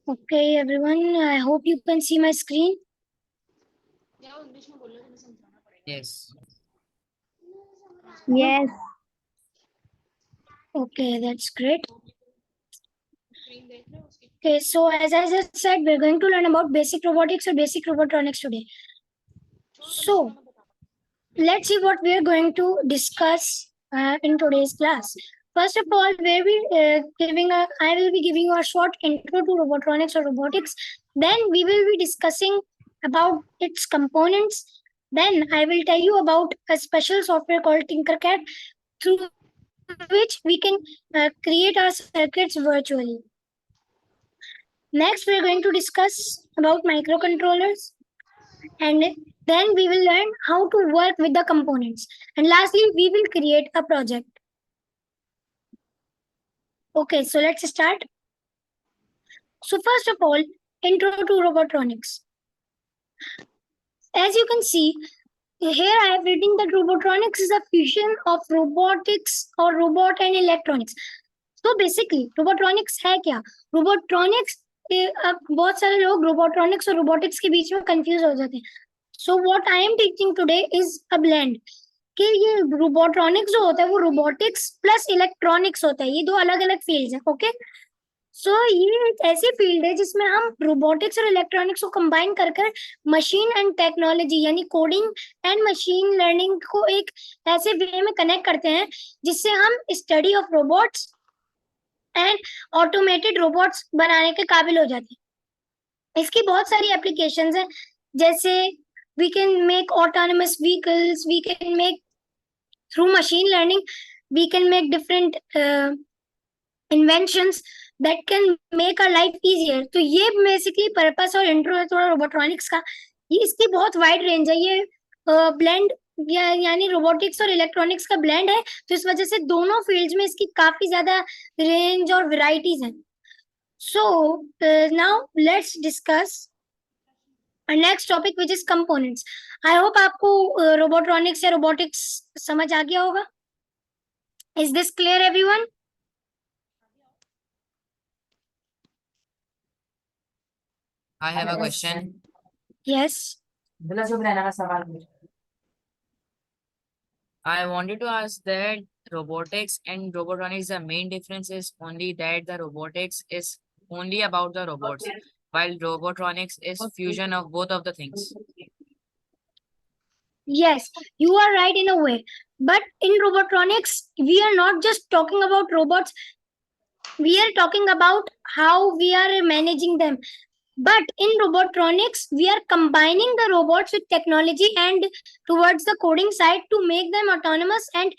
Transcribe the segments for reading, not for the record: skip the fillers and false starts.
Okay, everyone, I hope you can see my screen. Yes. Yes. Okay, that's great. Okay, so as I just said, we're going to learn about basic robotics or basic robotronics today. So, let's see what we're going to discuss in today's class. First of all, I will be giving you a short intro to robotronics or robotics. Then we will be discussing about its components. Then I will tell you about a special software called Tinkercad, through which we can create our circuits virtually. Next, we're going to discuss about microcontrollers, and then we will learn how to work with the components. And lastly, we will create a project. Okay, so let's start. So first of all, intro to robotronics. As you can see, here I have written that robotronics is a fusion of robotics or robot and electronics. So basically, robotronics है क्या? Robotronics अब बहुत सारे लोग robotronics और robotics के बीच में confuse हो जाते हैं. So what I am teaching today is a blend. कि ये robotronics जो होता है वो robotics plus electronics होता है. ये दो अलग अलग fields हैं. Okay? सो ये एक ऐसी फील्ड है जिसमें हम रोबोटिक्स और इलेक्ट्रॉनिक्स को कंबाइन कर मशीन एंड टेक्नोलॉजी यानी कोडिंग एंड मशीन लर्निंग को एक ऐसे वे में कनेक्ट करते हैं जिससे हम study of robots and automated robots बनाने के काबिल हो जाते हैं. इसकी बहुत सारी एप्लीकेशंस हैं, जैसे we can make autonomous vehicles, we can make through machine learning, we can make different inventions that can make our life easier. तो ये बेसिकली पर्पस और इंट्रो है थोड़ा रोबोट्रॉनिक्स का. ये इसकी बहुत वाइड रेंज है. ये ब्लेंड यानी रोबोटिक्स और इलेक्ट्रॉनिक्स का ब्लेंड है, तो इस वजह से दोनों फील्ड्स में इसकी काफी ज्यादा रेंज और वैरायटीज हैं. So now let's discuss next topic which is components. I hope आपको रोबोट्रॉनिक्स या रोबोटिक्स समझ आ गया होगा. Is this clear everyone? I have a question. Yes. I wanted to ask that robotics and robotronics, the main difference is only that the robotics is only about the robots, while robotronics is fusion of both of the things. Yes, you are right in a way. But in robotronics, we are not just talking about robots. We are talking about how we are managing them. But in robotronics, we are combining the robots with technology and towards the coding side to make them autonomous and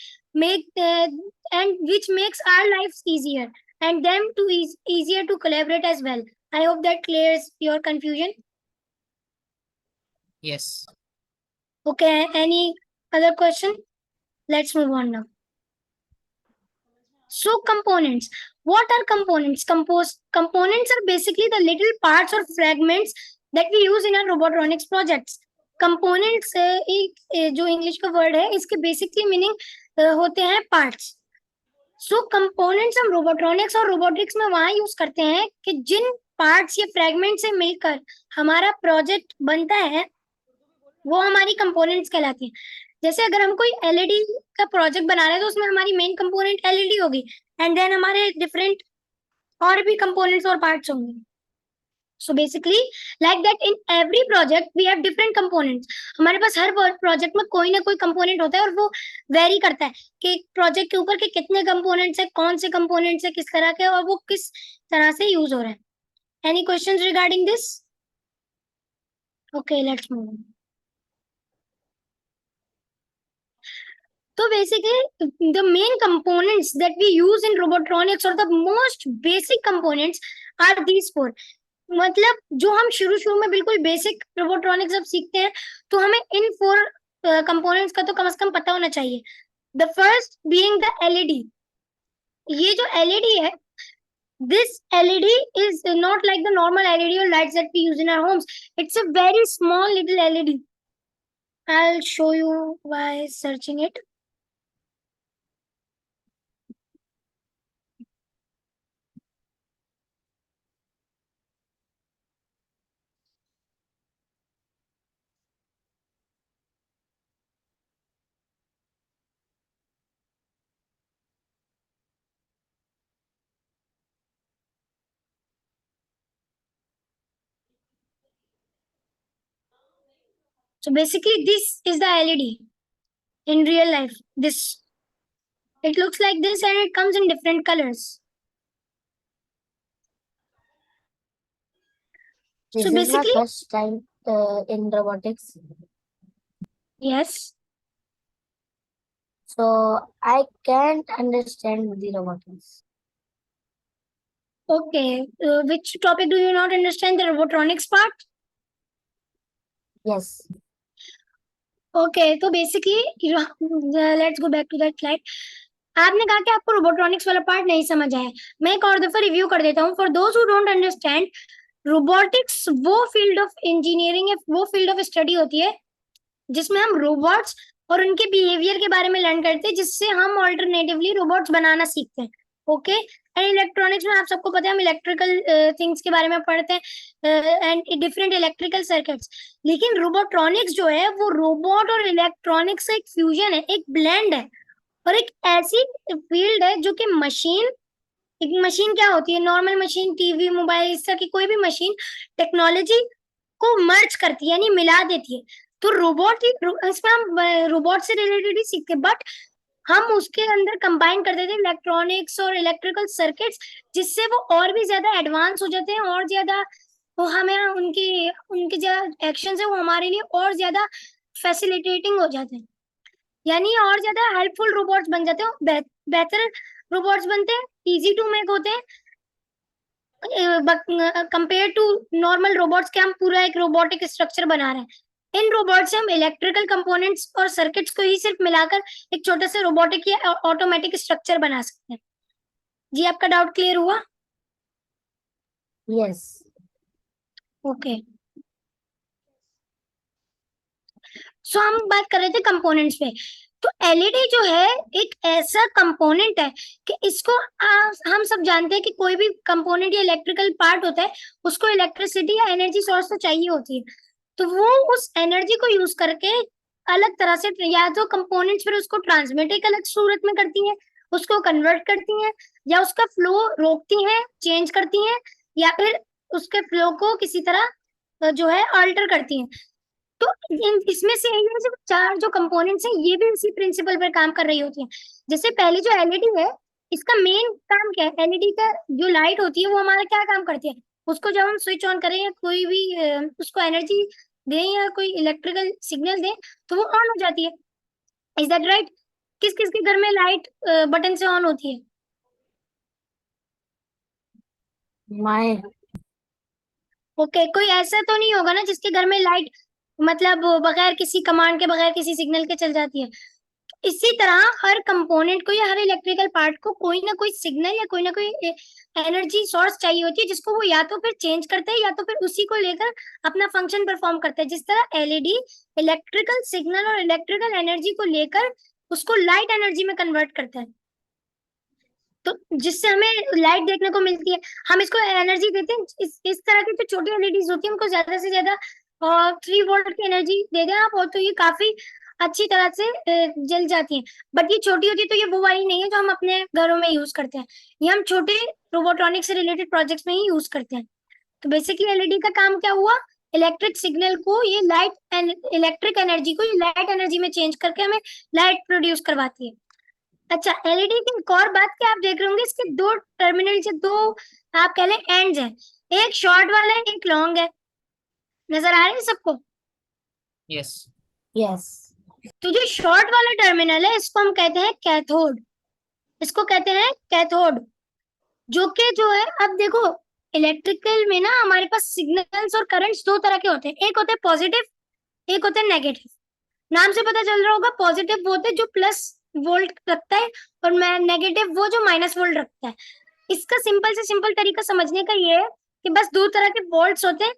which makes our lives easier and them to easier to collaborate as well. I hope that clears your confusion. Yes. Okay, any other question? Let's move on now. So components. What are components? Components are basically the little parts or fragments that we use in our robotronics projects. Components जो English का word है इसके basically meaning होते हैं parts. सो components हम रोबोट्रॉनिक्स और robotics में वहां यूज करते हैं कि जिन पार्ट्स या फ्रेगमेंट से मिलकर हमारा प्रोजेक्ट बनता है वो हमारी कंपोनेंट्स कहलाती हैं. जैसे अगर हम कोई एलईडी का प्रोजेक्ट बना रहे हैं तो उसमें हमारी मेन कंपोनेंट एलईडी होगी एंड देन हमारे डिफरेंट और भी कंपोनेंट्स और पार्ट्स होंगे. So basically like that in every project we have different components. हमारे पास हर प्रोजेक्ट में कोई ना कोई कंपोनेंट होता है और वो वेरी करता है कि प्रोजेक्ट के ऊपर के कितने कंपोनेंट्स है, कौन से कंपोनेंट्स है, किस तरह के और वो किस तरह से यूज हो रहे हैं. Any questions regarding this? Okay, let's move on. So basically, the main components that we use in robotronics or the most basic components are these four. मतलब जो हम शुरू में बिल्कुल बेसिक रोबोट्रॉनिक्स जब सीखते हैं तो हमें इन 4 कंपोनेंट्स का तो कम से कम पता होना चाहिए. The first being the LED. ये जो एलईडी है, this LED is not like the normal LED or lights that we use in our homes. It's a very small little LED. I'll show you by searching it. So basically, this is the LED in real life. This, it looks like this and it comes in different colors. This So is my basically, first time in robotics, yes. so I can't understand the robotics. Okay. Which topic do you not understand? The robotronics part? Yes. Okay. तो basically, let's go back to that slide. आपने कहा कि आपको रोबोट्रॉनिक्स वाला part नहीं समझ आया। मैं एक और दफा रिव्यू कर देता हूँ for those who don't understand. Robotics वो फील्ड ऑफ इंजीनियरिंग है, वो फील्ड ऑफ स्टडी होती है जिसमें हम रोबोट्स और उनके बिहेवियर के बारे में लर्न करते हैं, जिससे हम ऑल्टरनेटिवली रोबोट्स बनाना सीखते हैं। ओके। एंड इलेक्ट्रॉनिक्स में आप सबको पता है हम इलेक्ट्रिकल थिंग्स के बारे में पढ़ते हैं एंड डिफरेंट इलेक्ट्रिकल सर्किट्स। लेकिन रोबोट्रॉनिक्स जो है वो रोबोट और इलेक्ट्रॉनिक्स का एक फ्यूजन है, एक ब्लेंड है, और एक ऐसी फील्ड है जो कि मशीन, एक मशीन क्या होती है, नॉर्मल मशीन, टीवी, मोबाइल, इस तरह की कोई भी मशीन टेक्नोलॉजी को मर्ज करती है, यानी मिला देती है। तो रोबोट ही, इसमें हम रोबोट से रिलेटेड ही सीखते हैं, बट हम उसके अंदर कंबाइन कर देते हैं इलेक्ट्रॉनिक्स और इलेक्ट्रिकल सर्किट्स, जिससे वो और भी ज्यादा एडवांस हो जाते हैं, और ज्यादा वो हमें उनकी उनके जो एक्शन है वो हमारे लिए और ज्यादा फैसिलिटेटिंग हो जाते हैं, यानी और ज्यादा हेल्पफुल रोबोट्स बन जाते हैं, बेहतर रोबोट्स बनते हैं, इजी टू मेक होते हैं कंपेयर टू नॉर्मल रोबोट्स के हम पूरा एक रोबोटिक स्ट्रक्चर बना रहे हैं। इन रोबोट से हम इलेक्ट्रिकल कंपोनेंट्स और सर्किट्स को ही सिर्फ मिलाकर एक छोटे से रोबोटिक या ऑटोमेटिक स्ट्रक्चर बना सकते हैं। जी आपका डाउट क्लियर हुआ? Yes. ओके। सो हम बात कर रहे थे कंपोनेंट्स पे। तो एलईडी जो है एक ऐसा कंपोनेंट है कि इसको हम सब जानते हैं कि कोई भी कंपोनेंट या इलेक्ट्रिकल पार्ट होता है उसको इलेक्ट्रिसिटी या एनर्जी सोर्स तो चाहिए होती है। तो वो उस एनर्जी को यूज करके अलग तरह से, या तो कंपोनेंट्स फिर उसको ट्रांसमिट एक अलग सूरत में करती हैं, उसको कन्वर्ट करती हैं, या उसका फ्लो रोकती हैं, चेंज करती हैं, या फिर उसके फ्लो को किसी तरह जो है अल्टर करती हैं। तो इसमें से ये जो चार जो कंपोनेंट्स हैं ये भी इसी प्रिंसिपल पर काम कर रही होती हैं। जैसे पहले जो एलईडी है, इसका मेन काम क्या है? एलईडी का जो लाइट होती है वो हमारा क्या काम करती है? उसको जब हम स्विच ऑन करें या कोई भी उसको एनर्जी दें या कोई इलेक्ट्रिकल सिग्नल दें तो वो ऑन हो जाती है। Is that right? किस किस के घर में लाइट बटन से ऑन होती है? My okay. कोई ऐसा तो नहीं होगा ना जिसके घर में लाइट मतलब बगैर किसी कमांड के, बगैर किसी सिग्नल के चल जाती है। इसी तरह हर कंपोनेंट को या हर इलेक्ट्रिकल पार्ट को कोई ना कोई सिग्नल या कोई ना कोई एनर्जी सोर्स चाहिए होती है, जिसको वो या तो फिर चेंज करते हैं या तो फिर उसी को लेकर अपना फंक्शन परफॉर्म करते हैं। जिस तरह एलईडी इलेक्ट्रिकल सिग्नल और इलेक्ट्रिकल एनर्जी को लेकर उसको लाइट एनर्जी में कन्वर्ट करता है, तो जिससे हमें लाइट देखने को मिलती है। हम इसको एनर्जी देते हैं, इस तरह की जो छोटी एलईडीज होती है उनको ज्यादा से ज्यादा 3 वोल्ट की एनर्जी दे दें आप, और तो ये काफी अच्छी तरह से जल जाती है। बट ये छोटी होती है, तो ये वो वाली नहीं है जो हम अपने घरों में यूज करते हैं, ये हम छोटे रोबोट्रॉनिक से रिलेटेड प्रोजेक्ट्स में ही यूज करते हैं। तो बेसिकली एलईडी का काम क्या हुआ? इलेक्ट्रिक सिग्नल को ये लाइट एंड इलेक्ट्रिक एनर्जी को ये लाइट एनर्जी में चेंज करके हमें लाइट प्रोड्यूस करवाती है। अच्छा, एलईडी की एक और बात क्या आप देख रहे होंगे, इसके दो टर्मिनल से दो आप कह लें एंड्स हैं, एक शॉर्ट वाला है, एक लॉन्ग है। नजर आ रहे हैं सबको? Yes. yes. तो जो शॉर्ट वाला टर्मिनल है इसको हम कहते हैं कैथोड, इसको कहते हैं कैथोड, जो कि जो है, अब देखो इलेक्ट्रिकल में ना हमारे पास सिग्नल्स और करंट्स दो तरह के होते हैं, एक होते हैं पॉजिटिव, एक होते हैं नेगेटिव। नाम से पता चल रहा होगा, पॉजिटिव वो होते हैं जो प्लस वोल्ट रखता है और नेगेटिव वो जो माइनस वोल्ट रखता है। इसका सिंपल से सिंपल तरीका समझने का ये है कि बस दो तरह के वोल्ट्स होते हैं,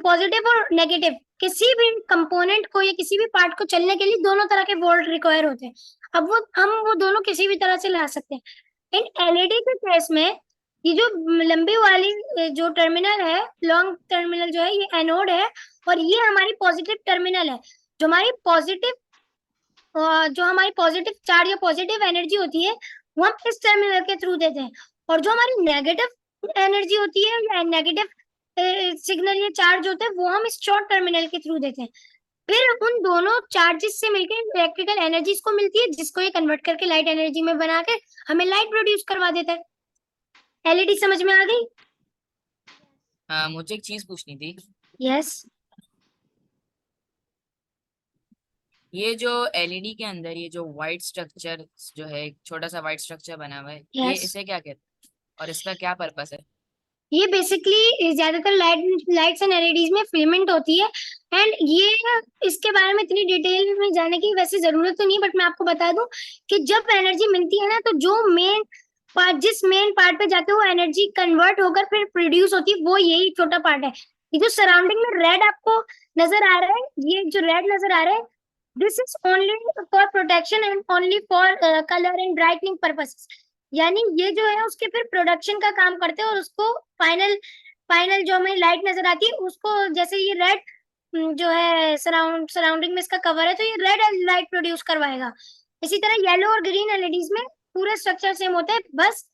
पॉजिटिव और नेगेटिव। किसी भी कंपोनेंट को या किसी भी पार्ट को चलने के लिए दोनों तरह के वोल्ट रिक्वायर होते हैं। अब वो हम वो दोनों किसी भी तरह से ला सकते हैं। इन एलईडी के केस में ये जो लंबी वाली जो टर्मिनल है, लॉन्ग टर्मिनल जो है, ये एनोड है और ये हमारी पॉजिटिव टर्मिनल है। जो हमारी पॉजिटिव चार्ज या पॉजिटिव एनर्जी होती है वो हम इस टर्मिनल के थ्रू देते हैं, और जो हमारी नेगेटिव एनर्जी होती है या नेगेटिव सिग्नल या चार्ज होता है वो हम इस शॉर्ट टर्मिनल के थ्रू देते हैं। फिर उन दोनों चार्जेस से मिलकर इलेक्ट्रिकल एनर्जीज को मिलती है, जिसको ये कन्वर्ट करके लाइट एनर्जी में बना के हमें लाइट प्रोड्यूस करवा देता है। एलईडी समझ में आ गई? मुझे एक चीज पूछनी थी। यस। ये जो एलईडी के अंदर ये जो व्हाइट स्ट्रक्चर जो है, एक छोटा सा व्हाइट स्ट्रक्चर बना हुआ है, ये यस, इसे क्या कहते हैं और इसका क्या पर्पस है? ये बेसिकली ज्यादातर लाइट्स एंड एलईडीज में फिलामेंट होती है। एंड ये इसके बारे में इतनी डिटेल में जाने की वैसे जरूरत तो नहीं, बट मैं आपको बता दूं कि जब एनर्जी मिलती है ना, तो जो मेन पार्ट, जिस मेन पार्ट पे जाके वो एनर्जी कन्वर्ट होकर फिर प्रोड्यूस होती है, वो यही छोटा पार्ट है। ये जो सराउंडिंग में रेड आपको नजर आ रहा है, ये जो रेड नजर आ रहा है, this is only for protection and only for colour and brightening purposes. यानी ये जो है उसके फिर प्रोडक्शन का काम करते हैं, और उसको फाइनल फाइनल जो हमें लाइट नजर आती है उसको, जैसे ये रेड जो है सराउंडिंग में इसका कवर है, तो ये रेड लाइट प्रोड्यूस करवाएगा। इसी तरह येलो और ग्रीन एलईडीज में पूरा स्ट्रक्चर सेम होता है, बस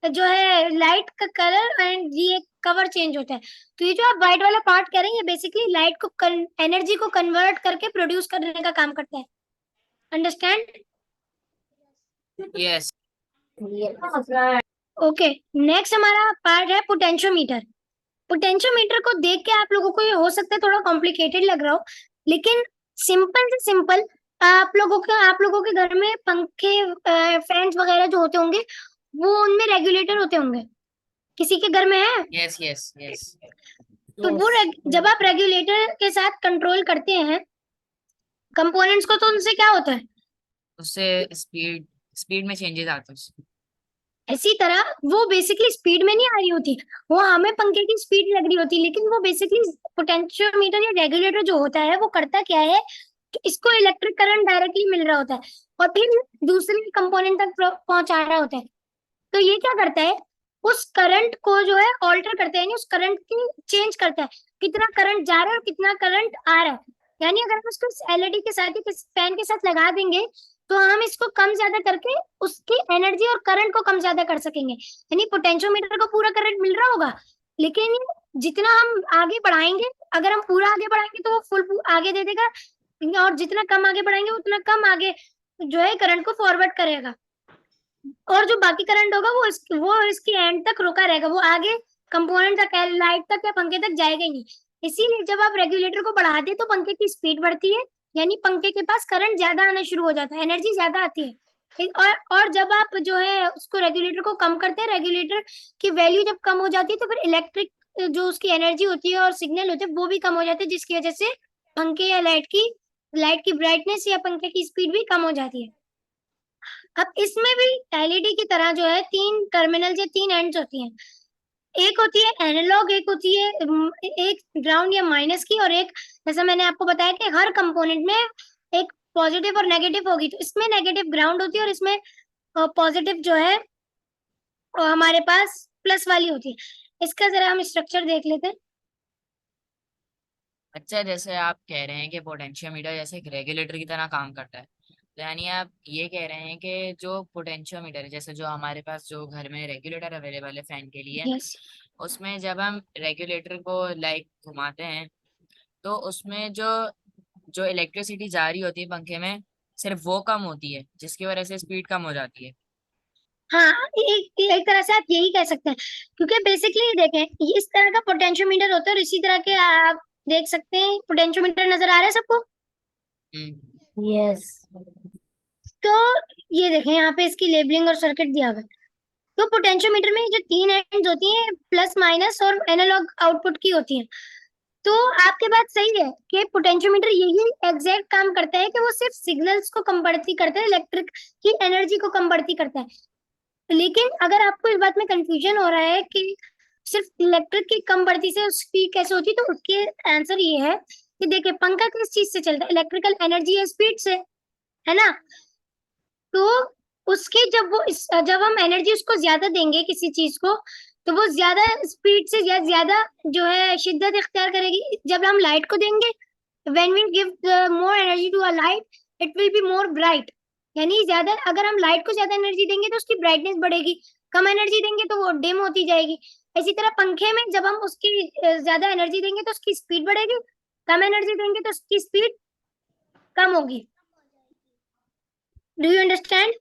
जो है लाइट का कलर एंड ये कवर चेंज होता है। तो ये जो आप व्हाइट वाला पार्ट कह रहे हैं, ये बेसिकली लाइट को एनर्जी को कन्वर्ट करके प्रोड्यूस करने का काम करता है। अंडरस्टैंड? यस। ओके, नेक्स्ट हमारा पार्ट है पोटेंशियोमीटर। पोटेंशियोमीटर को देख के आप लोगों को ये हो सकता है थोड़ा कॉम्प्लिकेटेड लग रहा हो, लेकिन सिंपल से सिंपल आप लोगों के घर में पंखे फैंस वगैरह जो होते होंगे, वो उनमें रेगुलेटर होते होंगे। किसी के घर में है? Yes yes yes. तो वो जब आप रेगुलेटर के साथ कंट्रोल करते हैं कंपोनेंट्स को, तो उनसे क्या होता है? उससे स्पीड स्पीड में चेंजेस आते हैं। इसी तरह वो बेसिकली स्पीड में नहीं आ रही होती, वो हमें पंखे की स्पीड लग रही होती, लेकिन वो बेसिकली पोटेंशियोमीटर या रेगुलेटर जो होता है वो करता क्या है कि इसको इलेक्ट्रिक करंट डायरेक्टली मिल रहा होता है और फिर दूसरे कंपोनेंट तक पहुंचा रहा होता है। तो ये क्या करता है, उस करंट को जो है ऑल्टर करता है, यानी उस करंट की चेंज करता है, कितना करंट जा रहा है और कितना करंट आ रहा है। यानी अगर हम उसको एलईडी के साथ ही फैन के साथ लगा देंगे, तो हम इसको कम ज्यादा करके उसकी एनर्जी और करंट को कम ज्यादा कर सकेंगे। यानी पोटेंशियोमीटर को पूरा करंट मिल रहा होगा, लेकिन जितना हम आगे बढ़ाएंगे, अगर हम पूरा आगे बढ़ाएंगे तो वो फुल आगे दे देगा, और जितना कम आगे बढ़ाएंगे उतना कम आगे जो है करंट को फॉरवर्ड करेगा, और जो बाकी करंट होगा वो इसकी एंड तक रुका रहेगा, वो आगे कंपोनेंट तक, लाइट तक या पंखे तक जाएगा ही नहीं। इसीलिए जब आप रेगुलेटर को बढ़ाते हैं तो पंखे की स्पीड बढ़ती है, यानी पंखे के पास करंट ज्यादा आना शुरू हो जाता है, एनर्जी ज्यादा आती है। और जब आप जो है उसको रेगुलेटर को कम करते हैं, रेगुलेटर की वैल्यू जब कम हो जाती है, तो फिर इलेक्ट्रिक जो उसकी एनर्जी होती है और सिग्नल होते हैं वो भी कम हो जाते हैं, जिसकी वजह से पंखे या लाइट की ब्राइटनेस या पंखे की स्पीड भी कम हो जाती है। अब इसमें भी एलईडी की तरह जो है तीन टर्मिनल या तीन एंड्स होती हैं। एक होती है एनालॉग, एक होती है एक ग्राउंड या माइनस की, और एक, जैसा मैंने आपको बताया कि हर कंपोनेंट में एक पॉजिटिव और नेगेटिव होगी, तो इसमें नेगेटिव ग्राउंड होती है और इसमें पॉजिटिव जो है हमारे पास प्लस वाली होती है। इसका जरा हम स्ट्रक्चर देख लेते हैं। अच्छा, जैसे आप कह रहे हैं कि पोटेंशियोमीटर जैसे एक रेगुलेटर की तरह काम करता है, तो यानी आप ये कह रहे हैं कि जो पोटेंशियोमीटर है, जैसे जो हमारे पास जो घर में रेगुलेटर अवेलेबल है फैन के लिए, यस, उसमें जब हम रेगुलेटर को लाइक घुमाते हैं, तो उसमें जो जो इलेक्ट्रिसिटी जा रही होती है पंखे में, सिर्फ वो कम होती है, जिसकी वजह से स्पीड कम हो जाती है। हाँ, एक तरह से आप यही कह सकते हैं, क्योंकि बेसिकली देखें, इस तरह का पोटेंशियोमीटर होता है और इसी तरह के आप देख सकते हैं पोटेंशियोमीटर नजर आ रहा है सबको। यस। तो ये देखें, यहाँ पे इसकी लेबलिंग और सर्किट दिया हुआ है। तो पोटेंशियोमीटर में जो तीन एंड्स होती हैं, प्लस माइनस और एनालॉग आउटपुट की होती हैं। तो आपकी बात सही है कि पोटेंशियोमीटर यही एग्जैक्ट काम करता है कि वो सिर्फ सिग्नल्स को कम बढ़ती करता है, इलेक्ट्रिक की एनर्जी को कम बढ़ती करता है। लेकिन अगर आपको इस बात में कंफ्यूजन हो रहा है कि सिर्फ इलेक्ट्रिक की कम बढ़ती से स्पीड कैसे होती, तो उसके आंसर ये है कि देखिए पंखा किस चीज से चलता है, इलेक्ट्रिकल एनर्जी या स्पीड से, है ना। तो उसके जब हम एनर्जी उसको ज्यादा देंगे किसी चीज को, तो वो ज्यादा स्पीड से या ज्यादा जो है शिद्दत इख्तियार करेगी। जब हम लाइट को देंगे, when we give more energy to a light, it will be more bright, यानी ज्यादा अगर हम लाइट को ज्यादा एनर्जी देंगे तो उसकी ब्राइटनेस बढ़ेगी, कम एनर्जी देंगे तो वो डिम होती जाएगी। इसी तरह पंखे में जब हम उसकी ज्यादा एनर्जी देंगे तो उसकी स्पीड बढ़ेगी, कम एनर्जी देंगे तो उसकी स्पीड कम होगी। Do you understand?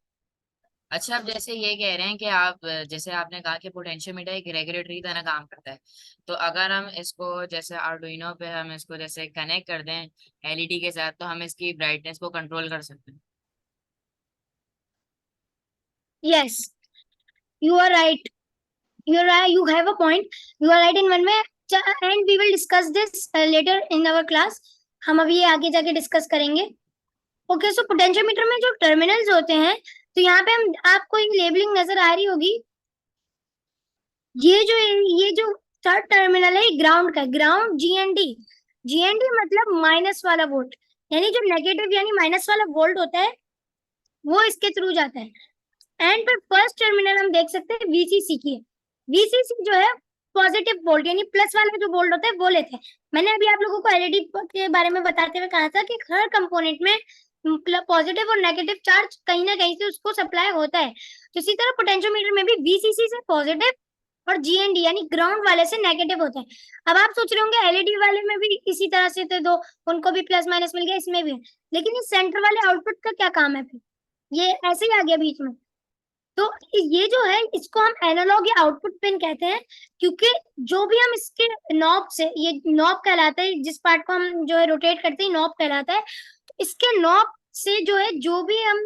अच्छा, अब जैसे ये कह रहे हैं कि आप जैसे आपने कहा कि पोटेंशियोमीटर एक रेगुलेटरी की तरह काम करता है, तो अगर हम इसको जैसे आर्डुइनो पे हम इसको जैसे कनेक्ट कर दें एलईडी के साथ, तो हम इसकी ब्राइटनेस को कंट्रोल कर सकते हैं। Yes, you are right, you have a point, you are right in one way, and we will discuss this later in our class। हम अभी ये आगे जाके डिस्कस करेंगे। ओके, सो पोटेंशियोमीटर में जो टर्मिनल्स होते हैं, तो यहाँ पे हम आपको ये लेबलिंग नजर आ रही होगी। ये जो थर्ड टर्मिनल है ग्राउंड का, ग्राउंड जीएनडी। जीएनडी मतलब माइनस वाला वोल्ट, यानी जो नेगेटिव यानी माइनस वाला वोल्ट होता है वो इसके थ्रू जाता है। एंड फिर फर्स्ट टर्मिनल हम देख सकते हैं वीसीसी की है। वीसीसी जो है पॉजिटिव वोल्ट यानी प्लस वाला जो वोल्ट होता है वो लेते हैं। मैंने अभी आप लोगों को एलईडी के बारे में बताते हुए कहा था कि हर कंपोनेंट में पॉजिटिव और नेगेटिव चार्ज कहीं ना कहीं से उसको सप्लाई होता है। तो इसी तरह पोटेंशियोमीटर में भी वीसीसी से पॉजिटिव और जीएनडी यानी ग्राउंड वाले से नेगेटिव होता है। अब आप सोच रहे होंगे एलईडी वाले में भी इसी तरह से थे, दो उनको भी प्लस माइनस मिल गया, इसमें भी है। लेकिन इस सेंटर वाले आउटपुट का क्या काम है फिर, ये ऐसे ही आ गया बीच में। तो ये जो है इसको हम एनालॉग या आउटपुट पिन कहते हैं, क्योंकि जो भी हम इसके नॉब से, ये नॉब कहलाता है, जिस पार्ट को हम जो है रोटेट करते हैं नॉब कहलाता है। तो इसके नॉब से जो है जो भी हम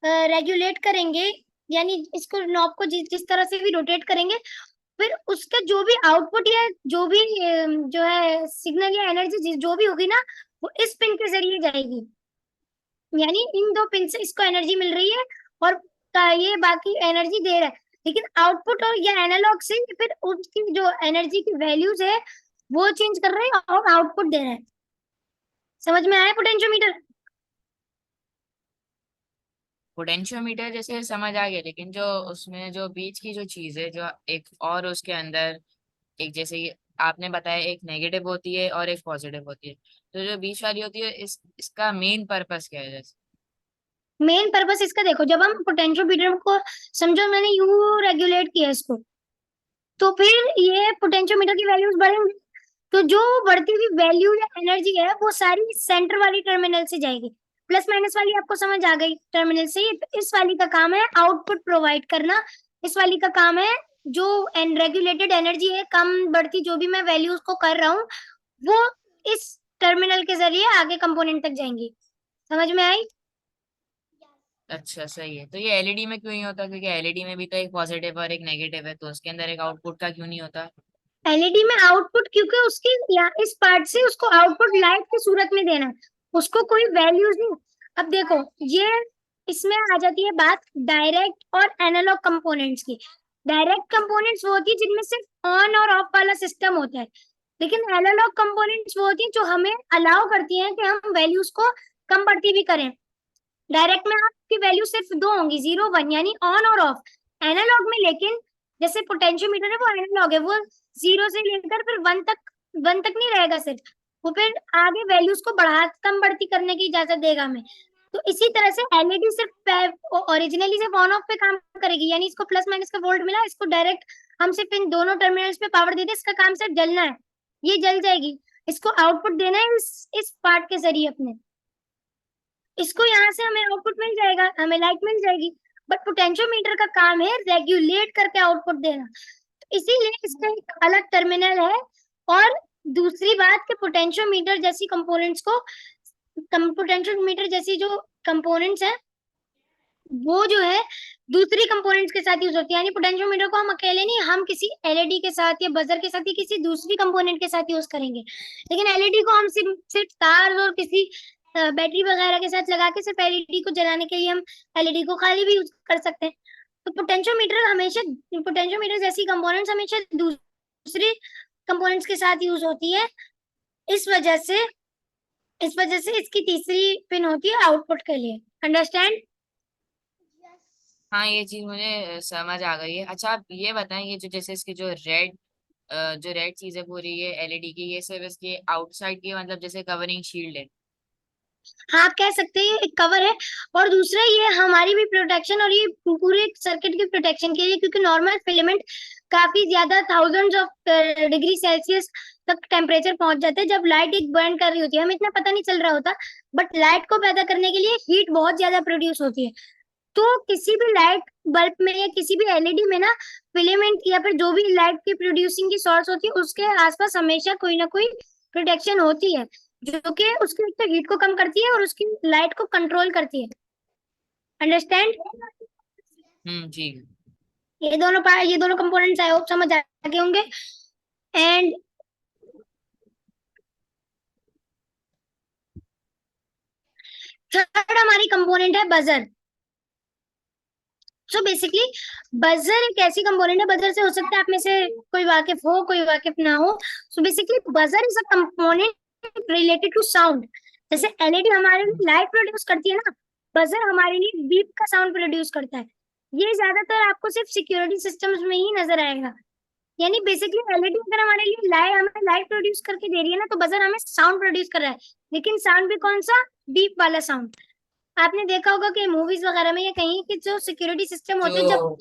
रेगुलेट करेंगे, यानी इसको नॉब को जिस तरह से भी रोटेट करेंगे, फिर उसका जो भी आउटपुट या जो भी जो है सिग्नल या एनर्जी जो भी होगी ना, वो इस पिन के जरिए जाएगी। यानी इन दो पिन से इसको एनर्जी मिल रही है और ये बाकी एनर्जी दे रहा है। लेकिन आउटपुट और या एनालॉग से फिर उसकी जो एनर्जी की वैल्यूज है वो चेंज कर रहे हैं और आउटपुट दे रहा है। समझ में आया पोटेंशियोमीटर? पोटेंशियोमीटर जैसे समझ आ गया, लेकिन जो उसमें जो बीच की जो चीज है, जो एक और उसके अंदर एक जैसे आपने बताया एक नेगेटिव होती है और एक पॉजिटिव होती है, तो जो बीच वाली होती है इसका मेन पर्पस क्या है? जैसे मेन पर्पस इसका देखो, जब हम पोटेंशियोमीटर को समझो मैंने यू रेगुलेट किया इसको, तो फिर ये पोटेंशियोमीटर की वैल्यूज बढ़ेंगी। तो जो बढ़ती हुई वैल्यू या एनर्जी है वो सारी सेंटर वाली टर्मिनल से जाएगी। प्लस माइनस वाली आपको समझ आ गई टर्मिनल से। इस वाली का काम है आउटपुट प्रोवाइड करना, इस वाली का काम है जो रेगुलेटेड एनर्जी है, कम बढ़ती जो भी मैं वैल्यूज को कर रहा हूँ वो इस टर्मिनल के जरिए आगे कंपोनेंट तक जाएंगी। समझ में आई? अच्छा, सही है। तो ये एलईडी में क्यों नहीं होता? क्योंकि एलईडी में भी तो एक पॉजिटिव और एक नेगेटिव है, तो उसके अंदर एक आउटपुट का क्यों नहीं होता? एलईडी में आउटपुट, क्योंकि उसकी इस पार्ट से उसको आउटपुट लाइट की सूरत में देना है, उसको कोई वैल्यूज नहीं। अब देखो ये इसमें आ जाती है बात डायरेक्ट और एनालॉग कंपोनेंट्स की। डायरेक्ट कंपोनेंट्स वो होती है जिनमें सिर्फ ऑन और ऑफ वाला सिस्टम होता है, लेकिन एनालॉग कंपोनेंट्स वो होती है जो हमें अलाउ करती हैं कि हम वैल्यूज को कम बढ़ती भी करें। डायरेक्ट में आपकी वैल्यू सिर्फ दो होंगी, 0 1, यानी ऑन और ऑफ। एनालॉग में लेकिन जैसे पोटेंशियोमीटर है वो एनालॉग है, वो 0 से लेकर फिर 1 तक नहीं रहेगा सिर्फ, वो फिर आगे वैल्यूज को बढ़ा कम बढ़ती करने की इजाजत देगा हमें। तो इसी तरह से एलईडी सिर्फ ओरिजिनली सिर्फ ऑन ऑफ पे काम करेगी, यानी इसको प्लस माइनस का वोल्ट मिला, इसको डायरेक्ट हम सिर्फ इन दोनों टर्मिनल्स पे पावर दे दे, इसका काम सिर्फ जलना है, ये जल जाएगी। इसको आउटपुट देना है इस पार्ट के जरिए अपने, इसको यहाँ से हमें आउटपुट मिल जाएगा, हमें लाइट मिल जाएगी। बट पोटेंशियोमीटर का काम है रेगुलेट करके आउटपुट देना, तो इसीलिए इसका एक अलग टर्मिनल है। और दूसरी बात कि पोटेंशियोमीटर जैसी कंपोनेंट्स को, पोटेंशियोमीटर जैसी जो कंपोनेंट्स है वो जो है दूसरी कंपोनेंट्स के साथ यूज होती है। यानी पोटेंशियोमीटर को हम अकेले नहीं, हम किसी एलईडी के साथ या बजर के साथ या किसी दूसरी कंपोनेंट के साथ यूज करेंगे। लेकिन एलईडी को हम सिर्फ तार और किसी बैटरी वगैरह के साथ लगा के सिर्फ एलईडी को जलाने के लिए हम एलईडी को खाली भी यूज कर सकते हैं। तो पोटेंशियोमीटर जैसी कंपोनेंट्स हमेशा दूसरी कंपोनेंट्स के साथ यूज होती है। इस वजह से इसकी तीसरी पिन होती है आउटपुट के लिए। अंडरस्टैंड? हाँ, ये चीज मुझे समझ आ गई है। अच्छा, आप ये बताएं, ये जो जैसे इसकी जो रेड चीज है पूरी, ये एलईडी की, ये सिर्फ इसकी आउटसाइड की मतलब जैसे कवरिंग शील्ड है? हाँ, आप कह सकते हैं एक कवर है। और दूसरा ये हमारी भी प्रोटेक्शन और ये पूरे सर्किट की प्रोटेक्शन के लिए, क्योंकि नॉर्मल फिलामेंट काफी ज्यादा थाउजेंड्स ऑफ डिग्री सेल्सियस तक टेम्परेचर पहुंच जाते हैं जब लाइट एक बर्न कर रही होती है। हमें इतना पता नहीं चल रहा होता, बट लाइट को पैदा करने के लिए हीट बहुत ज्यादा प्रोड्यूस होती है। तो किसी भी लाइट बल्ब में या किसी भी एलईडी में ना फिलामेंट या फिर जो भी लाइट की प्रोड्यूसिंग की सोर्स होती है उसके आसपास हमेशा कोई ना कोई प्रोटेक्शन होती है, जो कि उसकी हीट को कम करती है और उसकी लाइट को कंट्रोल करती है। अंडरस्टैंड? जी। ये दोनों कंपोनेंट्स आई होप समझ आ गए होंगे। एंड थर्ड हमारी कंपोनेंट है बजर। सो बेसिकली बजर एक ऐसी कंपोनेंट है, बजर से हो सकता है आप में से कोई वाकिफ हो कोई वाकिफ ना हो। So basically buzzer is a component related to sound. जैसे एलईडी हमारे लिए लाइट प्रोड्यूस करती है ना, बजर हमारे लिए बीप का साउंड प्रोड्यूस करता है। ये ज्यादातर आपको सिर्फ सिक्योरिटी सिस्टम्स में ही नजर आएगा। यानी बेसिकली एलईडी अगर हमारे लिए हमें लाइट प्रोड्यूस करके दे रही है ना, तो बजर हमें साउंड प्रोड्यूस कर रहा है। लेकिन साउंड भी कौन सा? बीप वाला साउंड। आपने देखा होगा कि मूवीज वगैरह में या कहीं कि जो सिक्योरिटी सिस्टम होते हैं, जब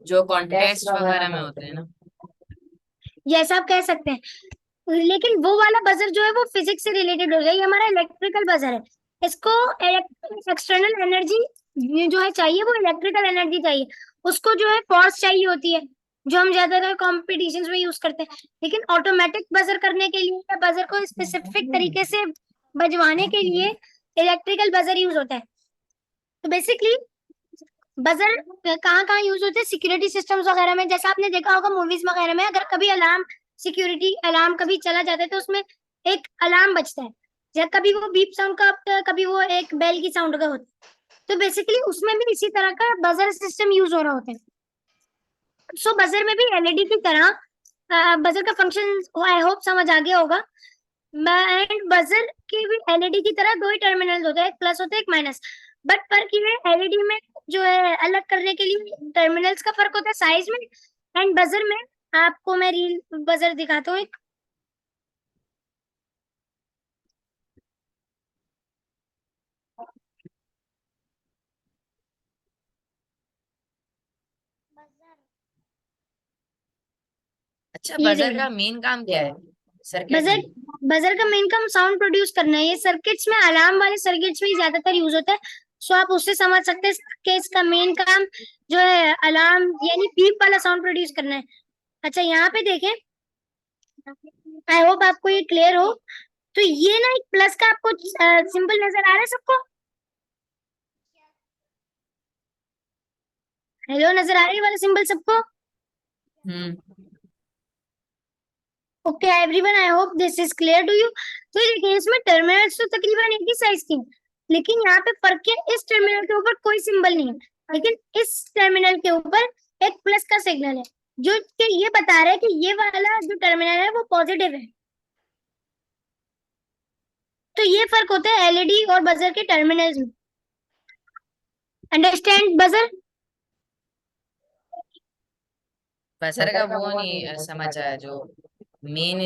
जो कॉन्टेस्ट वगैरह में होते हैं ना, जैसा आप कह सकते हैं, लेकिन वो वाला बजर जो है वो फिजिक्स से रिलेटेड हो गया। ये हमारा इलेक्ट्रिकल बजर है। इसको एक्सटर्नल एनर्जी जो है चाहिए, वो इलेक्ट्रिकल एनर्जी चाहिए। उसको जो है फोर्स चाहिए होती है, जो हम ज्यादातर कॉम्पिटिशन्स में यूज करते हैं। लेकिन ऑटोमेटिक बजर करने के लिए या बजर को स्पेसिफिक तरीके से बजवाने के लिए इलेक्ट्रिकल बजर यूज होता है। तो बेसिकली बजर कहाँ कहाँ यूज होते हैं? सिक्योरिटी सिस्टम्स वगैरह में। जैसा आपने देखा होगा मूवीज वगैरह में, अगर कभी सिक्योरिटी अलार्म कभी चला जाता है तो उसमें एक अलार्म बजता है, या कभी वो बीप साउंड का होता है, कभी वो एक बेल की साउंड का होता है। तो बेसिकली उसमें भी इसी तरह का बजर सिस्टम यूज हो रहा होता है। सो बजर में भी एलईडी की तरह बजर का फंक्शन आई होप समझ आ गया होगा। एंड बजर के भी एलईडी की तरह दो ही टर्मिनल होते हैं, एक प्लस होता है एक माइनस। बट फर्क ये है, एलईडी में जो है अलग करने के लिए टर्मिनल्स का फर्क होता है साइज में, एंड बजर में आपको मैं रील बजर दिखाता हूँ एक। अच्छा, ये बजर देखिए, का मेन काम क्या है सर्किट बजर में? बजर का मेन काम साउंड प्रोड्यूस करना है। ये सर्किट्स में, अलार्म वाले सर्किट्स में ज्यादातर यूज होता है। सो आप उससे समझ सकते हैं कि इसका मेन काम जो है अलार्म यानी बीप वाला साउंड प्रोड्यूस करना है। अच्छा, यहाँ पे देखें, आई होप आपको ये क्लियर हो। तो ये ना एक प्लस का आपको सिंबल नजर आ रहा है सबको? हेलो, नजर आ रही है वाला सिंबल सबको? Okay everyone, I hope this is clear to you. तो ये देखिए, इसमें टर्मिनल्स तो तकरीबन एक ही साइज की, लेकिन यहाँ पे फर्क है, इस टर्मिनल के ऊपर कोई सिंबल नहीं है, लेकिन इस टर्मिनल के ऊपर एक प्लस का सिग्नल है, जो कि ये बता रहा है कि ये वाला जो टर्मिनल है वो पॉजिटिव है। तो ये फर्क होता है एलईडी और बजर के टर्मिनल्स में। Understand buzzer? बजर का वो नहीं समझ आया, जो मेन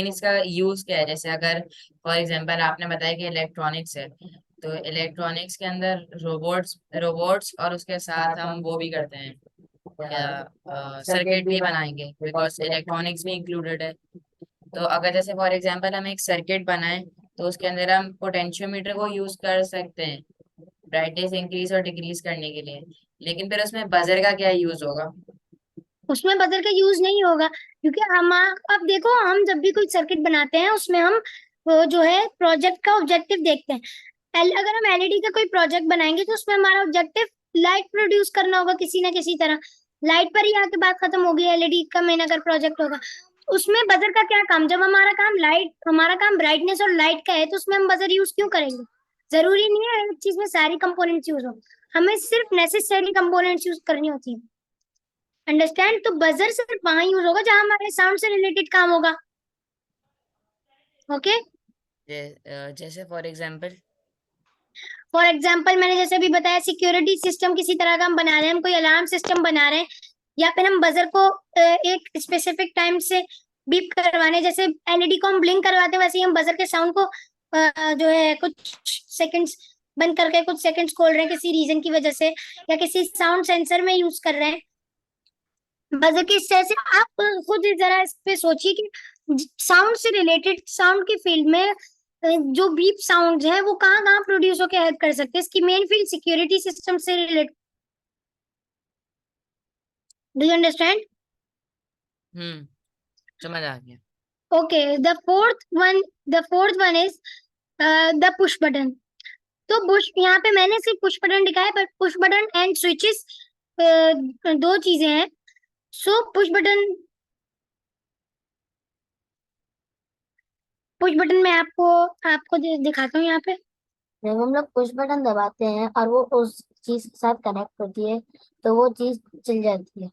इसका यूज क्या है। जैसे अगर फॉर एग्जांपल आपने बताया कि इलेक्ट्रॉनिक्स है, तो इलेक्ट्रॉनिक्स के अंदर रोबोट्स और उसके साथ हम वो भी करते हैं, क्या सर्किट भी बनाएंगे, बिकॉज इलेक्ट्रॉनिक्स भी इंक्लूडेड है। तो अगर जैसे फॉर एग्जांपल हम एक सर्किट बनाएं, तो उसके अंदर हम पोटेंशियोमीटर को यूज कर सकते हैं ब्राइटनेस इंक्रीज और डिक्रीज करने के लिए। लेकिन फिर उसमें बजर का क्या यूज होगा? उसमें बजर का यूज नहीं होगा, क्योंकि हम, अब देखो, हम जब भी कोई सर्किट बनाते हैं उसमें हम वो जो है प्रोजेक्ट का ऑब्जेक्टिव देखते हैं। अगर हम एलईडी का कोई प्रोजेक्ट बनाएंगे तो उसमें हमारा ऑब्जेक्टिव लाइट प्रोड्यूस करना होगा किसी ना किसी तरह, लाइट पर ही आके बात खत्म होगी। एलईडी का मेन अगर प्रोजेक्ट होगा उसमें बजर का क्या काम, जब हमारा काम ब्राइटनेस और लाइट का है तो उसमें हम बजर यूज क्यों करेंगे? जरूरी नहीं है एक चीज में सारी कंपोनेंट्स यूज हो, हमें सिर्फ नेसेसरी कंपोनेंट्स यूज करनी होती है। अंडरस्टैंड? तो बजर सिर्फ वहां यूज होगा जहां हमारे साउंड से रिलेटेड काम होगा। ओके, जैसे फॉर एग्जांपल। फॉर एग्जाम्पल मैंने जैसे भी बताया, सिक्योरिटी सिस्टम किसी तरह का हम बना रहे हैं, हम कोई अलार्म सिस्टम बना रहे हैं, या फिर हम बजर को एक स्पेसिफिक टाइम से बीप करवाने, जैसे एलईडी को हम ब्लिंक करवाते हैं वैसे ही हम बजर के साउंड को जो है कुछ सेकंड्स बंद करके कुछ सेकंड्स खोल रहे हैं किसी रीजन की वजह से, या किसी साउंड सेंसर में यूज कर रहे हैं बजर के। इस तरह से आप खुद जरा इस पे सोचिए कि साउंड से रिलेटेड, साउंड की फील्ड में जो बीप साउंड है वो कहाँ कहाँ प्रोड्यूस होकर हेल्प कर सकते हैं। इसकी मेन फील्ड सिक्योरिटी सिस्टम से रिलेटेड। Do you understand? समझ आ गया। Okay, the fourth one is the push button. तो पुश, यहाँ पे मैंने सिर्फ पुश बटन दिखाया, पर पुश बटन एंड स्विचेस दो चीजें हैं। सो पुश बटन में आपको आपको दिखाता हूँ यहाँ पे। जब हम लोग पुश बटन दबाते हैं और वो उस चीज के साथ कनेक्ट होती है तो वो चीज चल जाती है।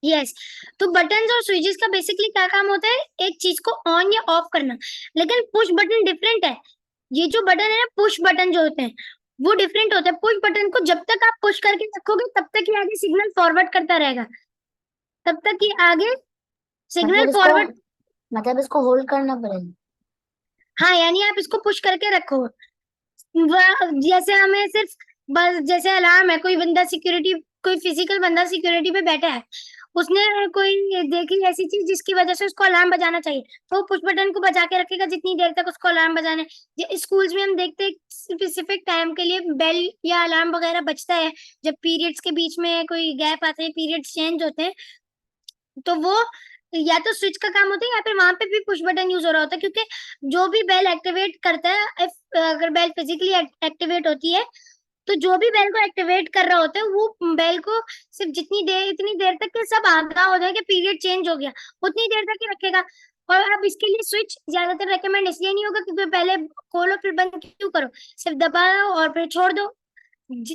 यस, तो बटन्स और स्विचेस का बेसिकली क्या काम होता है, एक चीज को ऑन या ऑफ करना। लेकिन पुश बटन डिफरेंट है। ये जो बटन है ना, पुश बटन जो होते हैं वो डिफरेंट होते हैं। पुश बटन को जब तक आप पुश करके रखोगे तब तक ये आगे सिग्नल फॉरवर्ड करता रहेगा, तब तक ये आगे सिग्नल मतलब फॉरवर्ड। इसको होल्ड करना पड़ेगा। हाँ, यानी आप इसको पुश करके रखो। जैसे हमें सिर्फ बस, जैसे अलार्म है, कोई बंदा सिक्योरिटी, कोई फिजिकल बंदा सिक्योरिटी पे बैठा है, उसने कोई देखी ऐसी चीज जिसकी वजह से उसको अलार्म बजाना चाहिए, तो पुश बटन को बजा के रखेगा जितनी देर तक उसको अलार्म बजाना है। स्कूल्स में हम देखते हैं स्पेसिफिक टाइम के लिए बेल या अलार्म वगैरह बजता है, जब पीरियड्स के बीच में कोई गैप आते हैं, पीरियड्स चेंज होते हैं, तो वो या तो स्विच का काम होता है या फिर वहां पे भी पुश बटन यूज हो रहा होता है। क्योंकि जो भी बेल एक्टिवेट करता है, अगर बेल फिजिकली एक्टिवेट होती है तो जो भी बेल को एक्टिवेट कर रहा होता है वो बेल को सिर्फ इतनी देर तक के सब आगाह हो जाए कि पीरियड चेंज हो गया, उतनी देर तक ही रखेगा। और अब इसके लिए स्विच ज्यादातर रेकमेंड इसलिए नहीं होगा क्योंकि पहले खोलो फिर बंद क्यों करो, सिर्फ दबाओ और फिर छोड़ दो।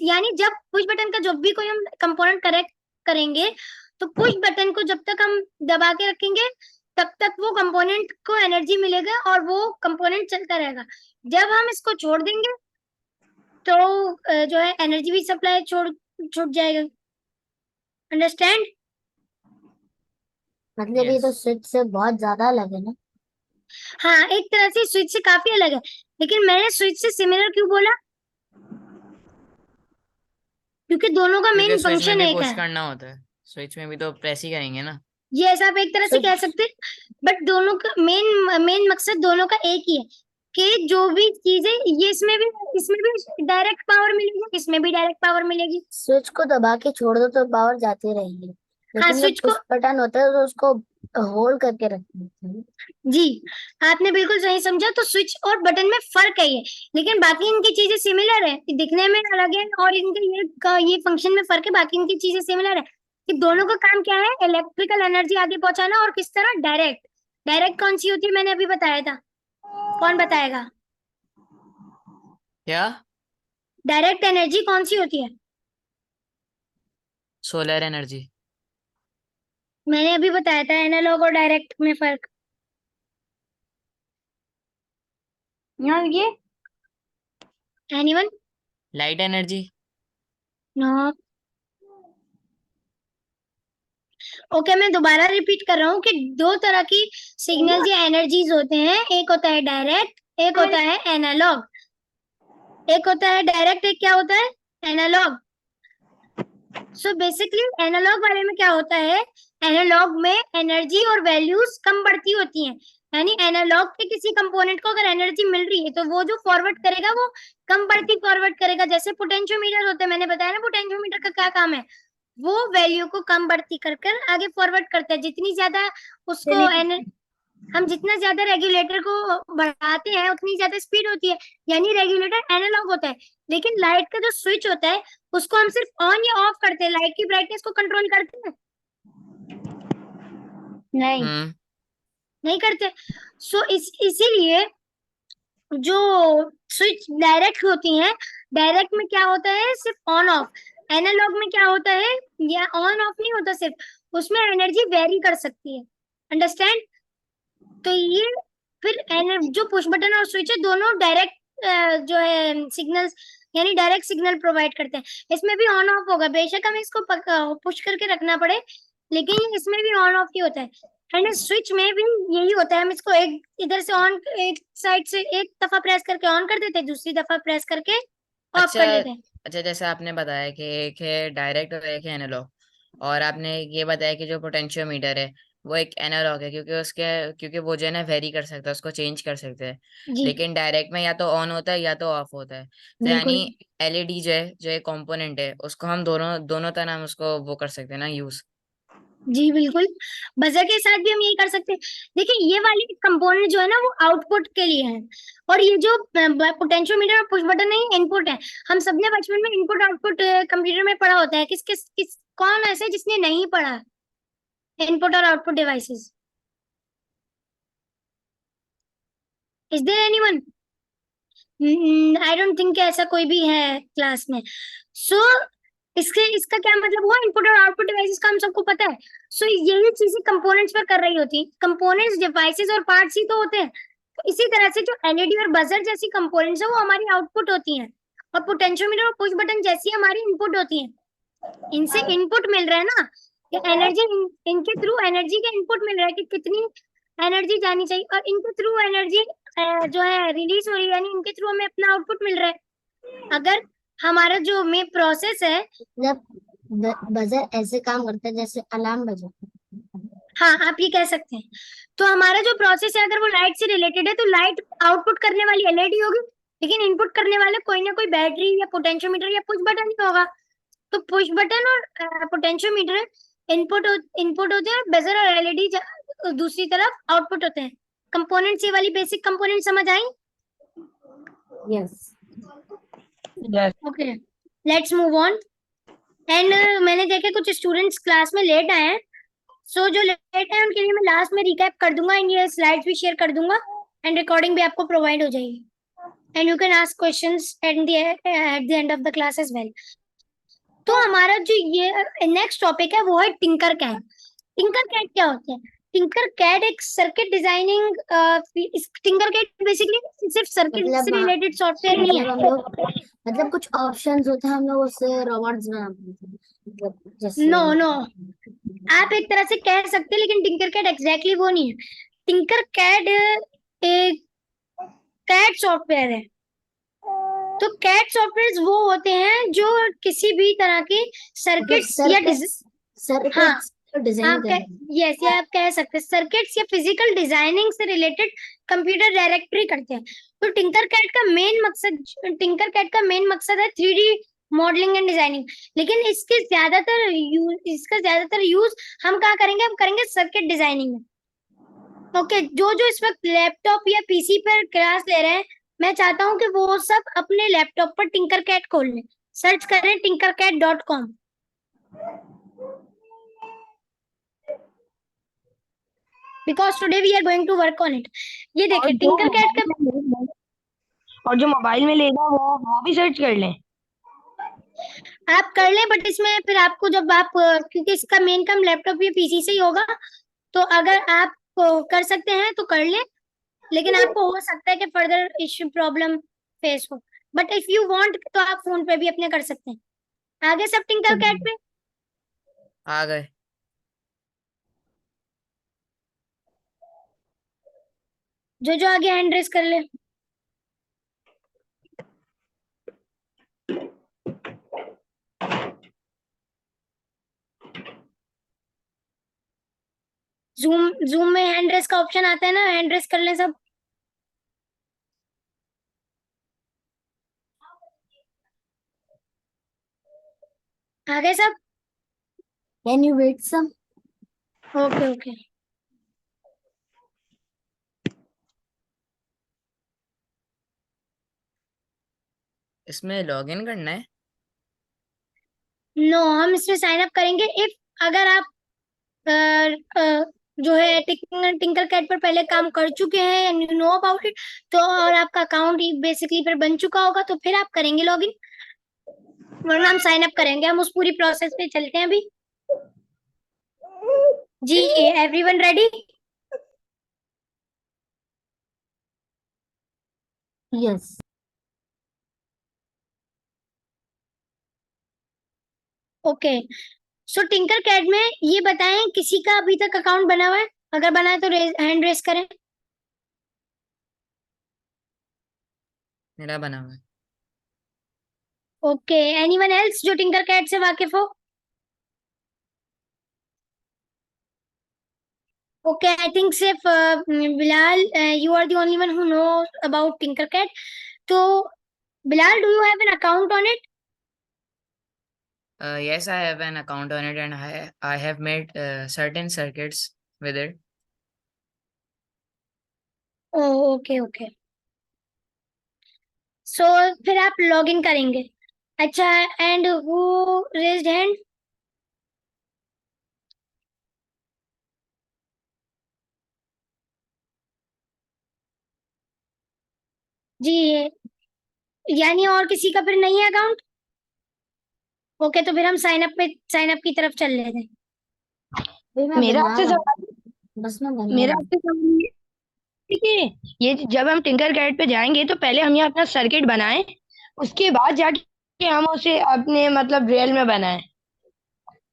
यानी जब पुश बटन का जब भी कोई हम कंपोनेंट करेक्ट करेंगे तो पुश बटन को जब तक हम दबा के रखेंगे तब तक वो कंपोनेंट को एनर्जी मिलेगा और वो कंपोनेंट चलता रहेगा। जब हम इसको छोड़ देंगे तो जो है एनर्जी भी सप्लाई छूट जाएगा। अंडरस्टैंड? मतलब ये तो यस। स्विच से बहुत ज्यादा अलग है ना। हाँ, एक तरह से स्विच से काफी अलग है, लेकिन मैंने स्विच से सिमिलर क्यों बोला? क्योंकि दोनों का क्योंकि मेन स्विच में फंक्शन भी एक पुश है। करना होता है, स्विच में भी तो प्रेस ही करेंगे ना। ये ऐसा आप एक तरह से कह स्विच सकते हैं, बट दोनों का मेन मकसद दोनों का एक ही है कि जो भी चीजें ये इसमें भी डायरेक्ट पावर मिलेगी, इसमें भी डायरेक्ट पावर मिलेगी। स्विच को दबा के छोड़ दो तो पावर जाती रहेगी, हाँ, लेकिन जब स्विच को, पुश बटन होता है तो उसको होल्ड करके रखते हैं। जी आपने बिल्कुल सही समझा। तो स्विच और बटन में फर्क है ये, लेकिन बाकी इनकी चीजें सिमिलर है, दिखने में अलग है और इनके ये फंक्शन में फर्क है, बाकी इनकी चीजें सिमिलर है कि दोनों का काम क्या है, इलेक्ट्रिकल एनर्जी आगे पहुंचाना। और किस तरह? डायरेक्ट। डायरेक्ट कौन सी होती है मैंने अभी बताया था, कौन बताएगा? क्या? डायरेक्ट एनर्जी कौन सी होती है? Solar energy. मैंने अभी बताया था एनालॉग और डायरेक्ट में फर्क। यार ये anyone? Light energy. No. Okay, मैं दोबारा रिपीट कर रहा हूँ कि दो तरह की सिग्नल या एनर्जीज होते हैं, एक होता है डायरेक्ट, एक होता है एनालॉग। एक होता है डायरेक्ट, एक क्या होता है? एनालॉग। सो बेसिकली एनालॉग वाले में क्या होता है, एनालॉग में एनर्जी और वैल्यूज कम बढ़ती होती हैं। यानी एनालॉग के किसी कंपोनेंट को अगर एनर्जी मिल रही है तो वो जो फॉरवर्ड करेगा वो कम बढ़ती फॉरवर्ड करेगा। जैसे पोटेंशियोमीटर होते हैं, मैंने बताया ना पोटेंशियोमीटर का क्या काम है, वो वैल्यू को कम बढ़ती कर कर आगे फॉरवर्ड करता है। जितनी ज्यादा उसको हम जितना ज्यादा रेगुलेटर को बढ़ाते हैं उतनी ज्यादा स्पीड होती है, यानी रेगुलेटर एनालॉग होता है। लेकिन लाइट का जो स्विच होता है उसको हम सिर्फ ऑन या ऑफ करते हैं, लाइट की ब्राइटनेस को कंट्रोल करते हैं? नहीं, हम्म। नहीं करते। सो इसीलिए जो स्विच डायरेक्ट होती हैं, डायरेक्ट में क्या होता है, सिर्फ ऑन ऑफ। एनालॉग में क्या होता है, या ऑन ऑफ नहीं होता, सिर्फ उसमें एनर्जी वेरी कर सकती है। अंडरस्टैंड? तो ये फिर जो पुश बटन और स्विच है दोनों डायरेक्ट जो है सिग्नल्स, यानी डायरेक्ट सिग्नल प्रोवाइड करते हैं। इसमें भी ऑन ऑफ होगा, बेशक हमें इसको पुश करके रखना पड़े, लेकिन इसमें भी ऑन ऑफ ही होता है। एंड स्विच में भी यही होता है, हम इसको एक इधर से ऑन, एक साइड से एक दफा प्रेस करके ऑन कर देते हैं, दूसरी दफा प्रेस करके ऑफ अच्छा। कर देते हैं। अच्छा, जैसे आपने बताया कि एक है डायरेक्ट और एक है एनालॉग, और आपने ये बताया कि जो पोटेंशियोमीटर है वो एक एनालॉग है, क्योंकि वो जो है ना वेरी कर सकता है, उसको चेंज कर सकते हैं। जी लेकिन डायरेक्ट में या तो ऑन होता है या तो ऑफ होता है। तो बिल्कुल। यानी एलईडी जो है, जो एक कंपोनेंट है, उसको हम दोनों दोनों तरह हम उसको वो कर सकते हैं ना, यूज। जी बिल्कुल, बजर के साथ भी हम यही कर सकते हैं। देखिए ये वाली कंपोनेंट जो है ना वो आउटपुट के लिए है, और ये जो पोटेंशियोमीटर और पुश बटन है ये इनपुट है। हम सबने बचपन में इनपुट आउटपुट कंप्यूटर में पढ़ा होता है, किस किस किस कौन ऐसे जिसने नहीं पढ़ा इनपुट और output devices? Is there anyone? I don't think ऐसा कोई भी है क्लास में। सो इसके इसका क्या मतलब हुआ, इनपुट और आउटपुट डिवाइसेस का हम सबको पता है। सो यही चीजें कंपोनेंट्स पर कर रही होती हैं। कंपोनेंट्स डिवाइसेस और पार्ट्स ही तो होते हैं। तो इसी तरह से जो एलईडी और बजर जैसी कंपोनेंट्स है वो हमारी आउटपुट होती हैं, और पोटेंशियोमीटर और पुश बटन जैसी हमारी इनपुट होती हैं। इनसे इनपुट मिल रहा है ना, एनर्जी इनके थ्रू एनर्जी का इनपुट मिल रहा है कि कितनी एनर्जी जानी चाहिए, और इनके थ्रू एनर्जी जो है रिलीज हो रही है, यानी इनके थ्रू हमें अपना आउटपुट मिल रहा है। अगर हमारा जो में प्रोसेस है, मतलब बजर ऐसे काम करता है जैसे अलार्म बजे। हाँ आप ये कह सकते हैं। तो हमारा जो प्रोसेस है अगर वो लाइट से रिलेटेड है तो लाइट आउटपुट करने वाली एलईडी होगी, लेकिन इनपुट करने वाले कोई ना कोई बैटरी या पोटेंशियोमीटर या पुश बटन ही होगा। तो पुश बटन और पोटेंशियोमीटर इनपुट इनपुट होते हैं, बेजर और एलईडी दूसरी तरफ आउटपुट होते हैं। कंपोनेंट्स, ये वाली बेसिक कंपोनेंट समझ आई? Yes. Yes. Okay, let's move on. And मैंने देखे कुछ स्टूडेंट्स क्लास में लेट आए हैं, सो जो लेट है उनके लिए मैं लास्ट में रिकैप कर दूंगा, एंड ये स्लाइड्स भी शेयर कर दूंगा, एंड रिकॉर्डिंग भी आपको प्रोवाइड हो जाएगी, and you can ask questions at the end of the class as well. तो हमारा जो ये नेक्स्ट टॉपिक है वो है टिंकर कैड। टिंकर कैड क्या होता है? टिंकर कैड एक circuit designing, Tinkercad basically सिर्फ सर्किट मतलब से रिलेटेड सॉफ्टवेयर नहीं मतलब है। हम लोग मतलब कुछ ऑप्शंस होते हैं, हम लोग उससे रोबोट्स बना पाते हैं, मतलब जैसे नो नो, आप एक तरह से कह सकते हैं, लेकिन टिंकर कैड एग्जैक्टली वो नहीं है। टिंकर कैड एक कैड सॉफ्टवेयर है। तो कैड सॉफ्टवेयर वो होते हैं जो किसी भी तरह के मतलब सर्किट्स या हाँ, सर्किट्स को डिजाइन आप कर रहे हैं। यस, ये आप कह सकते हैं सर्किट्स या फिजिकल डिजाइनिंग से रिलेटेड कंप्यूटर डायरेक्टरी करते हैं। तो टिंकर कैड का मेन मकसद है 3D मॉडलिंग एंड डिजाइनिंग। लेकिन इसका ज्यादातर यूज हम कहाँ करेंगे, हम करेंगे सर्किट डिजाइनिंग में। ओके, जो इस वक्त लैपटॉप या पीसी पर क्लास ले रहे हैं, मैं चाहता हूँ कि वो सब अपने लैपटॉप पर टिंकर कैड खोल लें, सर्च करें tinkercad.com। Because today we are going to work on it. ये और देखिए जो टिंकर कैड का और जो मोबाइल में लेगा वो भी सर्च कर लें। आप कर लें, बट इसमें फिर आपको जब आप क्योंकि इसका मेन काम लैपटॉप या पीसी से ही होगा, तो अगर आप कर सकते हैं तो कर लें, लेकिन आपको हो सकता है कि फर्दर इश्यू प्रॉब्लम फेस हो। बट इफ यू वांट तो आप फोन पे भी अपने कर सकते हैं। आगे सब टिंकर कैड पे आ गए। जो आगे हैंड रेस कर ले। जूम जूम में हैंड रेस का ऑप्शन आता है ना, हैंड रेस कर ले सब। आगे सब can you wait some? Okay okay. इसमें लॉगिन करना है? नो, हम इसमें साइन अप करेंगे इफ अगर आप जो है टिंकर कैट पर पहले काम कर चुके हैं and you know about it, तो और आपका अकाउंट बेसिकली फिर बन चुका होगा तो फिर आप करेंगे लॉगिन, वरना हम साइन अप करेंगे। हम उस पूरी प्रोसेस पे चलते हैं अभी। जी, एवरीवन रेडी? यस। ओके, सो टिंकर कैट में ये बताएं किसी का अभी तक अकाउंट बना हुआ है? अगर बना है तो हैंड रेस करें। मेरा बना हुआ है। ओके, एनीवन एल्स जो टिंकर कैट से वाकिफ हो? ओके, आई थिंक सिर्फ Bilal, you are the only one who know about Tinkercad. तो Bilal, do you have an account on it? Yes, I have an account on it, and I have made certain circuits with it. Okay okay, so फिर आप log in करेंगे। अच्छा, and who raised hand? जी, यानी और किसी का फिर नहीं है अकाउंट? ओके, तो फिर हम साइन अप की तरफ चल लेते हैं। अभी मैं मेरा बना आपसे रहा हूँ, सवाल बस मैं बना मेरा रहा हूँ। आपसे सवाल ये है कि ये जब हम टिंकर कैट पे जाएंगे तो पहले हम यहाँ अपना सर्किट बनाएं, उसके बाद जाके हम उसे अपने मतलब रियल में बनाएं।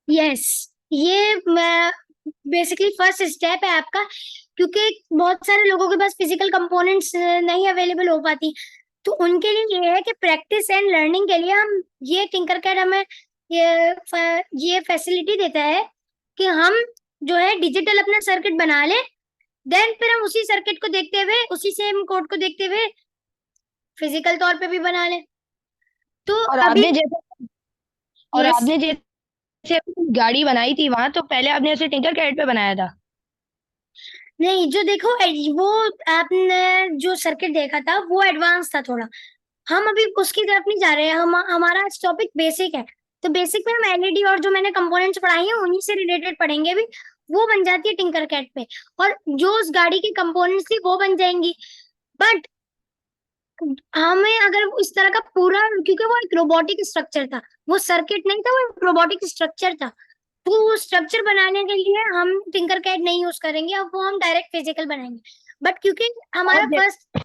यस, ये बेसिकली फर्स्ट स्टेप है आपका, क्योंकि बहुत सारे लोगों के पास फिजिकल कंपोनेंट्स नहीं अवेलेबल हो पाती, तो उनके लिए ये है कि प्रैक्टिस एंड लर्निंग के लिए हम ये टिंकरकैड हमें ये फैसिलिटी देता है कि हम जो है डिजिटल अपना सर्किट बना ले, देन फिर हम उसी सर्किट को देखते हुए, उसी सेम कोड को देखते हुए फिजिकल तौर पे भी बना ले। तो और अभी यस, आपने जैसे अपनी गाड़ी बनाई थी वहां, तो पहले आपने उसे टिंकर कैट पे बनाया था। नहीं, जो देखो वो आपने जो सर्किट देखा था वो एडवांस था थोड़ा। हम अभी उसकी तरफ नहीं जा रहे हैं, हम हमारा आज टॉपिक बेसिक है। तो बेसिक में हम एलईडी और जो मैंने कंपोनेंट्स पढ़ाई हैं उन्हीं से रिलेटेड पढ़ेंगे भी। वो बन जाती है टिंकर कैट पे, और जो उस गाड़ी की कंपोनेंट्स थी वो बन जाएंगी। बट हमें अगर इस तरह का पूरा, क्योंकि वो एक रोबोटिक स्ट्रक्चर था, वो सर्किट नहीं था, वो एक रोबोटिक स्ट्रक्चर था, तो वो स्ट्रक्चर बनाने के लिए हम टिंकर कैड नहीं यूज करेंगे, अब वो हम डायरेक्ट फिजिकल बनाएंगे। बट क्योंकि और हमारा फर्स्ट,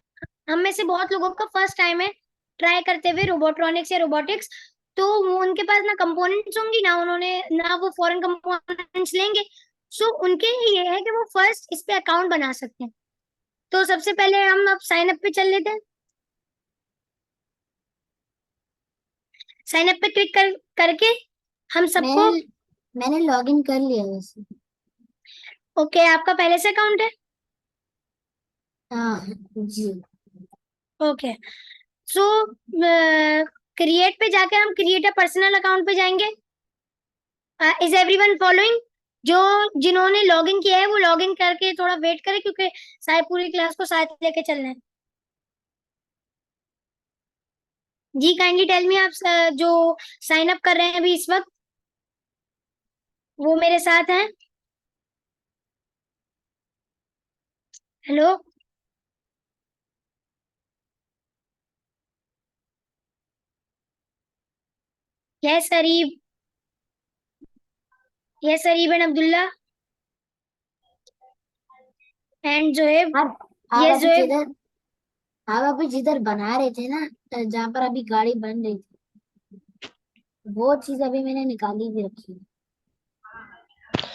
हम में से बहुत लोगों का फर्स्ट टाइम है ट्राई करते हुए रोबोट्रॉनिक्स या रोबोटिक्स, तो वो उनके पास ना कंपोनेंट्स होंगी, ना वो फॉरेन कंपोनेंट्स लेंगे। सो उनके लिए ये है कि वो फर्स्ट इस पे अकाउंट बना सकते हैं। तो सबसे पहले हम अब साइन अप पे चल लेते हैं। साइन अप पे क्लिक करके हम सबको, मैंने लॉग इन कर लिया वैसे। ओके, आपका पहले से अकाउंट है? हाँ जी। ओके, सो क्रिएट पे जाके हम क्रिएट अ पर्सनल अकाउंट पे जाएंगे। Is everyone following? जो जिन्होंने लॉगिन किया है वो लॉगिन करके थोड़ा वेट करें, क्योंकि शायद पूरी क्लास को साथ लेके चलना है। जी, काइंडली टेल मी, आप जो साइन अप कर रहे हैं अभी इस वक्त, वो मेरे साथ हैं? Hello? Yes Areeb, yes Areeb and Abdullah and Zoeb. आप आप यस अभी जोएब। जिधर आप अभी जिधर बना रहे थे ना, जहाँ पर अभी गाड़ी बन रही थी, वो चीज अभी मैंने निकाली भी रखी है।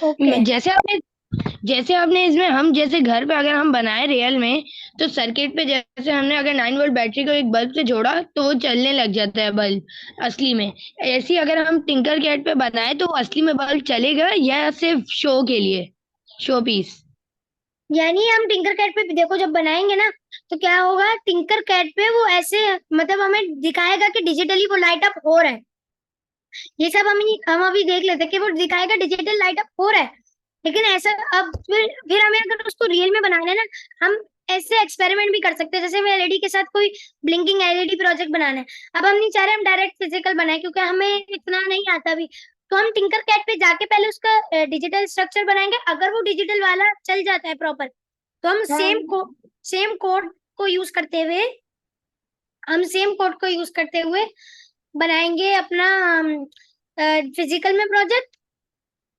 ओके, जैसे आपने इसमें हम जैसे घर पे अगर हम बनाए रियल में, तो सर्किट पे जैसे हमने अगर 9 वोल्ट बैटरी को एक बल्ब से जोड़ा तो वो चलने लग जाता है बल्ब असली में। ऐसे ही अगर हम टिंकर कैट पे बनाए तो वो असली में बल्ब चलेगा या सिर्फ शो के लिए, शो पीस। यानी हम टिंकर कैट पे देखो जब बनाएंगे ना, तो क्या होगा, टिंकर कैट पे वो ऐसे मतलब हमें दिखाएगा कि डिजिटली वो लाइट अप हो रहा है। ये सब हम अभी देख लेते हैं कि वो दिखाएगा डिजिटल लाइट अप हो रहा है, लेकिन ऐसा अब फिर हमें अगर उसको रियल में बनाना है ना, हम ऐसे एक्सपेरिमेंट भी कर सकते हैं, जैसे हमें एलईडी के साथ कोई ब्लिंकिंग एलईडी प्रोजेक्ट बनाना है। अब हम नहीं चाह रहे हम डायरेक्ट फिजिकल बनाए, क्योंकि हमें इतना नहीं आता भी। तो हम टिंकर कैड पे जाके पहले उसका डिजिटल स्ट्रक्चर बनाएंगे। अगर वो डिजिटल वाला चल जाता है प्रॉपर, तो हम सेम कोड को यूज करते हुए बनाएंगे अपना फिजिकल में प्रोजेक्ट।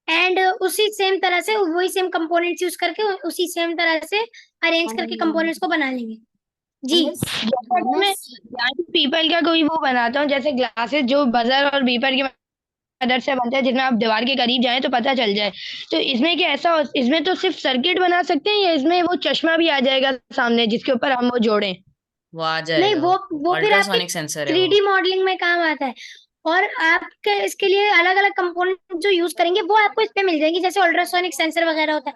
एंड उसी सेम तरह से वही सेम कंपोनेंट्स यूज करके उसी सेम तरह से अरेंज करके कंपोनेंट्स को बना लेंगे। जी जैसे अगर मैं पीपल का कोई वो बनाता हूँ, जैसे ग्लासेस जो बजर और बीपर की मदद से बनता है, जिसमें आप दीवार के करीब जाएं तो पता चल जाए, तो इसमें क्या ऐसा इसमें तो सिर्फ सर्किट बना सकते हैं, या इसमें वो चश्मा भी आ जाएगा सामने जिसके ऊपर हम वो जोड़ें? वो आ नहीं, जाएगा, वो फिर आपके अल्ट्रासोनिक सेंसर है वो। 3D मॉडलिंग में काम आता है। और आपके इसके लिए अलग अलग कंपोनेंट जो यूज करेंगे वो आपको इस पे मिल जाएंगे, जैसे अल्ट्रासोनिक सेंसर वगैरह होता है।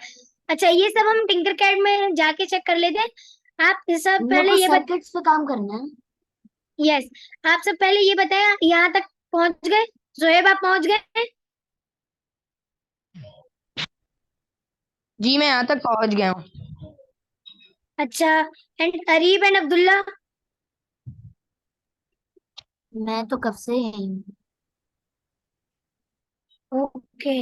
अच्छा, ये सब हम टिंकर कैड में जाके चेक कर लेते हैं। आप ये सब हम लोग पहले को ये सर्किट्स पे काम करना है। यस, आप सब पहले ये बताया, यहाँ तक पहुंच गए? जोएब, आप पहुंच गए? जी मैं यहाँ तक पहुंच गया हूँ। अच्छा, एंड अरीब एंड अब्दुल्ला? मैं तो कब से यही हूँ। Okay,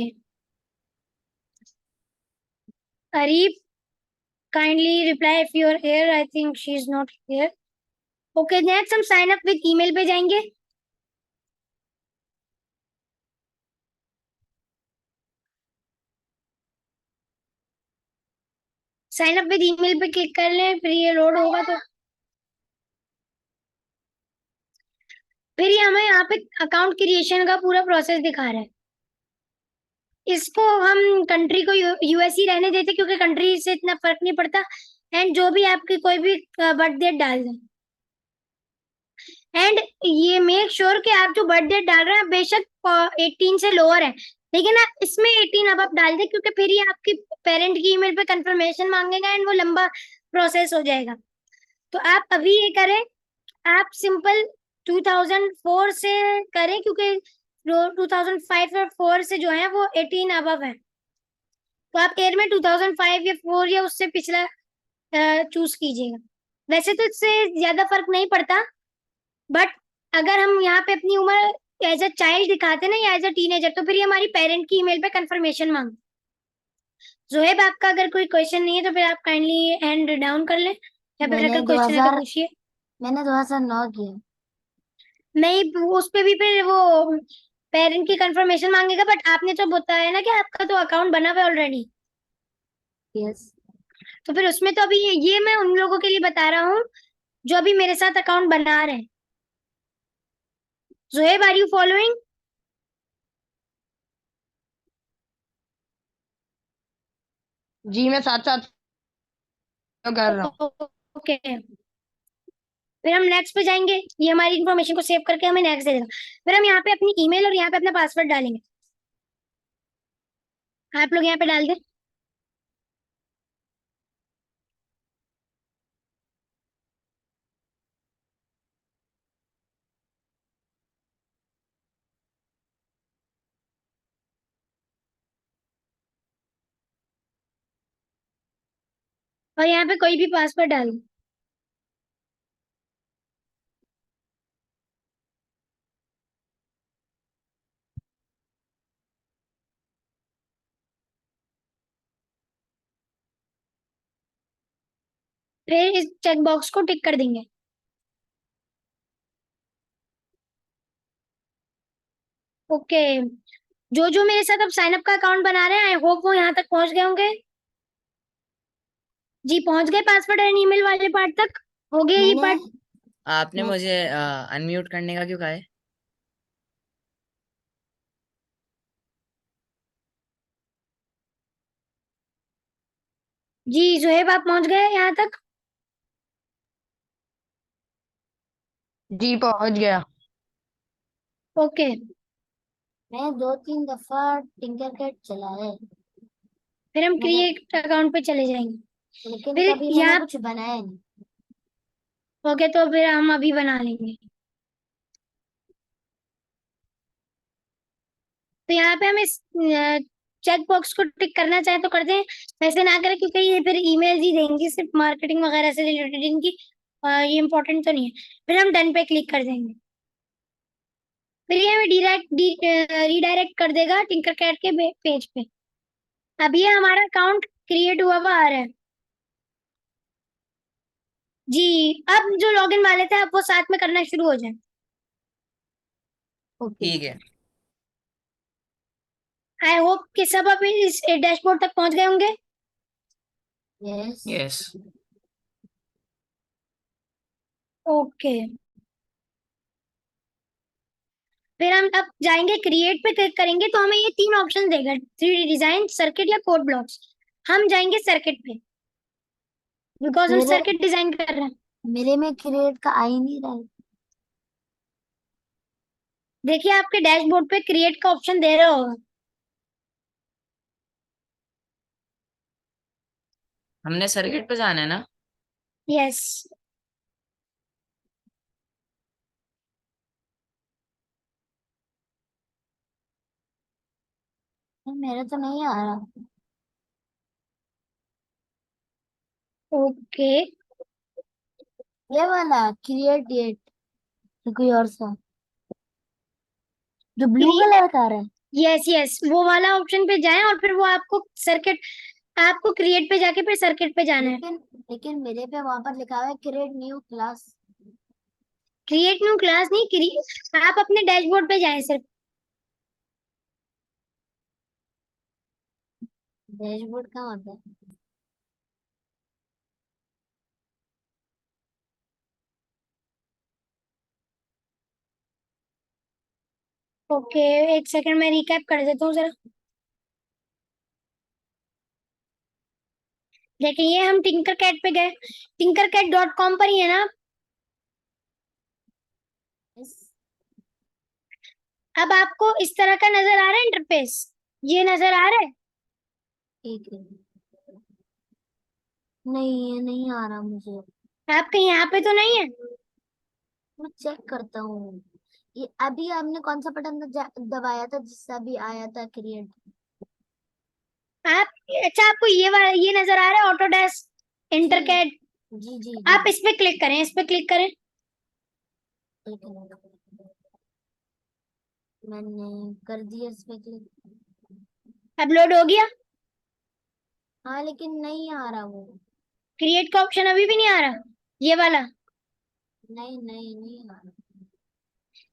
Areeb, kindly reply if you are here. I think she is not here. Okay, next हम साइन अप विद ईमेल पे जाएंगे। साइन अप विद ईमेल पे क्लिक कर लें, फिर ये लोड होगा तो फिर ये हमें यहाँ पे अकाउंट क्रिएशन का पूरा प्रोसेस दिखा रहा है। इसको हम कंट्री को यूएस ही रहने देते, क्योंकि कंट्री से इतना फर्क नहीं पड़ता। एंड जो भी आपकी कोई भी बर्थ डेट डाल दें। एंड ये मेक श्योर कि आप जो बर्थ डेट डाल रहे हैं बेशक 18 से लोअर है, लेकिन आप इसमें 18 अब आप डाल दें, क्योंकि फिर ये आपकी पेरेंट की ईमेल पे कंफर्मेशन मांगेगा एंड वो लंबा प्रोसेस हो जाएगा। तो आप अभी ये करें, आप सिंपल 2004 से करें, क्योंकि 2005 और 4 से जो है वो 18 अबव है। तो आप एयर में 2005 या 4 या उससे पिछला चूज कीजिएगा। वैसे तो इससे ज्यादा फर्क नहीं पड़ता, बट अगर हम यहाँ पे अपनी उम्र एज अ चाइल्ड दिखाते ना या एज अ टीनेजर, तो फिर ये हमारी पेरेंट की ईमेल पे कंफर्मेशन मांग। जोहेब, आपका अगर कोई क्वेश्चन नहीं है तो फिर आप काइंडली हैंड डाउन कर लें, या फिर मैंने अगर क्वेश्चन है तो 2000 पूछिए। मैंने 2009 किया। नहीं, उस पे भी फिर वो पेरेंट की कंफर्मेशन मांगेगा, बट आपने तो बताया ना कि आपका तो अकाउंट बना हुआ है ऑलरेडी। यस। तो फिर उसमें तो अभी ये मैं उन लोगों के लिए बता रहा हूँ जो अभी मेरे साथ अकाउंट बना रहे हैं। Zoheb, are you following? जी मैं साथ साथ कर रहा हूँ। ओके, फिर हम नेक्स्ट पे जाएंगे। ये हमारी इन्फॉर्मेशन को सेव करके हमें नेक्स्ट दे देगा। फिर हम यहाँ पे अपनी ईमेल और यहाँ पे अपना पासवर्ड डालेंगे। आप लोग यहाँ पे डाल दें। और यहाँ पे कोई भी पासवर्ड डाल दें। फिर इस चेक बॉक्स को टिक कर देंगे। ओके, जो जो मेरे साथ अब साइन अप का अकाउंट बना रहे हैं, आई होप वो यहाँ तक पहुंच गए होंगे। जी पहुंच गए पासवर्ड एंड ईमेल वाले पार्ट तक? हो गया ये मैंने पार्ट? आपने मैं मुझे अनम्यूट करने का क्यों कहा है? जी जोहेब, आप पहुंच गए यहाँ तक? जी पहुंच गया। ओके, मैं 2-3 दफा टिंकरकैड चलाया है, फिर हम मैंने क्रिएट अकाउंट पे चले जाएंगे। लेकिन फिर कभी मैंने यहाँ कुछ बनाया नहीं। ओके, तो फिर हम अभी बना लेंगे। तो यहाँ पे हमें चेक बॉक्स को टिक करना चाहे तो कर दें, वैसे ना करें क्योंकि ये फिर ईमेल ही देंगी सिर्फ मार्केटिंग वगैरह से रिलेटेड इनकी, ये इम्पोर्टेंट तो नहीं है। फिर हम डन पे क्लिक कर देंगे, फिर ये हमें रीडायरेक्ट कर देगा टिंकर कैट के पेज पे। अब ये हमारा अकाउंट क्रिएट हुआ हुआ आ रहा है जी। अब जो लॉगिन वाले थे अब वो साथ में करना शुरू हो जाए। ओके। ठीक है। आई होप कि सब अभी इस डैशबोर्ड तक पहुंच गए होंगे। यस। यस। ओके, फिर हम अब जाएंगे क्रिएट पे क्लिक करेंगे तो हमें ये तीन ऑप्शन देगा, 3D डिजाइन, सर्किट या कोड ब्लॉक्स। हम जाएंगे सर्किट पे बिकॉज हम मेरे सर्किट डिजाइन कर रहे हैं। मेरे में क्रिएट का आ ही नहीं रहा है। देखिए आपके डैशबोर्ड पे क्रिएट का ऑप्शन दे रहा होगा। हमने सर्किट पे जाना है ना? यस, मेरा तो नहीं आ रहा। ओके, ये वाला क्रिएट डेट, कोई और सा जो ब्लू कलर का आ रहा है। यस यस, वो वाला ऑप्शन पे जाएं और फिर वो आपको सर्किट, आपको क्रिएट पे जाके फिर सर्किट पे जाना है। लेकिन मेरे पे वहां पर लिखा हुआ है create new class. Create new class नहीं, आप अपने डैशबोर्ड पे जाएं सिर्फ। डैशबोर्ड कहाँ होता है? ओके, एक सेकंड मैं रिकैप कर देता हूँ जरा। देखिए ये हम टिंकर कैट पे गए, tinkercat.com पर ही है ना। Yes. अब आपको इस तरह का नजर आ रहा है इंटरफेस, ये नजर आ रहा है। ठीक है। नहीं, ये नहीं आ रहा मुझे। आपके यहाँ पे तो नहीं है। मैं चेक करता हूँ। ये अभी आपने कौन सा बटन दबाया था जिससे अभी आया था क्रिएट? आप, अच्छा आपको ये नजर आ रहा है ऑटोडेस्क इंटरकैट। जी जी आप जी। इस पे क्लिक करें, इस पे क्लिक करें। एक मिनट। मैंने कर दिया इस पे क्लिक। अपलोड हो गया। हाँ, लेकिन नहीं आ रहा वो। क्रिएट का ऑप्शन अभी भी नहीं आ रहा, ये वाला। नहीं नहीं नहीं आ रहा।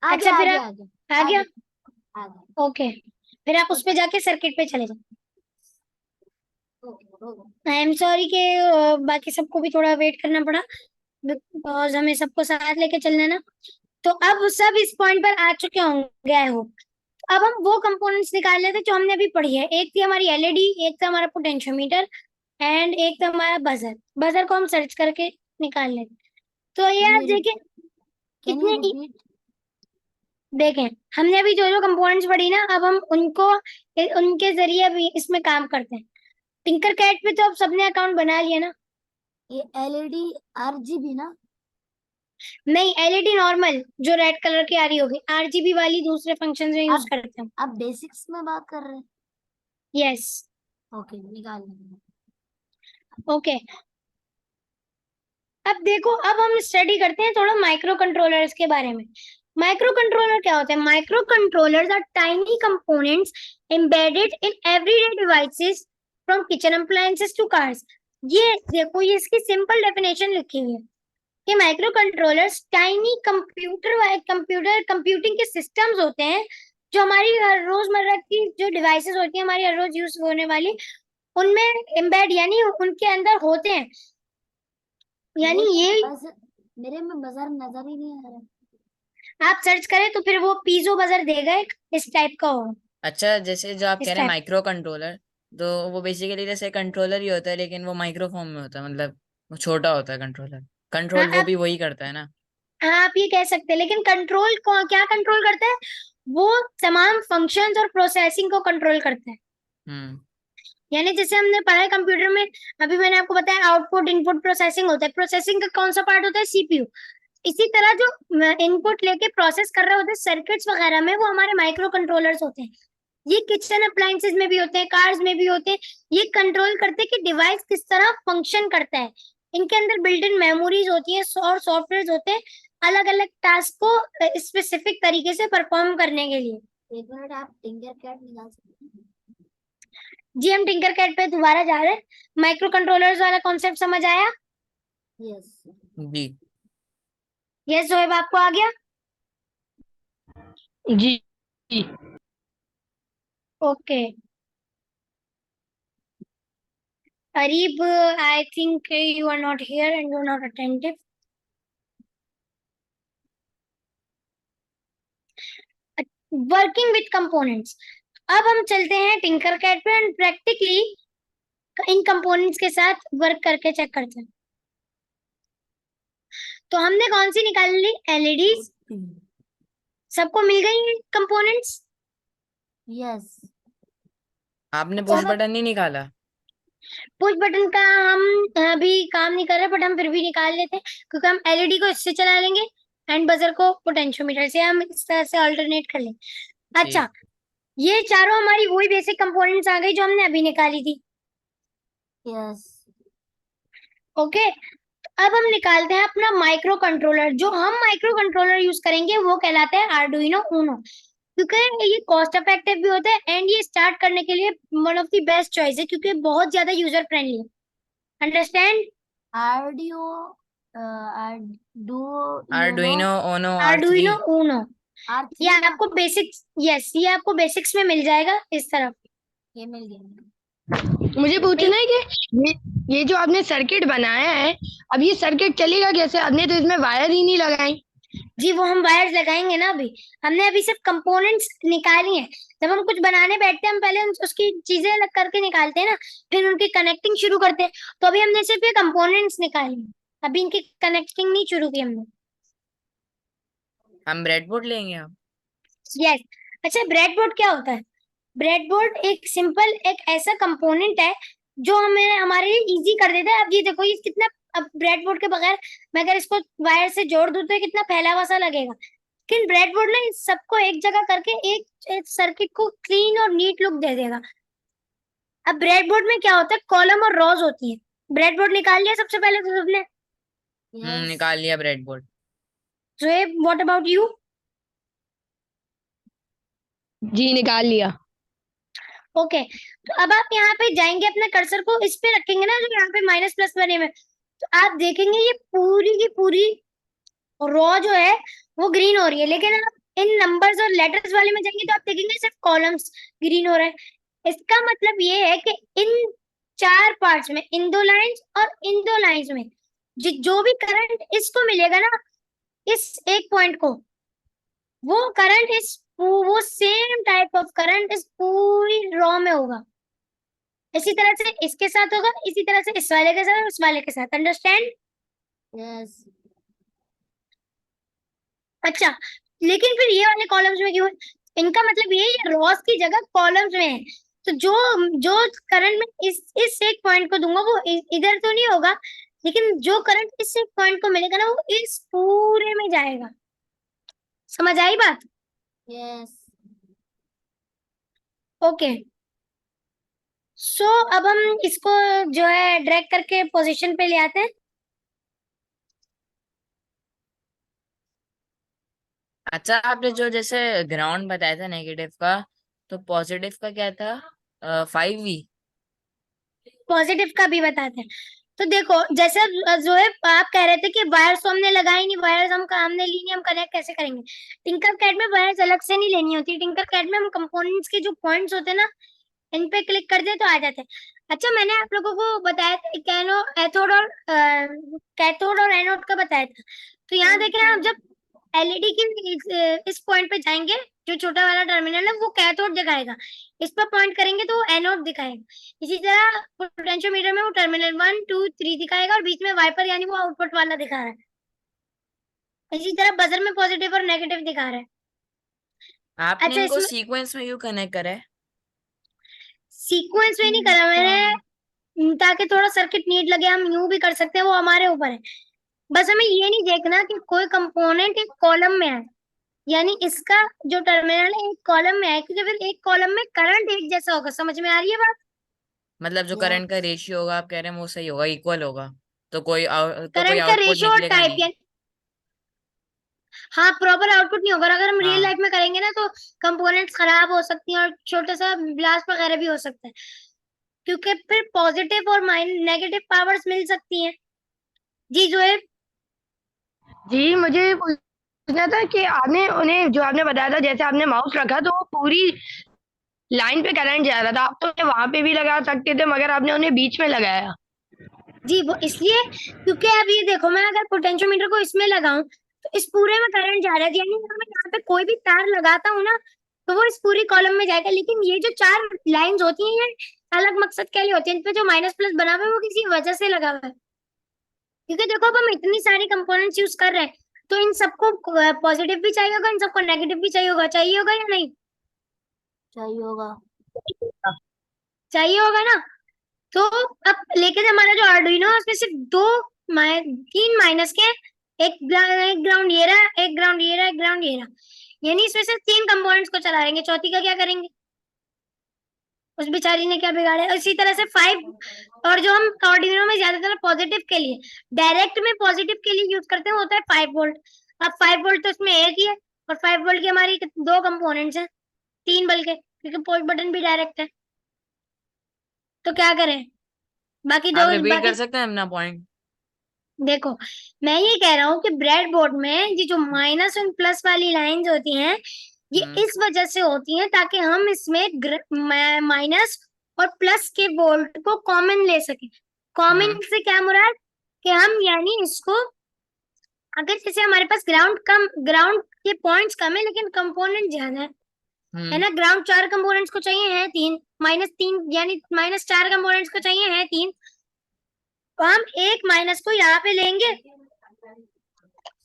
अच्छा फिर आगे आप, आगे आ गया। आगे आगे। ओके, फिर आप उस पे जाके सर्किट पे चले जाओ। ओके। आई एम सॉरी कि बाकी सबको भी थोड़ा वेट करना पड़ा बिकॉज हमें सबको साथ लेके चलना है ना। तो अब सब इस पॉइंट पर आ चुके होंगे आई होप। अब हम वो कंपोनेंट्स निकाल लेते जो हमने अभी पढ़ी है। एक थी हमारी एलईडी, एक था हमारा पोटेंशियोमीटर एंड एक था हमारा बजर। बजर को हम सर्च करके निकाल लेते। तो ये आप देखें कैन यू कितने रिपीट? देखें, हमने अभी जो जो कंपोनेंट्स पढ़ी ना अब हम उनको उनके जरिए अभी इसमें काम करते हैं। टिंकर कैट पे तो अब सबने अकाउंट बना लिया ना। ये एलईडी आरजीबी ना? नहीं, एलईडी नॉर्मल जो रेड कलर की आ रही होगी, आरजीबी वाली दूसरे फंक्शन में यूज अब करते हैं। आप बेसिक्स में बात कर रहे हैं? यस, ओके, निकाल लेंगे। ओके। अब देखो, अब हम स्टडी करते हैं थोड़ा माइक्रो कंट्रोलर्स के बारे में। माइक्रो कंट्रोलर क्या होते हैं? Microcontrollers are tiny components embedded in everyday devices from kitchen appliances to cars. ये देखो, ये इसकी सिंपल डेफिनेशन लिखी हुई है कि माइक्रो कंट्रोलर्स टाइनी कंप्यूटिंग के सिस्टम्स होते हैं जो हमारी हर रोजमर्रा की जो डिवाइसेस होती हैं, हमारी हर रोज यूज होने वाली, उनमें एम्बेड यानी उनके अंदर होते हैं। यानी ये मेरे में बजर नजर ही नहीं आ रहा। आप सर्च करें तो फिर वो पीजो बजर देगा, एक इस टाइप का होगा। अच्छा, जैसे जो आप कह इस रहे हैं टाइप। माइक्रो कंट्रोलर, तो वो बेसिकली जैसे कंट्रोलर ही होता है लेकिन वो माइक्रो फॉर्म में होता है, मतलब वो छोटा होता है कंट्रोलर। हाँ कंट्रोल वो आप, भी वही करता है ना? हाँ आप ये कह सकते हैं, लेकिन कंट्रोल को क्या कंट्रोल करता है? वो तमाम फंक्शंस और प्रोसेसिंग को कंट्रोल करता है। हम्म। यानी जैसे हमने पढ़ा है कंप्यूटर में, अभी मैंने आपको बताया आउटपुट इनपुट प्रोसेसिंग होता है। प्रोसेसिंग का कौन सा पार्ट होता है? सीपीयू। इसी तरह जो इनपुट लेके प्रोसेस कर रहे होते हैं सर्किट्स वगैरह में, वो हमारे माइक्रो कंट्रोलर्स होते हैं। ये किचन अप्लायंसेस में भी होते हैं, कार्स में भी होते हैं। ये कंट्रोल करते हैं कि डिवाइस किस तरह फंक्शन करता है। इनके अंदर बिल्ट इन मेमोरीज होती है और सॉफ्टवेयर होते हैं अलग अलग टास्क को स्पेसिफिक तरीके से परफॉर्म करने के लिए। 1 मिनट, आप टिंकर कैट निकाल सकते हैं? जी हम टिंकर कैट पे दोबारा जा रहे हैं। माइक्रो कंट्रोलर्स वाला कॉन्सेप्ट समझ आया? यस। जी। यस जोएब, आपको आ गया? जी जी। Okay. Arif, I think you are not here and you are not attentive. Working with components. अब हम चलते हैं टिंकर कैट पे एंड प्रैक्टिकली इन कंपोनेंट्स के साथ वर्क करके चेक करते हैं। तो हमने कौन सी निकाल ली? एलईडीज। सबको मिल गई कंपोनेंट्स? यस। आपने पुश चलो। बटन नहीं निकाला? पुश बटन का हम अभी काम नहीं कर रहे बट हम फिर भी निकाल लेते हैं क्योंकि हम एलईडी को इससे चला लेंगे एंड बजर को पोटेंशियोमीटर से हम इस तरह से अल्टरनेट कर लेंगे। अच्छा, ये चारों हमारी वही बेसिक कंपोनेंट्स आ गई जो हमने अभी निकाली थी। यस। ओके, अब हम निकालते हैं अपना माइक्रो कंट्रोलर। जो हम माइक्रो कंट्रोलर यूज करेंगे वो कहलाता है आर्डुइनो ऊनो, क्योंकि ये कॉस्ट इफेक्टिव भी होता है एंड ये स्टार्ट करने के लिए one of the best choice है क्योंकि बहुत ज्यादा यूजर फ्रेंडली है। अंडरस्टैंड? आर्डियो आर्डू आर्डुइनो ओनो R3। Arduino Uno. R3 ये ना? आपको बेसिक्स, यस ये आपको बेसिक्स में मिल जाएगा इस तरफ। ये मिल गया। मुझे पूछना है कि ये जो आपने सर्किट बनाया है, अब ये सर्किट चलेगा कैसे? आपने तो इसमें वायर ही नहीं लगाई। जी वो हम वायर्स लगाएंगे ना। अभी हमने अभी सिर्फ कंपोनेंट्स निकाली हैं। जब हम कुछ बनाने बैठते हैं हम पहले उसकी चीजें अलग करके निकालते हैं ना, फिर उनकी कनेक्टिंग शुरू करते हैं। तो अभी हमने सिर्फ ये कंपोनेंट्स निकाले हैं, अभी इनकी कनेक्टिंग नहीं शुरू की हमने। हम ब्रेडबोर्ड लेंगे अब। यस। अच्छा, ब्रेडबोर्ड क्या होता है? ब्रेडबोर्ड एक सिंपल एक ऐसा कंपोनेंट है जो हमें हमारे लिए इजी कर देता है। अब ये देखो ये कितना, अब ब्रेडबोर्ड के बगैर मैं अगर इसको वायर से जोड़ दूं तो ये कितना फैला हुआ सा लगेगा, लेकिन ब्रेडबोर्ड ना इन सबको एक जगह करके एक सर्किट को क्लीन और नीट लुक दे देगा। अब ब्रेडबोर्ड में क्या होता है, कॉलम और रोज होती है। ब्रेडबोर्ड निकाल लिया सबसे पहले तो सबने? यस। निकाल लिया breadboard. Zoheb, what about you? जी निकाल लिया। ओके, तो अब आप यहाँ पे जाएंगे, अपने कर्सर को इस पे रखेंगे ना जो यहाँ पे माइनस प्लस बने हुए, तो आप देखेंगे ये पूरी की पूरी रो जो है वो ग्रीन हो रही है। लेकिन आप इन नंबर्स और लेटर्स वाले में जाएंगे तो आप देखेंगे सिर्फ कॉलम्स ग्रीन हो रहा है। इसका मतलब ये है कि इन चार पार्ट्स में, इन दो लाइंस और इन दो लाइंस में जो भी करंट इसको मिलेगा ना, इस एक पॉइंट को, वो करंट इस वो सेम टाइप ऑफ करंट इस पूरी रो में होगा। इसी तरह से इसके साथ होगा, इसी तरह से इस वाले के साथ और उस वाले के साथ। अंडरस्टैंड? यस। अच्छा, लेकिन फिर ये वाले कॉलम्स में क्यों है? इनका मतलब ये रॉस की जगह कॉलम्स में है। तो जो जो करंट में इस एक पॉइंट को दूंगा वो इधर तो नहीं होगा, लेकिन जो करंट इस एक पॉइंट को मिलेगा ना वो इस पूरे में जाएगा। समझ आई बात? यस। ओके, सो अब हम इसको जो है ड्रैग करके पोजीशन पे ले आते हैं। अच्छा, आपने जो जैसे ग्राउंड बताया था नेगेटिव का, तो पॉजिटिव का क्या था? 5V। पॉजिटिव का भी बताते हैं। तो देखो जैसे जोएब आप कह रहे थे कि वायर्स तो हमने लगाई नहीं, वायर्स हमने ली नहीं, हम कनेक्ट कैसे करेंगे? टिंकर कैट में वायर्स अलग से नहीं लेनी होती। टिंकर कैट में हम कंपोनेंट्स के जो पॉइंट्स होते हैं ना, इन पे क्लिक कर दे तो आ जाते हैं। अच्छा, मैंने आप लोगों को बताया था कैथोड और एनोड का बताया था। तो यहाँ देखें आप, जब एलईडी की इस पॉइंट पे जाएंगे, जो छोटा वाला टर्मिनल है वो कैथोड दिखाएगा, इस पर पॉइंट करेंगे तो वो एनोड दिखाएगा। इसी तरह पोटेंशियोमीटर में वो टर्मिनल 1 2 3 दिखाएगा और बीच में वाइपर यानी वो आउटपुट वाला दिखा रहा है। इसी तरह बजर में पॉजिटिव और नेगेटिव दिखा रहा है। आपने अच्छा, इनको इसमें सीक्वेंस में क्यों कनेक्ट करा है? सीक्वेंस में नहीं करा मैंने, ताकि थोड़ा सर्किट नीट लगे। हम यूं भी कर सकते हैं, वो हमारे ऊपर है। बस हमें ये नहीं देखना कि कोई कंपोनेंट एक कॉलम में है, यानी इसका जो टर्मिनल है एक कॉलम में है, क्योंकि फिर एक कॉलम में करंट एक जैसा होगा। समझ में आ रही है बात? मतलब जो या करंट का रेशियो होगा आप कह रहे हैं वो सही होगा, इक्वल होगा, तो कोई करंट का आउटपुट रेशियो और निकलेगा टाइप, नहीं। यानी हाँ प्रॉपर आउटपुट नहीं होगा। और अगर हम रियल हाँ। लाइफ में करेंगे ना तो कंपोनेंट्स खराब हो सकती हैं और छोटा सा ब्लास्ट वगैरह भी हो सकता है, क्योंकि फिर पॉजिटिव और नेगेटिव पावर्स मिल सकती हैं। जी जो है, जी मुझे पूछना था कि आपने उन्हें जो आपने बताया था, जैसे आपने माउस रखा तो वो पूरी लाइन पे करंट जा रहा था, आप तो उन्हें वहां पे भी लगा सकते थे मगर आपने उन्हें बीच में लगाया। जी वो इसलिए क्योंकि अब ये देखो, मैं अगर पोटेंशियोमीटर को इसमें लगाऊं तो इस पूरे में करंट जा रहा है, यानी अगर मैं यहाँ पे कोई भी तार लगाता हूँ ना तो वो इस पूरी कॉलम में जाएगा। लेकिन ये जो चार लाइंस होती हैं ये अलग मकसद के लिए होती है। इन पे जो माइनस प्लस बना हुआ है वो किसी वजह से लगा हुआ है, क्योंकि देखो अब हम इतनी सारी कंपोनेंट्स यूज कर रहे हैं तो इन सबको पॉजिटिव भी चाहिए होगा, इन सबको नेगेटिव भी चाहिए होगा या नहीं? चाहिए होगा। चाहिए होगा ना। तो अब लेकिन हमारा जो आर्डुइनो है उसमें सिर्फ तीन माइनस के हैं। एक ग्राउंड ये रहा, एक ग्राउंड ये रहा, एक ग्राउंड ये रहा, यानी इसमें से तीन कंपोनेंट्स को चला लेंगे, चौथी का क्या करेंगे? उस बेचारी ने क्या बिगाड़ा है? इसी तरह से 5, और जो हम आर्डिनो में ज्यादातर पॉजिटिव के लिए, डायरेक्ट में पॉजिटिव के लिए यूज करते हैं वो होता है 5 वोल्ट। अब 5 वोल्ट तो इसमें एक ही है, और 5 वोल्ट की हमारी दो कंपोनेंट्स हैं, तीन बल्कि, क्योंकि पुश बटन भी डायरेक्ट है। तो क्या करें? बाकी दो आप रिपीट बाकी कर सकते हैं अपना पॉइंट? देखो, मैं ये कह रहा हूँ कि ब्रेड बोर्ड में ये जो माइनस और प्लस वाली लाइंस होती हैं ये हम्म। इस वजह से होती हैं ताकि हम इसमें माइनस और प्लस के वोल्ट को कॉमन ले सके। कॉमन हम्म। से क्या मुराद कि हम यानी इसको, अगर जैसे हमारे पास ग्राउंड के पॉइंट्स कम है लेकिन कंपोनेंट ज्यादा है हम्म। ना, ग्राउंड 4 कंपोनेंट्स को चाहिए है 3, -3 यानी -4 कंपोनेंट्स को चाहिए है 3, तो हम एक माइनस को यहाँ पे लेंगे।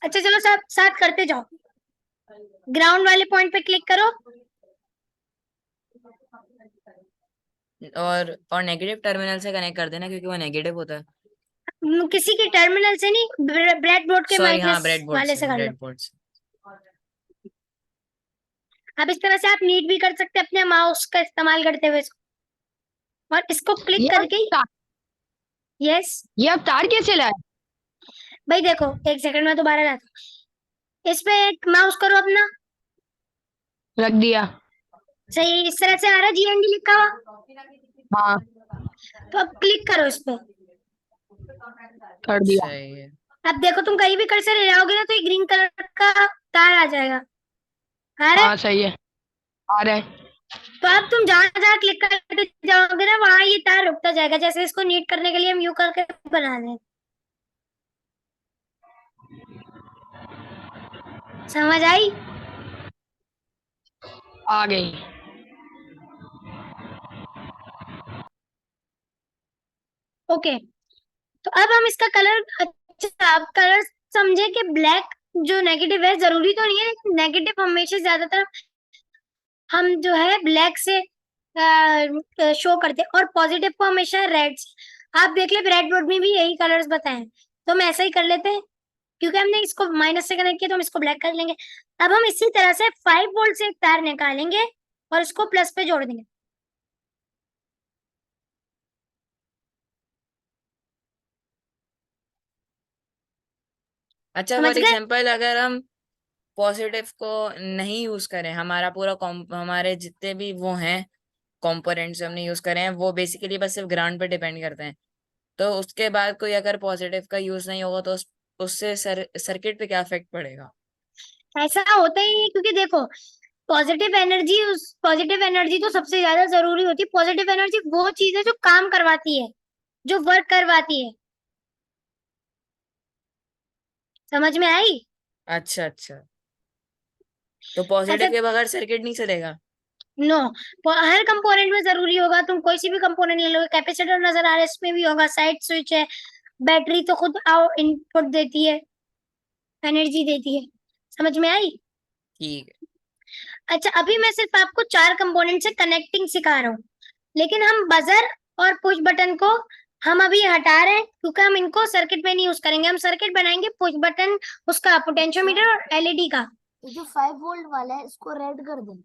अच्छा चलो सब साथ करते जाओ, ग्राउंड वाले पॉइंट पे क्लिक करो। और नेगेटिव टर्मिनल से कनेक्ट कर देना क्योंकि वो नेगेटिव होता है। किसी के टर्मिनल से नहीं, ब्रेड बोर्ड के सॉरी, हाँ, माइनस वाले से कर लो। ब्रेड बोर्ड से। अब इस तरह से आप नीट भी कर सकते हैं अपने माउस का इस्तेमाल करते हुए, और इसको क्लिक ये आप करके। तार यस ये आप तार कैसे लाए? भाई देखो, एक सेकंड में दोबारा लाता हूँ। इस पे एक माउस करो अपना, रख दिया। सही इस तरह से आ रहा है GND लिखा हुआ, हाँ, तो अब क्लिक करो इस पे। कर दिया। सही है। अब देखो तुम कहीं भी कर्सर ले जाओगे ना तो ये ग्रीन कलर का तार आ जाएगा, आ रहा है? हाँ सही है, आ रहा है। तो अब तुम जहां जहां क्लिक करते जाओगे ना वहां ये तार रुकता जाएगा, जैसे इसको नीट करने के लिए हम यू करके बना दें। समझ आई? आ गई। ओके, तो अब हम इसका कलर, अच्छा आप कलर समझे कि ब्लैक जो नेगेटिव है, जरूरी तो नहीं है लेकिन नेगेटिव हमेशा ज्यादातर हम जो है ब्लैक से शो करते हैं और पॉजिटिव को हमेशा रेड से। आप देख ले रेड बोर्ड में भी यही कलर्स बताए हैं, तो हम ऐसा ही कर लेते हैं, क्योंकि हमने इसको माइनस से कनेक्ट किया तो हम इसको ब्लैक कर लेंगे। अब हम इसी तरह से 5 वोल्ट से एक तार निकालेंगे और इसको प्लस पे जोड़ देंगे। अच्छा, समझ फॉर गए? एग्जांपल अगर हम पॉजिटिव को नहीं यूज करें, हमारा हमारे जितने भी वो हैं कंपोनेंट्स हमने यूज करे हैं वो बेसिकली बस सिर्फ ग्राउंड पे डिपेंड करते हैं, तो उसके बाद कोई अगर पॉजिटिव का यूज नहीं होगा तो उससे सर्किट पे क्या इफेक्ट पड़ेगा? ऐसा होता ही है, क्योंकि देखो पॉजिटिव एनर्जी तो सबसे ज्यादा जरूरी होती है। पॉजिटिव एनर्जी वो चीज है जो काम करवाती है, जो वर्क करवाती है। समझ में आई? अच्छा अच्छा, तो अच्छा पॉजिटिव के बगैर सर्किट नहीं चलेगा? नो, हर कंपोनेंट में जरूरी होगा। तुम कोई सी भी कंपोनेंट ले लो, कैपेसिटर नजर आ रहा है इसमें भी होगा, साइड स्विच है, बैटरी तो खुद आओ इनपुट देती है, एनर्जी देती है। समझ में आई? ठीक है। अच्छा अभी मैं सिर्फ आपको चार कंपोनेंट से कनेक्टिंग सिखा रहा हूँ, लेकिन हम बजर और पुश बटन को हम अभी हटा रहे हैं क्योंकि हम इनको सर्किट में नहीं यूज करेंगे। हम सर्किट बनाएंगे पुश बटन, उसका पोटेंशियोमीटर और LED का। ये जो 5 वोल्ट वाला है इसको रेड कर दें।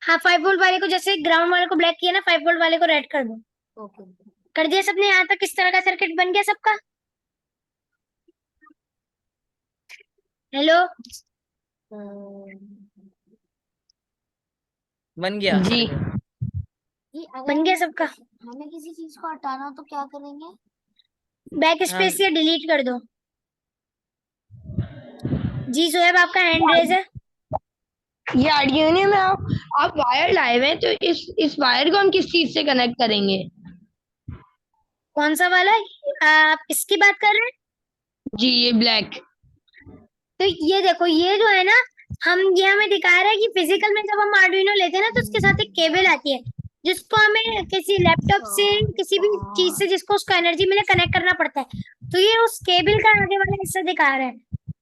हाँ 5 वोल्ट वाले को, जैसे ग्राउंड वाले को ब्लैक किया ना, 5 वोल्ट वाले को रेड कर दो। ओके। कर दिया सबने? यहाँ तक किस तरह का सर्किट बन गया सबका? हेलो? बन गया जी। circuit। जी अगर बन गया सबका? हमें किसी चीज को हटाना हो तो क्या करेंगे? बैक स्पेस या डिलीट कर दो। जी जोएब, आपका हैंड रेज है। ये आर्डिनो में आप वायर लाए हुए हैं, तो इस वायर को हम किस चीज से कनेक्ट करेंगे? कौन सा वाला? आप इसकी बात कर रहे हैं? जी, ये ब्लैक। तो ये देखो, ये जो है ना, ये हमें दिखा रहा है कि फिजिकल में जब हम आर्डुइनो लेते हैं ना, तो उसके साथ एक केबल आती है, जिसको हमें किसी लैपटॉप से, किसी भी चीज से जिसको उसको एनर्जी मिले, कनेक्ट करना पड़ता है। तो ये उस केबल का आगे वाला हिस्सा दिखा रहा है।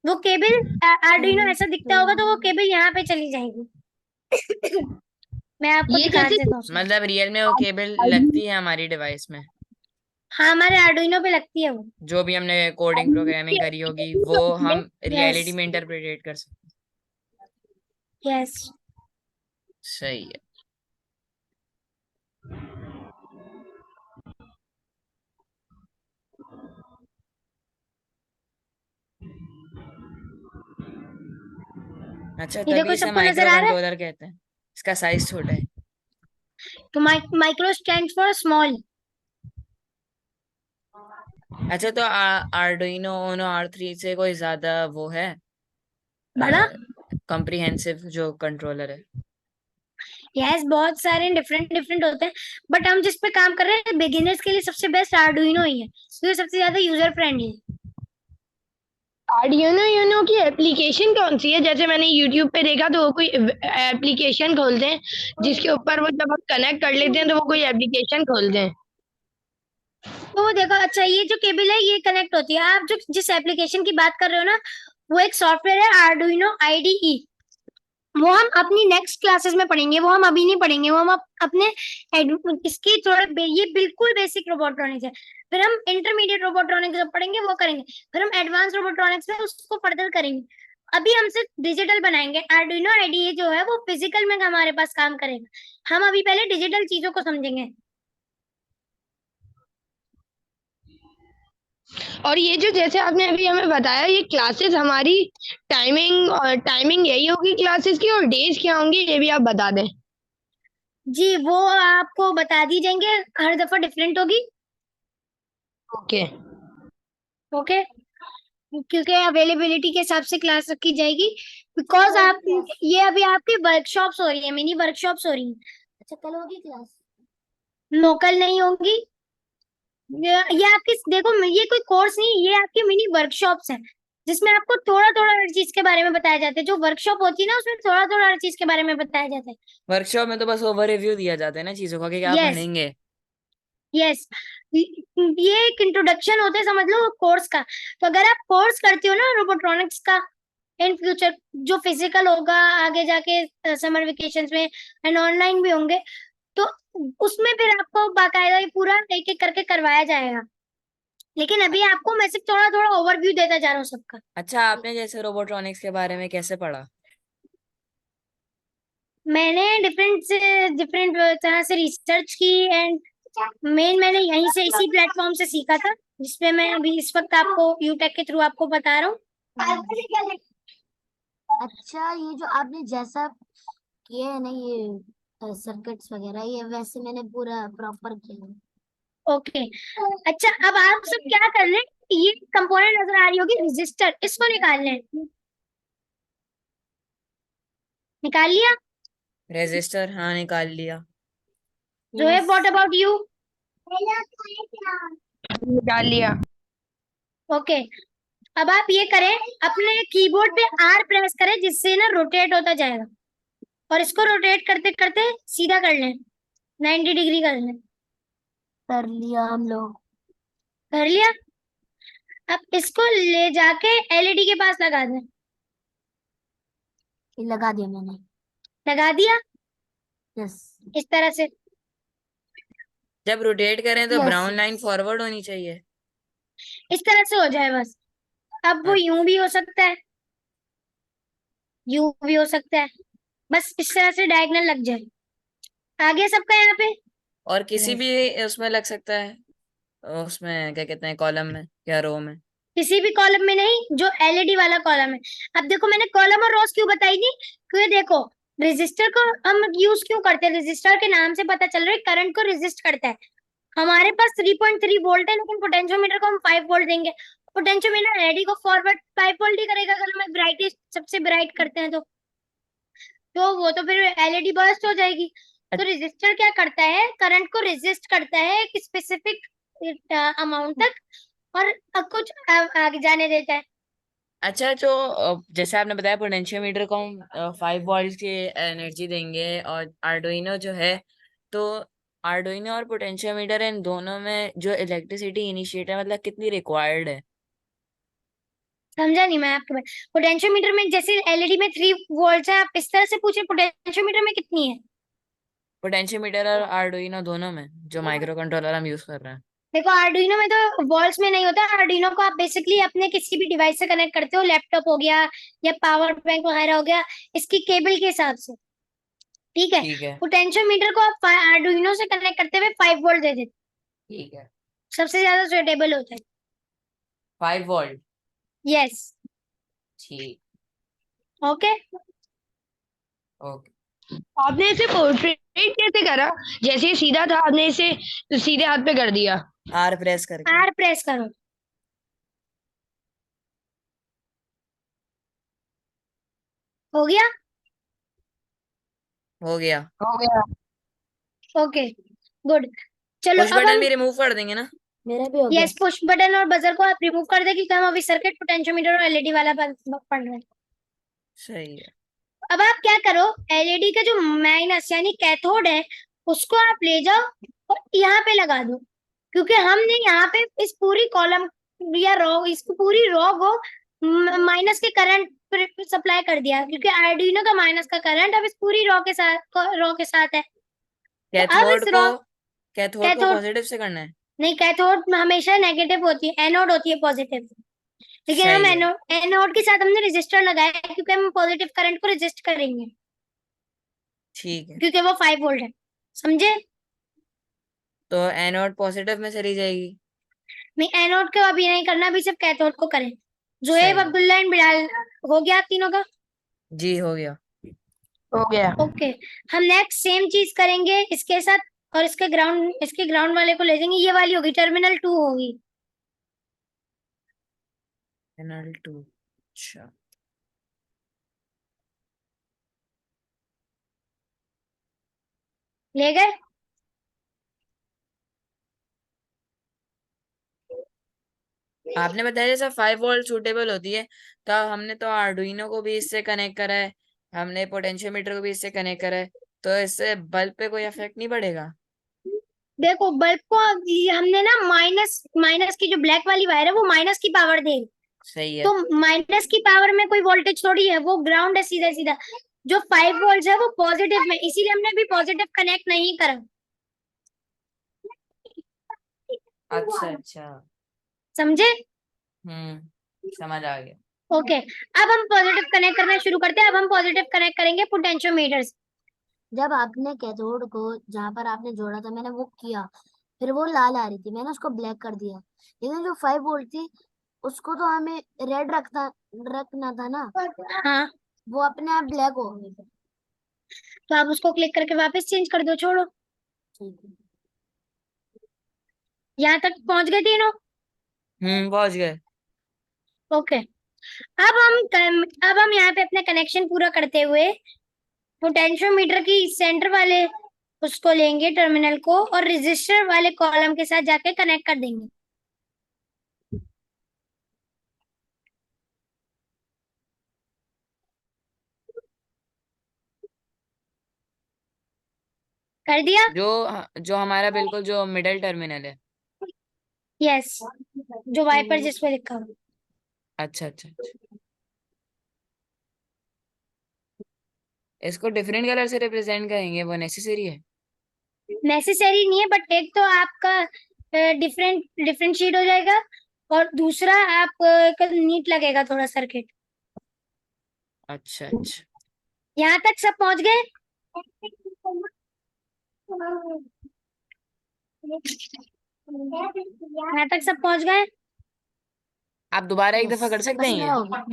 वो केबल आर्डुइनो ऐसा दिखता होगा, तो वो केबल यहाँ पे चली जाएगी। मैं आपको ये दिखा जैसे देता हूँ उसमें। मतलब रियल में वो केबल लगती है हमारी डिवाइस में, हाँ, हमारे आर्डुइनो पे लगती है वो। जो भी हमने कोडिंग प्रोग्रामिंग करी होगी वो हम रियलिटी यस, में इंटरप्रेट कर सकते यस। हैं। सही है। अच्छा, ये देखो, तभी इसे सबको नजर माइक्रो आ रहा है। कंट्रोलर कहते हैं, इसका साइज छोटा है। तो माइक्रो स्टैंड फॉर स्मॉल। अच्छा, तो आर्डुइनो उनो R3 से कोई ज्यादा वो है बड़ा? कॉम्प्रिहेंसिव जो कंट्रोलर है? यस, बहुत सारे डिफरेंट डिफरेंट होते हैं, बट हम जिस पे काम कर रहे हैं बिगिनर्स के लिए सबसे बेस्ट आर्डुइनो ही है, तो ये सबसे ज्यादा यूजर फ्रेंडली है। आर्डिनो यूनो की एप्लीकेशन कौन सी है? जैसे मैंने यूट्यूब पे देखा, तो वो कोई एप्लीकेशन खोलते हैं, जिसके ऊपर वो जब हम कनेक्ट कर लेते हैं तो वो कोई एप्लीकेशन खोलते हैं। तो वो देखो, अच्छा, ये जो केबल है ये कनेक्ट होती है। आप जो जिस एप्लीकेशन की बात कर रहे हो ना, वो एक सॉफ्टवेयर है, आर्डुइनो IDE। वो हम अपनी नेक्स्ट क्लासेस में पढ़ेंगे, वो हम अभी नहीं पढ़ेंगे। वो हम अपने इसकी ये बिल्कुल बेसिक रोबोट्रॉनिक्स है। फिर हम इंटरमीडिएट रोबोट्रॉनिक्स जब पढ़ेंगे वो करेंगे, फिर हम एडवांस रोबोट्रॉनिक्स में उसको फर्दर करेंगे। अभी हम सिर्फ डिजिटल बनाएंगे। आर्डुइनो IDE जो है वो फिजिकल में हमारे पास काम करेगा। हम अभी पहले डिजिटल चीजों को समझेंगे। और ये जो जैसे आपने अभी हमें बताया, ये क्लासेस हमारी टाइमिंग यही होगी क्लासेस की, और डेज क्या होंगी ये भी आप बता दें। जी, वो आपको बता दी जाएंगे, हर दफा डिफरेंट होगी। ओके। ओके, क्योंकि अवेलेबिलिटी के हिसाब से क्लास रखी जाएगी। बिकॉज आप, ये अभी आपकी वर्कशॉप्स हो रही है, मिनी वर्कशॉप्स हो रही हैं। अच्छा कल होगी क्लास? लोकल नहीं होंगी। ये आपकी, देखो, ये कोई कोर्स नहीं, ये आपकी मिनी वर्कशॉप्स हैं, जिसमें आपको थोड़ा थोड़ा हर चीज के बारे में बताया जाता है। जो वर्कशॉप होती है ना, उसमें थोड़ा थोड़ा हर चीज के बारे में बताया जाता है। वर्कशॉप में तो बस ओवर रिव्यू दिया जाता है ना चीजों का कि क्या यस, पढ़ेंगे। यस। ये एक इंट्रोडक्शन होता है, समझ लो, कोर्स का। तो अगर आप कोर्स करते हो ना रोबोट्रॉनिक्स का, इन फ्यूचर जो फिजिकल होगा आगे जाके समर वेकेशंस में, एंड ऑनलाइन भी होंगे, तो उसमें फिर आपको बाकायदा ये पूरा एक एक करके करवाया जाएगा। लेकिन अभी आपको मैं सिर्फ थोड़ा थोड़ा ओवरव्यू देता जा रहा हूँ सबका। अच्छा, आपने जैसे रोबोट्रॉनिक्स के बारे में कैसे पढ़ा? मैंने डिफरेंट से डिफरेंट तरह से रिसर्च की, एंड मैंने यहीं से, इसी प्लेटफॉर्म से सीखा था, जिसपे मैं अभी इस वक्त आपको यूटेक के थ्रू आपको बता रहा हूँ। अच्छा ये जो आपने जैसा किया है ना, ये सर्किट्स वगैरह, ये वैसे मैंने पूरा प्रॉपर किया है। ओके, अच्छा, अब आप सब क्या कर रहे हैं? ये कंपोनेंट नजर आ रही होगी, रजिस्टर, इसको निकाल लें। निकाल लिया? रेजिस्टर, हाँ निकाल लिया। Zoheb, what about you? निकाल लिया। ओके, अब आप ये करें, अपने कीबोर्ड पे R प्रेस करें, जिससे ना रोटेट होता जाएगा, और इसको रोटेट करते करते सीधा कर लें, 90 डिग्री कर लें। कर लिया हम लोग। कर लिया? अब इसको ले जाके LED के पास लगा दें। ये लगा दिया मैंने। लगा दिया? यस। इस तरह से। जब रोटेट करें तो Yes. ब्राउन लाइन फॉरवर्ड होनी चाहिए। इस तरह से हो जाए बस। अब वो यूं भी हो सकता है, यू भी हो सकता है, बस इस तरह से डायगोनल लग जाए। आ गया सबका यहाँ पे? और किसी यस। भी उसमें लग सकता है, उसमें क्या कहते हैं, कॉलम में या रो में? किसी भी कॉलम में नहीं, जो एलईडी वाला कॉलम है। अब देखो मैंने कॉलम और रोज क्यों बताई थी, क्योंकि देखो रेजिस्टर को हम यूज क्यों करते हैं, रेजिस्टर के नाम से पता चल रहा है करंट को रेजिस्ट करता है। हमारे पास 3.3 वोल्ट है, लेकिन पोटेंशियोमीटर को हम 5 वोल्ट देंगे। पोटेंशियोमीटर एलईडी को फॉरवर्ड 5 वोल्ट ही करेगा अगर हमें ब्राइटेस्ट सबसे ब्राइट करते हैं तो वो तो फिर एलईडी बर्स्ट हो जाएगी। तो रेजिस्टर क्या करता है, करंट को रेजिस्ट करता है एक स्पेसिफिक अमाउंट तक, और कुछ आगे जाने देता है। अच्छा, जो जैसे आपने बताया पोटेंशियोमीटर को हम 5 वोल्ट की एनर्जी देंगे, और आर्डुइनो जो है, तो आर्डुइनो और पोटेंशियोमीटर इन दोनों में जो इलेक्ट्रिसिटी इनिशिएट है, मतलब कितनी रिक्वायर्ड है? समझा नहीं मैं आपको। पोटेंशियोमीटर में जैसे एलईडी में 3 वोल्ट है, आप इस तरह से पूछे पोटेंशियोमीटर में कितनी है। पोटेंशियोमीटर और आर्डुइनो दोनों में, जो माइक्रो कंट्रोलर हम यूज कर रहे हैं। देखो आर्डुइनो में तो वॉल्स में नहीं होता, आर्डुइनो को आप बेसिकली अपने किसी भी डिवाइस से कनेक्ट करते हो, लैपटॉप हो गया या पावर बैंक वगैरह हो गया, इसकी केबल के हिसाब से। ठीक है। ठीक है। पोटेंशियोमीटर को आप आर्डुइनो से कनेक्ट करते हुए 5 वोल्ट दे देते, ठीक है। सबसे ज्यादा सुटेबल होता है। 5 वोल्ट। यस। ठीक। ओके। ओके। आपने इसे पोर्ट्रेट कैसे करा? जैसे ये सीधा था, आपने इसे सीधे हाथ पे कर दिया। आर प्रेस करके। आर प्रेस करो। हो गया। हो गया। हो गया। Okay good. चलो पुश अब बटन हम, भी रिमूव कर देंगे ना? मेरा भी हो गया। यस पुश बटन और बजर को आप रिमूव कर दे, क्योंकि हम अभी सर्किट पोटेंशियोमीटर और एलईडी वाला पढ़ रहे हैं। सही है। अब आप क्या करो, एलईडी का जो माइनस यानी कैथोड है उसको आप ले जाओ और यहाँ पे लगा दो, क्योंकि हमने यहाँ पे इस पूरी कॉलम या रो, इसको पूरी रो को माइनस के करंट सप्लाई कर दिया, क्योंकि आर्डुइनो का माइनस का करंट अब इस पूरी रो के साथ है। तो अब कैथोड इस को रो, कैथोड को कैथोड पॉजिटिव से करना है? नहीं, कैथोड हमेशा नेगेटिव होती है, एनोड होती है पॉजिटिव। लेकिन हम सही है। एनोड के साथ हमने रेजिस्टर लगाया है, क्योंकि हम पॉजिटिव करंट को रेजिस्ट करेंगे, ठीक है। क्योंकि वो 5 वोल्ट है। समझे? तो एनोड पॉजिटिव में चली जाएगी। नहीं, एनोड को अभी नहीं करना, अभी सिर्फ कैथोड को करें। जोएब, सही है। अब्दुल्ला एंड बिलाल, हो गया आप तीनों का? जी हो गया। हो गया। ओके। हम नेक्स्ट सेम चीज करेंगे इसके साथ, और इसके ग्राउंड वाले को ले जाएंगे, ये वाली होगी टर्मिनल 2 होगी। टर्मिनल 2। अच्छा। ले गए? आपने बताया जैसे 5 वोल्ट सूटेबल होती है, तो हमने तो आर्डुइनो को भी इससे कनेक्ट करा है, हमने पोटेंशियोमीटर को भी इससे कनेक्ट करा है, तो इससे बल्ब पे कोई इफेक्ट नहीं पड़ेगा? देखो बल्ब को ये हमने ना माइनस माइनस की जो ब्लैक वाली वायर है वो माइनस की पावर दे, सही है। तो माइनस की पावर में कोई वोल्टेज थोड़ी है, वो ग्राउंड है सीधा सीधा। जो 5 वोल्ट है वो पॉजिटिव में, इसीलिए हमने अभी पॉजिटिव कनेक्ट नहीं करा। अच्छा अच्छा। समझे? समझ आ गया। ओके। अब हम पॉजिटिव कनेक्ट करना शुरू करते हैं। अब हम पॉजिटिव कनेक्ट करेंगे पोटेंशियोमीटर से। जब आपने कैथोड को जहां पर आपने जोड़ा था मैंने वो किया, फिर वो लाल आ रही थी, मैंने उसको ब्लैक कर दिया। लेकिन जो 5 वोल्ट थी उसको तो हमें रेड रखना था ना, हाँ, वो अपने आप ब्लैक हो गई फिर। तो आप उसको क्लिक करके वापस चेंज कर दो, छोड़ो। ठीक है। यहाँ तक पहुंच गए तीनों? पहुंच गए। ओके। अब हम यहाँ पे अपना कनेक्शन पूरा करते हुए पोटेंशियोमीटर की सेंटर वाले उसको लेंगे टर्मिनल को, और रेजिस्टर वाले कॉलम के साथ जाके कनेक्ट कर देंगे। कर दिया? जो हमारा बिल्कुल जो मिडिल टर्मिनल है। यस, जो वाइपर जिसपे लिखा हुआ। अच्छा अच्छा अच्छा। इसको डिफरेंट कलर से रिप्रेजेंट करेंगे, वो नेसेसरी है? नेसेसरी नहीं है, बट एक तो आपका डिफरेंट डिफरेंशिएट हो जाएगा, और दूसरा आप नीट लगेगा थोड़ा सर्किट। अच्छा अच्छा। यहाँ तक सब पहुंच गए? यहाँ तक सब पहुंच गए? आप दोबारा एक यस, दफा कर सकते बस हैं मेरा ये? हो गया।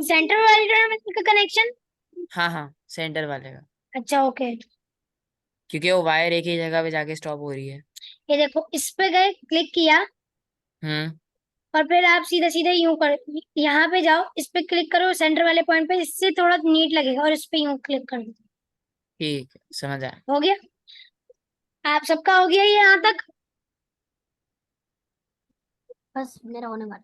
सेंटर वाले टूर्नामेंट का कनेक्शन? हाँ हाँ, सेंटर वाले का, अच्छा ओके। क्योंकि वो वायर एक ही जगह पे जाके स्टॉप हो रही है। ये देखो, इस पे गए, क्लिक किया, हम्म। और फिर आप सीधा सीधा यूं कर, यहाँ पे जाओ, इस पे क्लिक करो सेंटर वाले पॉइंट पे, इससे थोड़ा नीट लगेगा, और इस पे यूं क्लिक कर दो। ठीक है, समझ आया। हो गया? आप सबका हो गया ये यहाँ तक? बस मेरा होने वाला।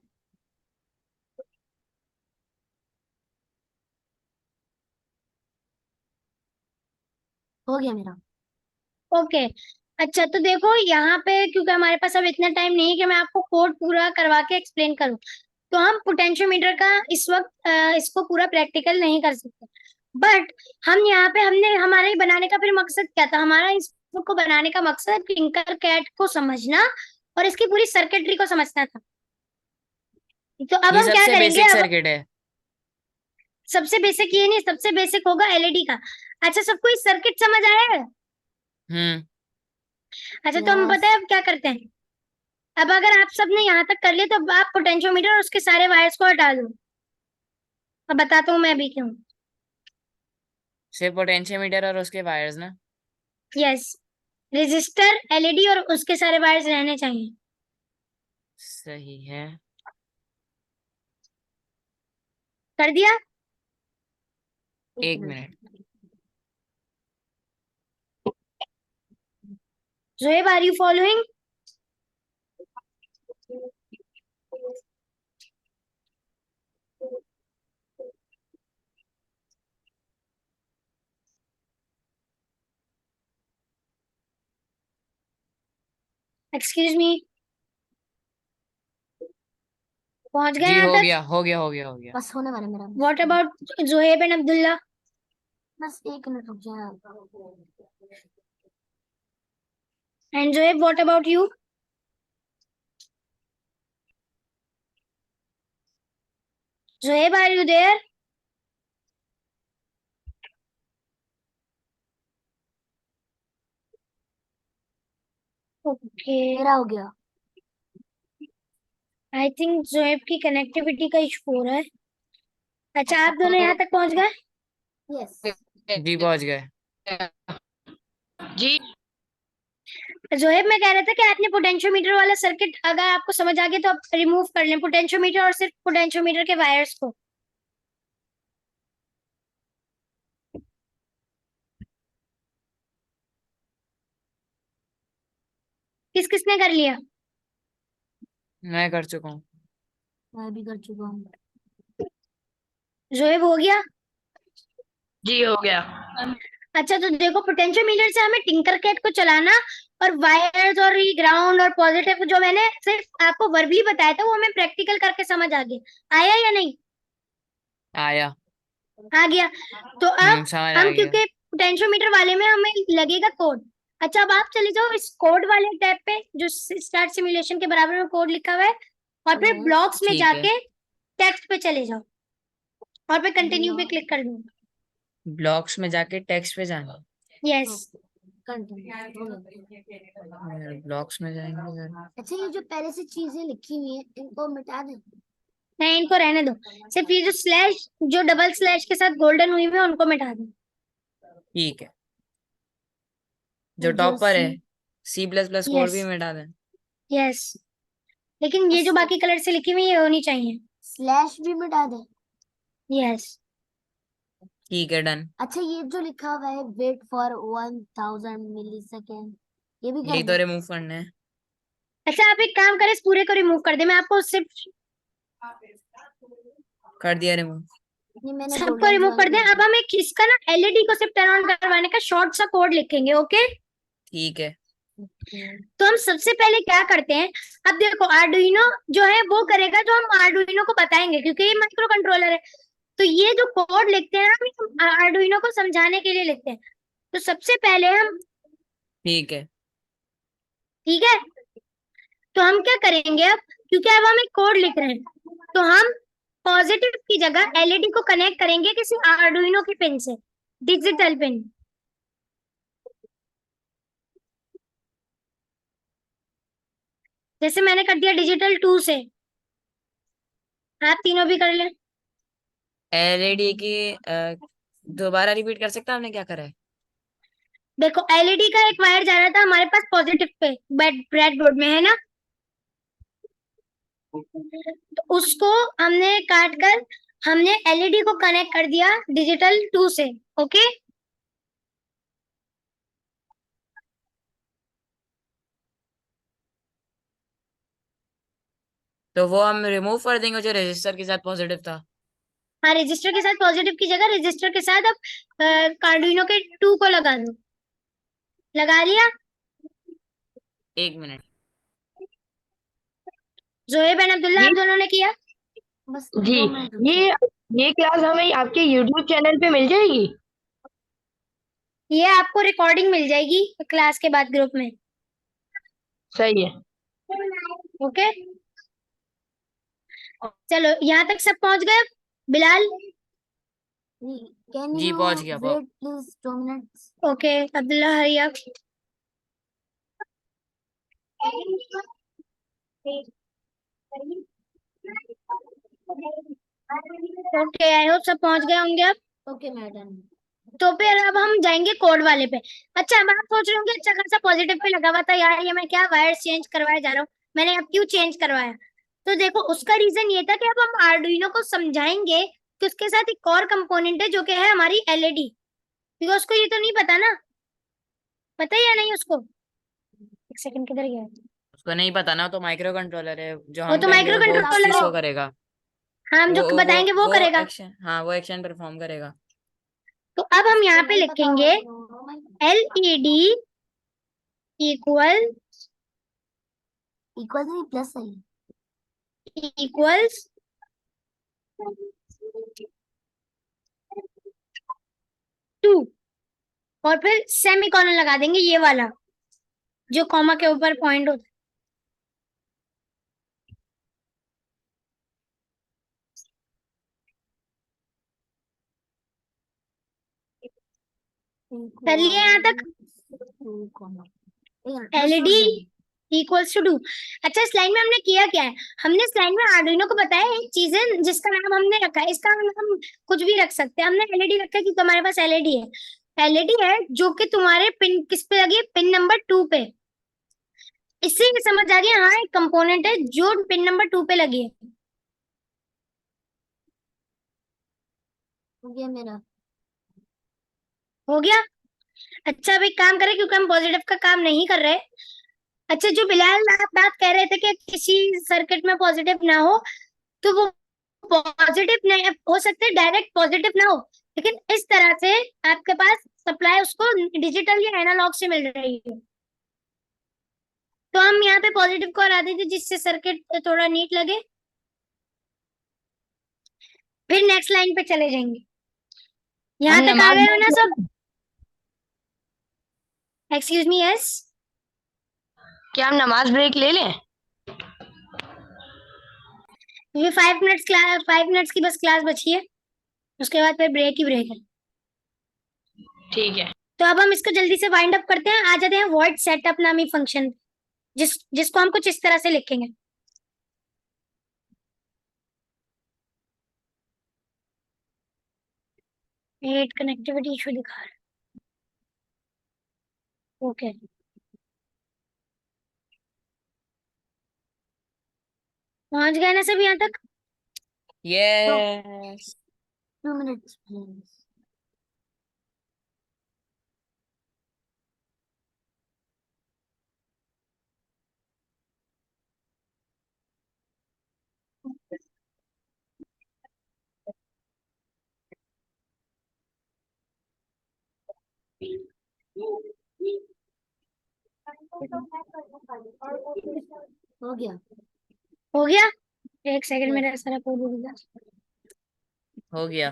हो गया मेरा। ओके। अच्छा तो देखो यहाँ पे, क्योंकि हमारे पास अब इतना टाइम नहीं है कि मैं आपको कोड पूरा करवा के एक्सप्लेन करूँ, तो हम पोटेंशियोमीटर का इस वक्त इसको पूरा प्रैक्टिकल नहीं कर सकते। बट हम यहाँ पे, हमने हमारे ही बनाने का फिर मकसद क्या था? हमारा इस book को बनाने का मकसद टिंकर कैट को समझना और इसकी पूरी सर्किटरी को समझना था। तो अब ये हम क्या सबसे करेंगे? बेसिक अब सर्किट है। सबसे बेसिक ये नहीं, सबसे बेसिक होगा एलईडी का। अच्छा, सबको इस सर्किट समझ आया है? हम्म। अच्छा तो हम पता यस। है अब क्या करते हैं? अब अगर आप सबने यहाँ तक कर लिया तो अब आप पोटेंशियोमीटर और उसके सारे वायर्स को हटा दो। अब बताता हूँ मैं भी क्यों। सिर्फ पोटेंशियोमीटर और उसके वायर्स ना? यस, रेजिस्टर, एलईडी और उसके सारे वायर्स रहने चाहिए। सही है। कर दिया? एक एक minute. Minute. Zoeb, are you following? Excuse me, पहुंच गए जी, यहाँ हो तक? गया हो गया हो गया हो गया। बस होने वाला मेरा। What about Zoheb and Abdullah? बस एक मिनट रुक जाए। And Zoheb, what about you? Zoheb, are you there? Okay, मेरा हो गया। आई थिंक जोहेब की कनेक्टिविटी का इशू हो रहा है। अच्छा, आप दोनों यहाँ तक पहुंच गए? यस। जी, पहुंच गए। जी। जोहेब, मैं कह रहा था कि आपने पोटेंशियोमीटर वाला सर्किट अगर आपको समझ आ गया तो आप रिमूव कर लें पोटेंशियोमीटर और सिर्फ पोटेंशियोमीटर के वायर्स को। किस किसने कर लिया? मैं कर चुका हूँ। मैं भी कर चुका हूँ। जोहेब, हो गया? जी हो गया। अच्छा तो देखो, पोटेंशियोमीटर से हमें टिंकर कैट को चलाना, और वायर्स और ये ग्राउंड और पॉजिटिव जो मैंने सिर्फ आपको वर्बली बताया था वो हमें प्रैक्टिकल करके समझ आ गया। आया या नहीं? आया। आ गया। तो अब समझ आ हम, गया। क्योंकि पोटेंशियोमीटर वाले में हमें लगेगा कोड। अच्छा, अब आप चले जाओ इस कोड वाले टैब पे जो स्टार्ट सिमुलेशन के बराबर में कोड लिखा हुआ है, और फिर यस। ब्लॉक्स में ठीक है। जाके टेक्स्ट पे चले जाओ, और फिर कंटिन्यू पे क्लिक कर दो। ब्लॉक्स में जाके टेक्स्ट पे जाना। यस। कंटिन्यू। ब्लॉक्स में जाएंगे यार। अच्छा, ये जो पहले से चीजें लिखी हुई हैं इनको मिटा दें? नहीं, इनको रहने दो। सिर्फ ये जो स्लैश, जो डबल स्लैश के साथ गोल्डन हुई हुई है उनको मिटा दो। ठीक है। जो ये जो टॉप पर सी। है, C++ कोड यस भी मिटा दें। यस, लेकिन ये जो बाकी कलर से लिखी हुई है ये होनी चाहिए। स्लैश भी मिटा दें? यस। ठीक है, डन। अच्छा, ये जो लिखा हुआ है वेट फॉर 1000 मिलीसेकेंड, ये भी कर यही तो दें? रिमूव करने हैं। अच्छा, आप एक काम करें, इस पूरे को रिमूव कर दे, मैं आपको सिर्फ कर दिया रिमूव। नहीं, मैंने सबको गोल्डन रिमूव वाले कर दें। कर अब दिए। हम एक इसका ना एलईडी को सिर्फ टर्न ऑन करवाने का शॉर्ट सा कोड लिखेंगे, ओके? ठीक है। तो हम सबसे पहले क्या करते हैं, अब देखो आर्डुइनो जो है वो करेगा जो हम आर्डुइनो को बताएंगे, क्योंकि ये माइक्रो कंट्रोलर है। तो ये जो कोड लिखते हैं हम आर्डुइनो को समझाने के लिए लिखते हैं। तो सबसे पहले हम, ठीक है। ठीक है, तो हम क्या करेंगे अब, क्योंकि अब हम एक कोड लिख रहे हैं, तो हम पॉजिटिव की जगह एलईडी को कनेक्ट करेंगे किसी आर्डुइनो की पिन से, डिजिटल पिन। जैसे मैंने कर दिया डिजिटल 2 से, आप तीनों भी कर लें। एलईडी की दोबारा रिपीट कर सकता, आपने क्या करा है? देखो एलईडी का एक वायर जा रहा था हमारे पास पॉजिटिव पे, ब्रेड बोर्ड में, है ना। तो उसको हमने काट कर हमने एलईडी को कनेक्ट कर दिया डिजिटल 2 से। ओके, तो वो हम रिमूव कर देंगे जो रजिस्टर के साथ पॉजिटिव था। हाँ, रजिस्टर के साथ पॉजिटिव की जगह रजिस्टर के साथ अब कार्डुइनो के 2 को लगा दो। लगा लिया। 1 मिनट। जोहेब एंड अब्दुल्ला, ये आप दोनों ने किया। बस जी 2 मिनट रुक ये जाओ। ये क्लास हमें आपके YouTube चैनल पे मिल जाएगी। ये आपको रिकॉर्डिंग मिल जाएगी क्लास के बाद ग्रुप में। सही है। ओके, चलो यहाँ तक सब पहुंच गए। बिलाल। कैन जी यू पहुंच गया। Wait please 2 minutes. Okay, Abdullah hurry up. Okay, I hope सब पहुंच गए होंगे अब। Okay madam. तो फिर अब हम जाएंगे कोड वाले पे। अच्छा, अब आप सोच रहे होंगे अच्छा खासा पॉजिटिव पे लगा हुआ था यार, ये मैं क्या वायर चेंज करवाया जा रहा हूँ, मैंने अब क्यों चेंज करवाया। तो देखो उसका रीजन ये था कि अब हम आर्डुइनो को समझाएंगे कि उसके साथ एक और कंपोनेंट है जो कि है हमारी एलईडी, क्योंकि उसको ये तो नहीं पता ना, पता है या नहीं उसको। एक सेकंड, किधर गया। उसको नहीं पता ना, तो माइक्रो कंट्रोलर है, जो वो हम तो कहेंगे माइक्रो वो कंट्रोलर चीज है, शो करेगा। हाँ हम जो बताएंगे वो करेगा। एक्शन, हाँ वो एक्शन परफॉर्म करेगा। तो अब हम यहाँ पे नहीं पता होगा लिखेंगे तो एलईडी इक्वल इक्वल नहीं प्लस है। इक्वल्स 2 और फिर सेमीकोलन लगा देंगे, ये वाला जो कॉमा के ऊपर पॉइंट होता है। कर लिए यहाँ तक। LED equals to 2। अच्छा, इस लाइन में हमने किया क्या है, हमने इस लाइन में आर्डुइनो को बताया एक चीज है जिसका नाम हमने रखा है, इसका नाम कुछ भी रख सकते हैं। हमने एलईडी रखा है क्योंकि हमारे पास एलईडी है। एलईडी है जो कि तुम्हारे पिन किस पे लगी है, पिन नंबर 2 पे। इससे ये समझ आ गया, हाँ एक कंपोनेंट है जो पिन नंबर 2 पे लगी है। हो गया मेरा। हो गया। अच्छा, अब एक काम करें क्योंकि हम पॉजिटिव का काम नहीं कर रहे। अच्छा, जो बिलाल आप बात कह रहे थे कि किसी सर्किट में पॉजिटिव ना हो, तो वो पॉजिटिव नहीं हो सकते, डायरेक्ट पॉजिटिव ना हो, लेकिन इस तरह से आपके पास सप्लाई उसको डिजिटल या एनालॉग से मिल रही है। तो हम यहाँ पे पॉजिटिव को हटा देते जिससे सर्किट थोड़ा नीट लगे। फिर नेक्स्ट लाइन पे चले जाएंगे। यहाँ हम तक आ नमाज गए हो ना सब। Excuse me, yes. क्या हम नमाज ब्रेक ले लें? ये 5 मिनट्स क्लास, 5 मिनट्स की बस क्लास बची है, उसके बाद फिर ब्रेक ही ब्रेक है। ठीक है। तो अब हम इसको जल्दी से वाइंड अप करते हैं, आ जाते हैं वॉइड सेटअप नामी फंक्शन, जिसको हम कुछ इस तरह से लिखेंगे। नेट कनेक्टिविटी इशू दिखा रहा है। ओके, पहुंच गए ना सब यहाँ तक। यस। 2 minutes please. हो गया। हो गया। एक सेकंड, Yes. मेरा सारा कोड भूल गया। हो गया।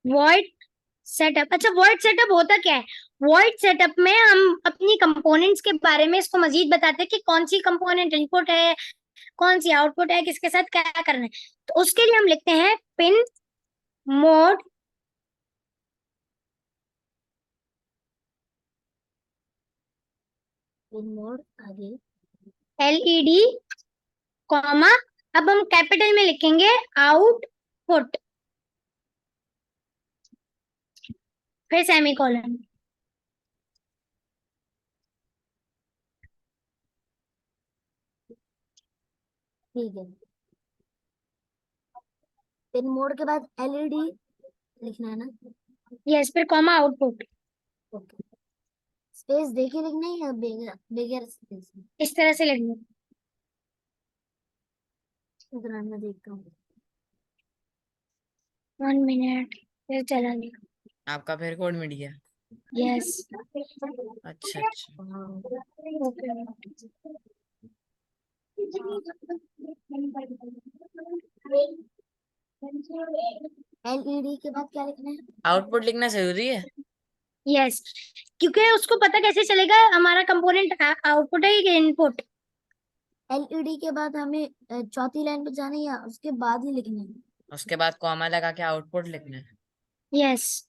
Void setup. अच्छा, वॉइड सेटअप होता क्या है। वॉइड सेटअप में हम अपनी कंपोनेंट्स के बारे में इसको मजीद बताते हैं कि कौन सी कंपोनेंट इनपुट है, कौन सी आउटपुट है, किसके साथ क्या करना है। तो उसके लिए हम लिखते हैं पिन मोड पिन मोड आगे एलईडी कॉमा, अब हम कैपिटल में लिखेंगे आउटपुट, फिर सेमीकोलन। ठीक है। पिन मोड के बाद एलईडी लिखना है ना? यस, फिर कॉमा आउटपुट। ओके। स्पेस देके लिखना है या बगैर बगैर स्पेस? इस तरह से लिखना। इतना मैं देखता हूँ। 1 मिनट, फिर चला गया। आपका फिर कोड मिट गया। यस। अच्छा अच्छा। हाँ। एलईडी के बाद क्या लिखना है? आउटपुट लिखना जरूरी है। यस, क्योंकि उसको पता कैसे चलेगा हमारा कंपोनेंट आउटपुट है कि इनपुट। एलईडी के बाद हमें चौथी लाइन पे जाना है या उसके बाद ही लिखना है? उसके बाद कॉमा लगा के आउटपुट लिखना है। यस।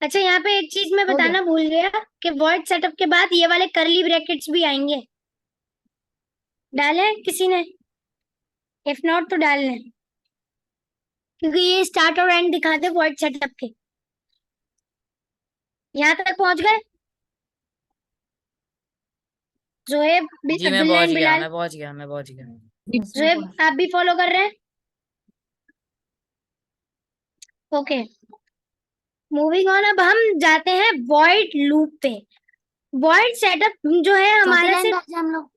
अच्छा, यहाँ पे एक चीज मैं हो गया। बताना भूल गया कि वॉइड सेटअप के बाद ये वाले करली ब्रैकेट्स भी आएंगे। डाले हैं किसी ने? इफ नॉट तो डाल लें, क्योंकि ये स्टार्ट और एंड दिखाते हैं वॉइड सेटअप के। यहाँ तक पहुंच गए? जोहेब, जी मैं अब्दुल्ला पहुंच एंड गया, बिलाल। मैं पहुंच गया, मैं पहुंच गया। Yes, मैं जोहेब, पहुंच- आप भी फॉलो कर रहे हैं? Okay, moving on. अब हम जाते हैं वॉइड लूप पे। वॉइड सेटअप जो है चौथी हमारा लाइन सिर्फ, पे आ जाए हम लोग।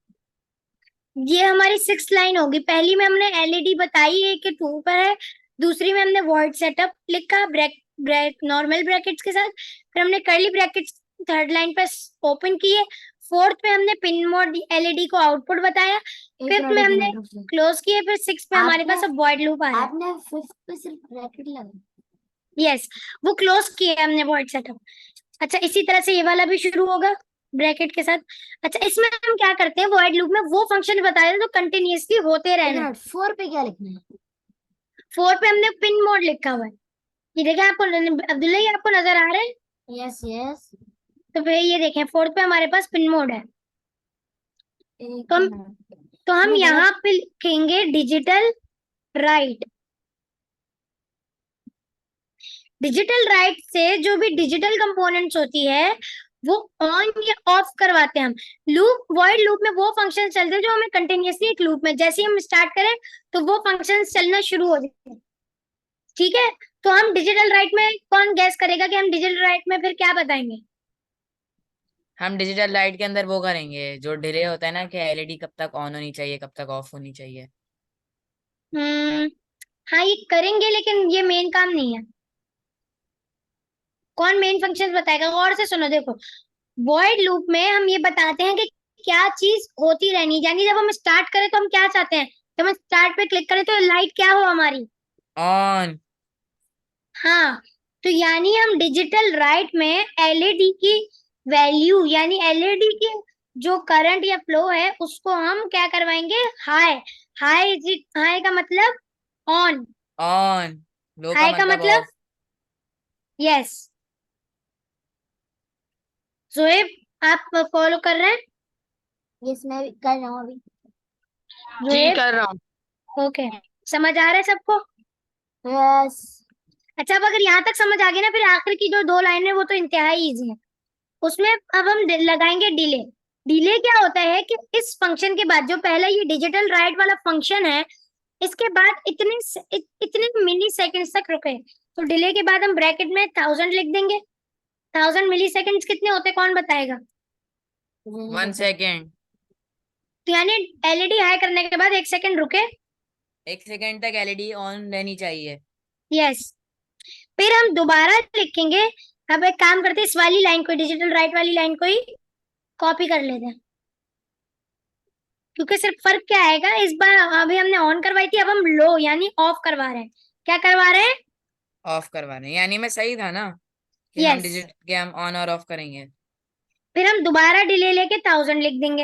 ये हमारी 6th लाइन होगी। पहली में हमने एलईडी बताई है कि 2 पर है, दूसरी में हमने वॉइड सेटअप लिखा नॉर्मल ब्रैकेट्स के साथ, फिर हमने कर्ली ब्रैकेट्स 3rd लाइन पे ओपन किए, 4th पे हमने पिन मोड एलईडी को आउटपुट बताया, एक 5th मिनट में एक हमने मिनट रुक जाओ। क्लोज किए, फिर 6th पे हमारे आपने पास अब वॉइड लूप आ रहा है। आपने 5th पे सिर्फ ब्रैकेट लगा। यस, वो क्लोज किए हमने वॉइड सेटअप। अच्छा, इसी तरह से ये वाला भी शुरू होगा ब्रैकेट के साथ। अच्छा, इसमें हम क्या करते हैं, वॉइड लूप में वो फंक्शन बता रहे हैं जो कंटिन्यूअसली होते एक रहना है। मिनट 4 पे क्या लिखना है? 4 पे हमने पिन मोड लिखा हुआ है। ये देखें आपको, अब्दुल्ला, ये आपको नजर आ रहा है? Yes yes. तो फिर ये देखें 4th पे हमारे पास पिन मोड है। एक तो हम मिनट। तो हम मैं यहाँ पे लिखेंगे डिजिटल राइट। डिजिटल राइट से जो भी डिजिटल कंपोनेंट्स होती है वो ऑन या ऑफ करवाते हैं हम। लूप, वॉइड लूप में वो फंक्शन चलते हैं जो हमें कंटिन्यूअसली एक लूप में, जैसे ही हम स्टार्ट करें तो वो फंक्शन चलना शुरू हो जाते हैं। ठीक है, तो हम डिजिटल राइट में, कौन गैस करेगा कि हम डिजिटल राइट में फिर क्या बताएंगे? हम डिजिटल लाइट के अंदर वो करेंगे जो डिले होता है ना, कि एलईडी कब तक ऑन होनी चाहिए, कब तक ऑफ होनी चाहिए। हम्म, हाँ ये करेंगे, लेकिन ये मेन काम नहीं है। कौन मेन फंक्शंस बताएगा? गौर से सुनो, देखो वॉइड लूप में हम ये बताते हैं कि क्या चीज होती रहनी है। यानी जब हम स्टार्ट करें तो हम क्या चाहते हैं, जब हम स्टार्ट पे क्लिक करें तो लाइट क्या हो हमारी? ऑन। हाँ, तो यानी हम डिजिटल राइट में एलईडी की वैल्यू, यानी एलईडी की जो करंट या फ्लो है उसको हम क्या करवाएंगे? हाई। हाई का मतलब ऑन, ऑन। लो का हाई का मतलब मतलब ऑफ। यस। जोएब, आप फॉलो कर रहे हैं? यस मैं भी कर रहा हूँ अभी। जी जोएब, कर रहा हूँ। ओके, समझ आ रहा है सबको? यस। अच्छा, अब अगर यहाँ तक समझ आ गया ना, फिर आखिर की जो 2 लाइन है वो तो इंतहाई इजी है। उसमें अब हम लगाएंगे डिले। डिले क्या होता है कि इस फंक्शन के बाद जो पहला ये डिजिटल राइट वाला फंक्शन है, इसके बाद इतने मिली सेकेंड्स तक रुके, तो डिले के बाद हम ब्रैकेट में 1000 लिख देंगे। 1000 मिली सेकेंड्स कितने होते हैं, कौन बताएगा? मुझे नहीं 1 पता। सेकेंड। तो यानी एलईडी हाई करने के बाद 1 सेकेंड रुके। 1 सेकेंड तक एलईडी ऑन रहनी चाहिए। यस, फिर हम दोबारा लिखेंगे। अब एक काम करते हैं, इस वाली लाइन को, डिजिटल राइट वाली लाइन को ही कॉपी कर लेते हैं, क्योंकि सिर्फ फर्क क्या आएगा, इस बार अभी हमने ऑन करवाई थी, अब हम लो यानी ऑफ करवा रहे हैं। क्या करवा रहे हैं? ऑफ करवाने, यानी मैं सही था ना? कि हम Yes. डिजिट के हम ऑन और ऑफ करेंगे। फिर हम दोबारा डिले लेके 1000 लिख देंगे।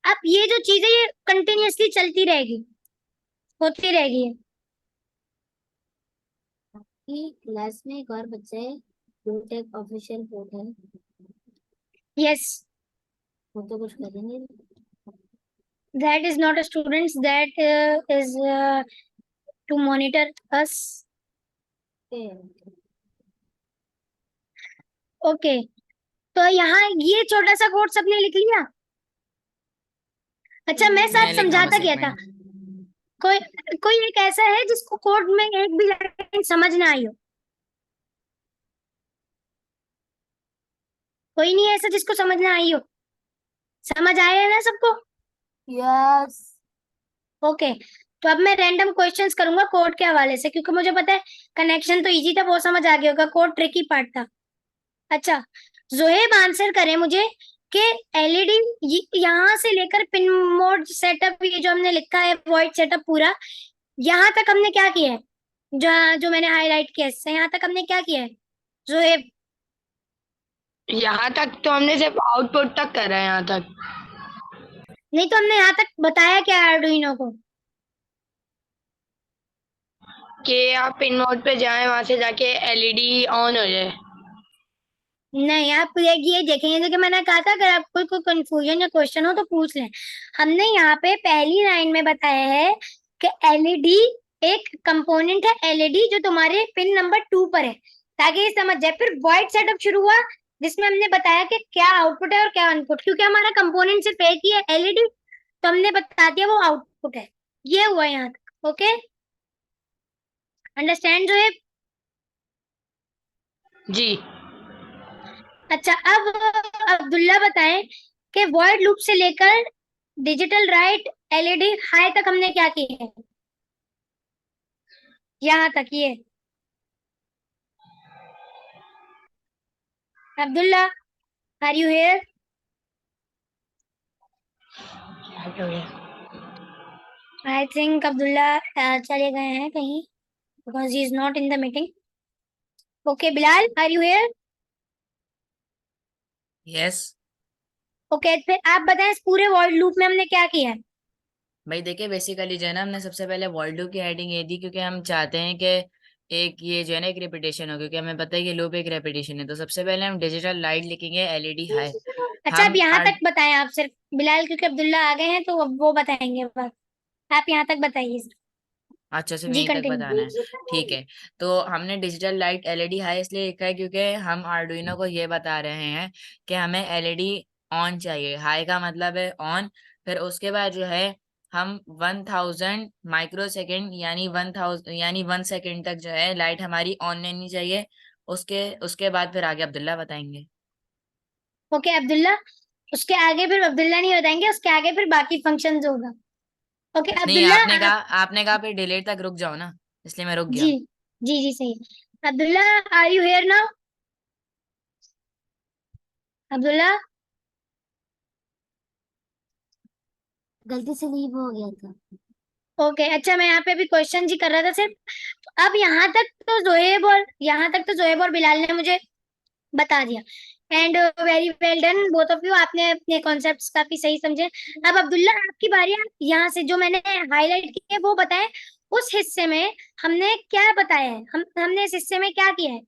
अब ये जो चीज है ये कंटिन्यूअसली चलती रहेगी, होती रहेगी। कि क्लास में एक और बच्चा है, बीटेक ऑफिशियल पोर्ट है, यस, वो तो कुछ करेंगे नहीं। that is not a student, that is to monitor us. Okay, तो यहाँ ये छोटा सा कोड सबने लिख लिया। अच्छा, मैं मैं साथ लिख रहा हूँ समझाता बस क्या एक था। मिनट। कोई कोई एक ऐसा है जिसको कोड में एक भी लाइन समझ ना आई हो? कोई नहीं है ऐसा जिसको समझ ना आई हो? समझ आया है ना सबको? यस। ओके, तो अब मैं रैंडम क्वेश्चंस करूंगा कोड के हवाले से, क्योंकि मुझे पता है कनेक्शन तो इजी था, वो समझ आ गया होगा, कोड ट्रिकी पार्ट था। अच्छा, जोहेब आंसर करे मुझे कि एलईडी यहाँ से लेकर पिन मोड सेटअप, ये जो हमने लिखा है वॉइड सेटअप पूरा, यहाँ तक हमने क्या किया है? जो जो मैंने हाईलाइट किया है, इससे यहाँ तक हमने क्या किया है जोहेब? यहाँ तक तो हमने सिर्फ आउटपुट तक करा है, यहाँ तक। नहीं तो हमने यहाँ तक बताया क्या आर्डुइनो को? कि आप पिन मोड पे जाएं, वहां से जाके एलईडी ऑन हो जाए। नहीं, आप ये देखेंगे, देखिए मैंने कहा था अगर आपको कोई कंफ्यूजन या क्वेश्चन हो तो पूछ लें। हमने यहाँ पे पहली लाइन में बताया है कि एलईडी एक कंपोनेंट है, एलईडी जो तुम्हारे पिन नंबर 2 पर है, ताकि ये समझ जाए। फिर वॉइड सेटअप शुरू हुआ जिसमें हमने बताया कि क्या आउटपुट है और क्या इनपुट, क्योंकि हमारा कंपोनेंट सिर्फ एक ही है एलईडी, तो हमने बता दिया वो आउटपुट है। ये हुआ यहाँ तक। ओके, अंडरस्टैंड जो है? जी। अच्छा, अब अब्दुल्ला बताएं कि वॉइड लूप से लेकर डिजिटल राइट एलईडी हाई तक हमने क्या किया है? यहाँ तक ये Abdullah, are you here? I think Abdullah चले गए हैं कहीं, because he is not in the meeting. Okay Bilal, are you here? Yes okay, फिर आप बताएं इस पूरे वॉइड लूप में हमने क्या किया है? भाई, देखिए बेसिकली जो है ना, हमने सबसे पहले वॉइड लूप की हेडिंग ये दी क्योंकि हम चाहते हैं कि एक ये जो है ना एक रिपीटेशन हो, क्योंकि हमें पता है कि लूप एक रेपिटेशन है। तो सबसे पहले हम डिजिटल लाइट लिखेंगे एलईडी हाई। अच्छा, आप हम यहाँ तक बताएं, आप सिर्फ बिलाल, क्योंकि अब्दुल्ला आ गए हैं तो अब वो बताएंगे बस। आप यहाँ तक बताइए। अच्छा सिर्फ जी यहीं तक बताना है, ठीक कंटिन्यू। है। तो हमने डिजिटल लाइट एलईडी हाई इसलिए लिखा है क्योंकि हम आर्डुइनो को ये बता रहे हैं कि हमें एलईडी ऑन चाहिए। हाई का मतलब है ऑन। फिर उसके बाद जो है हम 1000 माइक्रो सेकेंड यानी 1000 यानी 1 सेकेंड तक जो है लाइट हमारी ऑन रहनी चाहिए। उसके उसके बाद फिर आगे अब्दुल्ला बताएंगे। ओके अब्दुल्ला, उसके आगे फिर अब्दुल्ला नहीं बताएंगे, उसके आगे फिर बाकी फंक्शंस होगा। ओके नहीं, अब्दुल्ला आप। आपने कहा फिर डिलीट तक रुक जाओ ना, इसलिए मैं रुक जी गया। जी जी सही। Abdullah, are you here now? Abdullah, गलती से लीव हो गया था। ओके अच्छा, मैं यहाँ पे अभी क्वेश्चन जी कर रहा था सिर्फ। तो अब यहाँ तक तो जोएब और बिलाल ने मुझे बता दिया, and very well done both of you, आपने अपने कॉन्सेप्ट्स काफी सही समझे। अब अब्दुल्ला आपकी बारी है, आप यहाँ से जो मैंने हाईलाइट किया है वो बताएं। उस हिस्से में हमने क्या बताया है, हमने इस हिस्से में क्या किया है?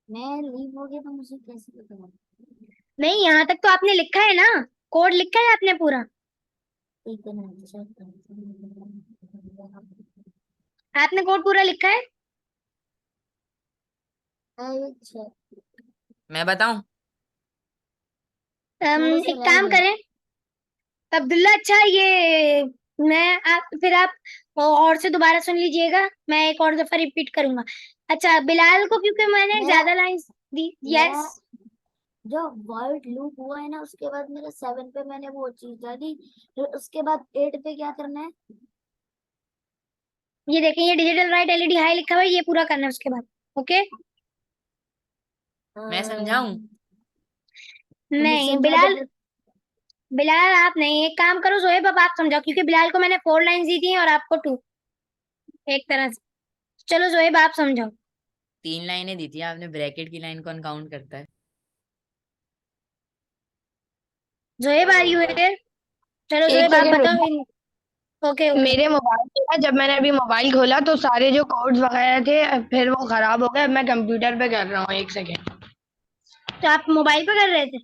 मैं लीव हो गया तो मुझे कैसे पता? नहीं, यहाँ तक तो आपने लिखा है ना, कोड लिखा है आपने पूरा? एक मिनट चेक आपने कोड पूरा लिखा है? अच्छा, मैं बताऊं? थोड़ा सा एक रह काम गया। करें अब्दुल्ला, अच्छा ये फिर आप और से दोबारा सुन लीजिएगा, मैं एक और दफा रिपीट करूंगा। अच्छा बिलाल को, क्योंकि मैंने मेरा ज्यादा लाइंस दी। मेरा यस, जो वर्ड लूप हुआ है ना, उसके बाद मेरा 7 पे मैंने वो चीज डाली, फिर उसके बाद 8 पे क्या करना है? ये देखें, ये डिजिटल राइट एलईडी हाई लिखा हुआ है, ये पूरा करना है उसके बाद। ओके, मैं समझाऊं? तो मुझे नहीं समझा बिलाल, दो। बिलाल आप नहीं, एक काम करो जोहेब, अब आप समझाओ, क्योंकि बिलाल को मैंने 4 लाइंस दी थी और आपको 2, एक तरह से। चलो जोहेब आप समझाओ। 3 लाइनें दी थी आपने, ब्रैकेट की लाइन कौन काउंट करता है? Zoheb are you here? चलो एक जोहेब आप सेकंड बताओ। रुको। Okay okay. मेरे मोबाइल पे ना, जब मैंने अभी मोबाइल खोला तो सारे जो कोड्स वगैरह थे फिर वो खराब हो गए। अब मैं कंप्यूटर पे कर रहा हूँ, एक सेकंड। तो आप मोबाइल पे कर रहे थे?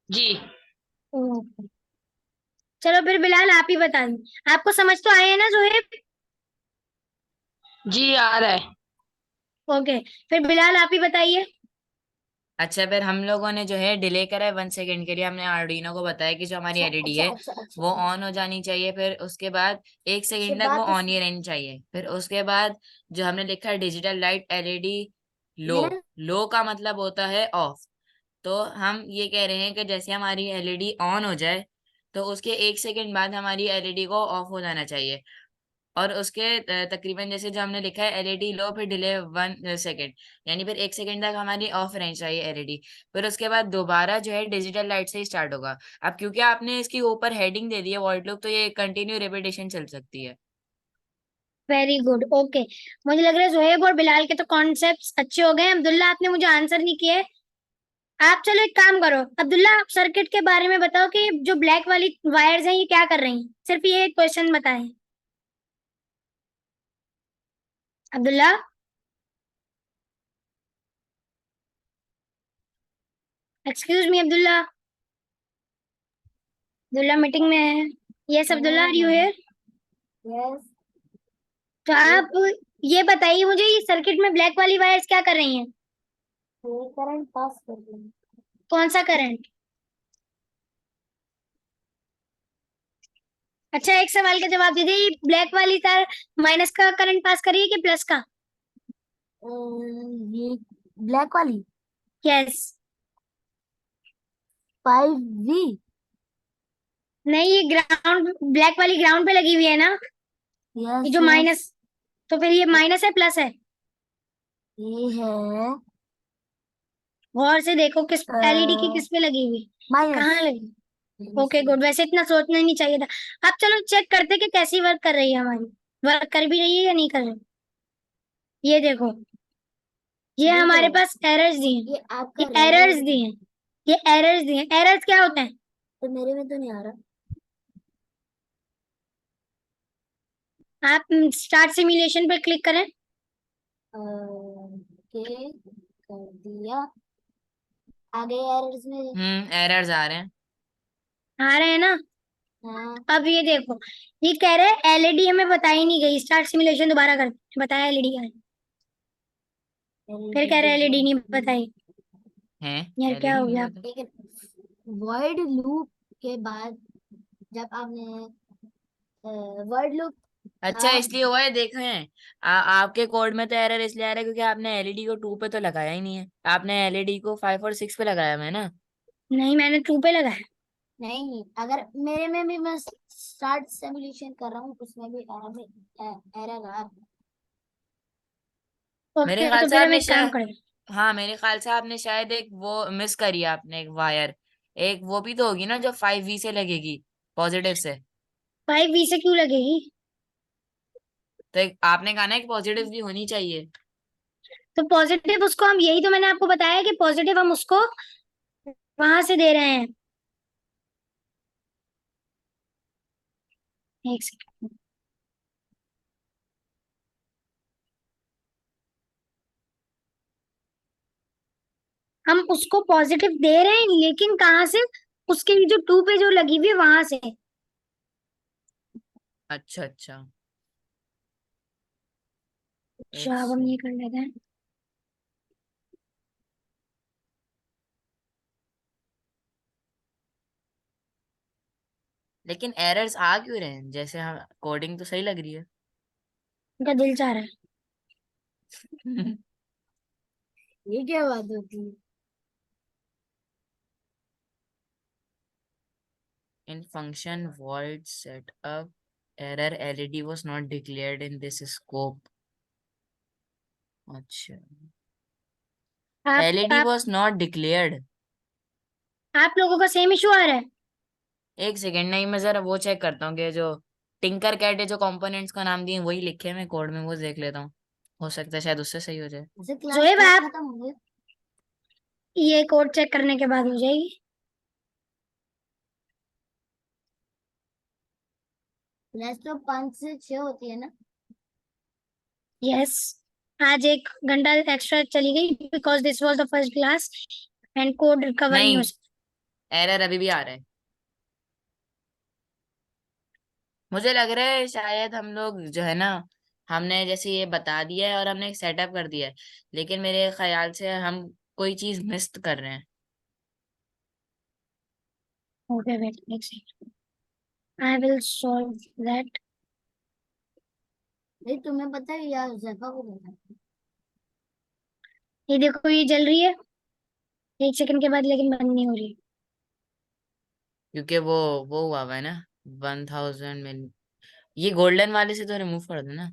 जी। ओके। चलो फिर बिलाल आप ही बता दें, आपको समझ तो आए हैं ना जोहेब? जी आ रहा है। ओके, फिर बिलाल आप ही बताइए। अच्छा, फिर हम लोगों ने जो है डिले करा है 1 सेकंड के लिए। हमने आर्डिनो को बताया कि जो हमारी अच्छा एलईडी अच्छा है अच्छा अच्छा वो अच्छा। ऑन हो जानी चाहिए, फिर उसके बाद 1 सेकंड तक वो बात तो ऑन ही रहनी चाहिए। फिर उसके बाद जो हमने लिखा है डिजिटल लाइट एलईडी लो, मेरे लो का मतलब होता है ऑफ। तो हम ये कह रहे हैं कि जैसे हमारी एलईडी ऑन हो जाए तो उसके 1 सेकंड बाद हमारी एलईडी को ऑफ हो जाना चाहिए। और उसके तकरीबन जैसे जो हमने लिखा है एलईडी लो फिर डिले 1 सेकंड, यानी फिर 1 सेकंड तक हमारी ऑफ रहनी चाहिए एलईडी। फिर उसके बाद दोबारा जो है डिजिटल लाइट से ही स्टार्ट होगा। अब क्योंकि आपने इसकी ऊपर हेडिंग दे दी है वॉइड लूप, तो ये कंटिन्यू रिपीटेशन चल सकती है। Very good. ओके, मुझे लग रहा है जोहेब और बिलाल के तो कॉन्सेप्ट्स अच्छे हो गए। अब्दुल्ला आपने मुझे आंसर नहीं किया है। आप चलो एक काम करो, अब्दुल्ला आप सर्किट के बारे में बताओ कि जो ब्लैक वाली वायर्स हैं ये क्या कर रही हैं, सिर्फ ये एक क्वेश्चन बताएं। Abdullah. Excuse me Abdullah. Abdullah meeting में है। Yes Abdullah are you here? Yes तो आप ये बताइए मुझे, ये सर्किट में ब्लैक वाली वायर्स क्या कर रही हैं? करंट पास कर रही हूँ। कौन सा करंट? अच्छा एक सवाल का जवाब दे दे, ब्लैक वाली तार माइनस का करंट पास करिए कि प्लस का? ये ब्लैक वाली यस। 5V। नहीं, ये ग्राउंड, ब्लैक वाली ग्राउंड पे लगी हुई है ना, ये यस जो यस। माइनस, तो फिर ये माइनस है प्लस है? ये है गौर से देखो किस एलईडी की किस पे लगी हुई, माइनस। कहाँ लगी? ओके गुड, वैसे इतना सोचना ही नहीं चाहिए था। अब चलो चेक करते कि कैसी वर्क कर रही है हमारी, वर्क कर भी रही है या नहीं कर रही। ये देखो, ये ये हमारे क्या है? पास एरर्स दिए हैं, ये आपका ये रेड एरर्स दिए हैं, ये एरर्स दिए हैं। एरर्स क्या होते हैं? तो मेरे में तो नहीं आ रहा। आप स्टार्ट सिमुलेशन पर क्लिक करें। ओके कर दिया। आगे एरर्स में। एरर्स आ रहे हैं। आ रहे हैं ना? हाँ अब ये देखो, ये कह रहे हैं एलईडी हमें बताई नहीं गई, स्टार्ट सिमुलेशन दोबारा कर, बताया एलईडी का है। फिर कह रहे हैं एलईडी नहीं बताई। हैं यार क्या एलईडी हो नहीं गया? बताते। लेकिन वर्ड लूप के बाद जब आपने वर्ड लूप अच्छा, था। इसलिए हुआ है, देखे हैं आपके कोड में तो एरर इसलिए आ रहा है क्योंकि आपने एलईडी को 2 पे तो लगाया ही नहीं है। आपने एलईडी को 5 और 6 पे लगाया हुआ है ना। नहीं मैंने ट्रू पे लगाया। नहीं, अगर मेरे में भी मैं स्टार्ट सिमुलेशन कर रहा हूँ उसमें भी एरर आ रहा है। मेरे ओके ख्याल तो से फिर हम आपने एक काम शायद, करें। हाँ मेरे ख्याल से आपने शायद एक वो मिस करी है, आपने एक वायर, एक वो भी तो होगी ना जो 5V से लगेगी, पॉजिटिव से। 5V से क्यों लगेगी? तो एक आपने कहा ना कि पॉजिटिव भी होनी चाहिए। तो पॉजिटिव उसको हम, यही तो मैंने आपको बताया कि पॉजिटिव हम उसको वहां से दे रहे हैं। एक सेकंड। हम उसको पॉजिटिव दे रहे हैं लेकिन कहाँ से? उसके जो 2 पे जो लगी हुई है वहां से। अच्छा अच्छा। एक अच्छा अब हम ये सेकंड। कर लेते हैं। लेकिन एरर्स आ क्यों रहे हैं? जैसे हम कोडिंग तो सही लग रही है। उनका दिल चाह रहा है। ये क्या बात होती है? In function void setup error LED was not declared in this scope. अच्छा, आप LED आप was not declared। आप लोगों का सेम इशू आ रहा है? एक सेकेंड, नहीं मैं जरा वो चेक करता हूँ कि जो टिंकर कैट है जो कंपोनेंट्स का नाम दिए वही लिखे हैं मैं कोड में, वो देख लेता हूँ। हो सकता है शायद उससे सही हो जाए। ऐसे क्लास जोएब, आप खत्म हो गई। ये कोड चेक करने के बाद हो जाएगी। क्लास तो 5 से 6 होती है ना? यस, आज 1 घंटा एक्स्ट्रा चली गई because this was the first class and code recover नहीं हो नहीं, एरर अभी भी आ रहा है। मुझे लग रहा है शायद हम लोग जो है ना, हमने जैसे ये बता दिया है और हमने सेटअप कर दिया है, लेकिन मेरे ख्याल से हम कोई चीज मिस कर रहे हैं। Okay, wait next I will solve that. नहीं, तुम्हें पता है या जैफा को पता है? ये देखो, ये जल रही है 1 सेकंड के बाद, लेकिन बंद नहीं हो रही। क्योंकि वो हुआ है ना 1000 में। ये गोल्डन वाले से तो रिमूव कर दो ना।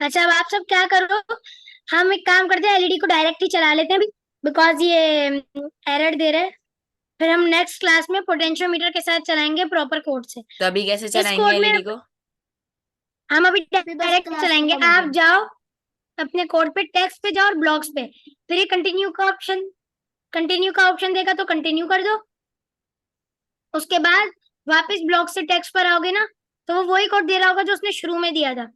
अच्छा, अब आप सब क्या करो, हम एक काम करते हैं, एलईडी को डायरेक्ट ही चला लेते हैं अभी, बिकॉज ये एरर दे रहा है। फिर हम नेक्स्ट क्लास में पोटेंशियोमीटर के साथ चलाएंगे प्रॉपर कोड से। तो अभी कैसे इस चलाएंगे कोड में एलईडी को? हम अभी अभी बस डायरेक्ट क्लास चलाएंगे। खत्म हो आप गई। जाओ अपने कोड पे, टेक्स्ट पे जाओ और ब्लॉक्स पे, फिर ये कंटिन्यू का ऑप्शन देगा तो कंटिन्यू कर दो। उसके बाद वापस ब्लॉक से टेक्स्ट पर आओगे ना, तो वो वही कोड दे रहा होगा जो उसने शुरू में दिया था।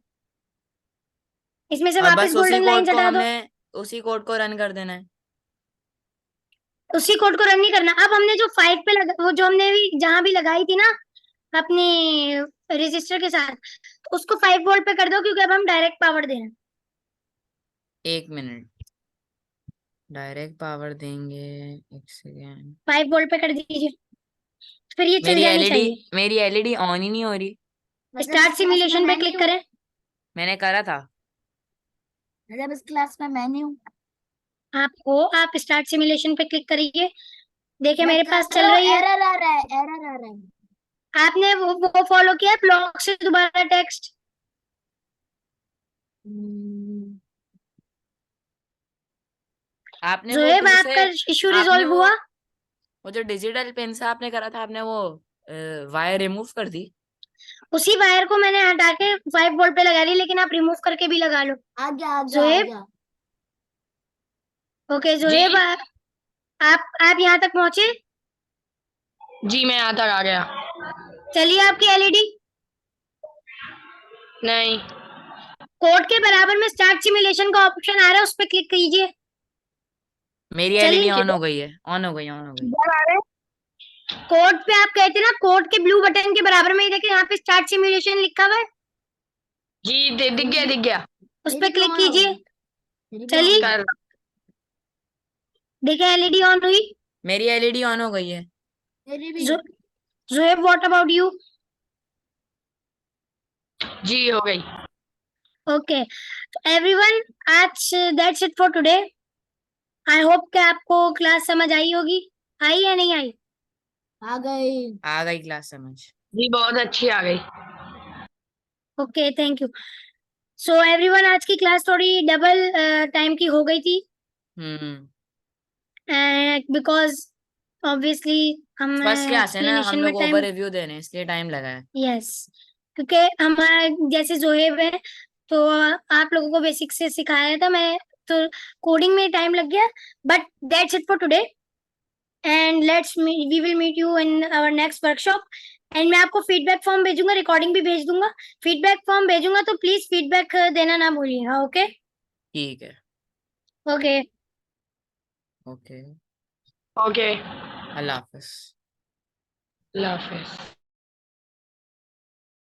इसमें से और वापस बस उसी गोल्डन लाइन कोड को हटा दो। हमने उसी कोड को रन कर देना है। उसी कोड को रन नहीं करना। अब हमने जो 5 पे लगा, वो जो हमने भी जहां भी लगाई थी ना अपनी रजिस्टर के साथ, तो उसको 5 वोल्ट पे कर दो, क्योंकि अब हम डायरेक्ट पावर दे रहे हैं। 1 मिनट, डायरेक्ट पावर देंगे। 1 सेकेंड। 5 वोल्ट पे कर दीजिए, फिर ये चल जानी चाहिए। मेरी एलईडी ऑन ही नहीं हो रही। मतलब स्टार्ट इस क्लास में सिमुलेशन पे मैं नहीं क्लिक हूँ। करें। मैंने करा था। मतलब इस क्लास में मैं नहीं हूँ। आप स्टार्ट सिमुलेशन पे क्लिक करिए। देखिए मैं मेरे कर पास रहा चल हूँ, रही है। एरर आ रहा है, एरर आ रहा है। आपने वो फॉलो किया ब्लॉक से दोबारा टेक्स्ट? हम्म, आपने वो जोएब, दूसरे आपका इशू आपने रिजॉल्व हुआ? वो जो डिजिटल पेन से आपने करा था, आपने वो वायर रिमूव कर दी? उसी वायर को मैंने हटा के 5 वोल्ट पे लगा ली, लेकिन आप रिमूव करके भी लगा लो। आ गया आ गया आ जोएब, गया। ओके जी जोएब, आप यहाँ तक पहुंचे? जी, मैं यहाँ तक आ गया। चलिए, आपकी एलईडी नहीं, कोड के बराबर में स्टार्ट सिमुलेशन का ऑप्शन आ रहा है, उस पर क्लिक कीजिए। मेरी एलईडी चलिए, ऑन हो गई है, ऑन हो गई, ऑन हो गई। कोड पे आप कहते ना, कोड के ब्लू बटन के बराबर में ही देखिए, यहाँ पे स्टार्ट सिमुलेशन लिखा हुआ है, जी दिख गया, दिख गया। उस मेरी पर भी क्लिक on हो कीजिए। गई, मेरी भी on चलिए, हो गई। कर देखिए एलईडी ऑन हुई। मेरी एलईडी ऑन हो गई है। मेरी भी। Zoheb, what about you? जी, हो गई। ओके एवरीवन, आज that's it for today. I hope कि आपको क्लास समझ आई होगी। आई या नहीं आई? आ गई। आ गई क्लास समझ। जी, बहुत अच्छी आ गई। Okay, thank you. So everyone, आज की क्लास थोड़ी डबल टाइम की हो गई थी, हम्म। बिकॉज ऑब्वियसली हम फर्स्ट क्लास है ना, हम एक्सप्लेनेशन में लोग टाइम, ओवर रिव्यू दे रहे हैं, इसलिए टाइम लगा है। यस, क्योंकि हमारा जैसे जोहेब है, तो आप लोगों को बेसिक से सिखाया था मैं, तो कोडिंग में टाइम लग गया। But that's it for today, and we will meet you in our next workshop. And मैं आपको फीडबैक फॉर्म भेजूंगा, रिकॉर्डिंग भी भेज दूंगा। फीडबैक फॉर्म भेजूंगा, तो प्लीज फीडबैक देना ना भूलिएगा। ओके ठीक है। ओके। ओके, ओके, अल्लाह हाफिज। अल्लाह हाफिज।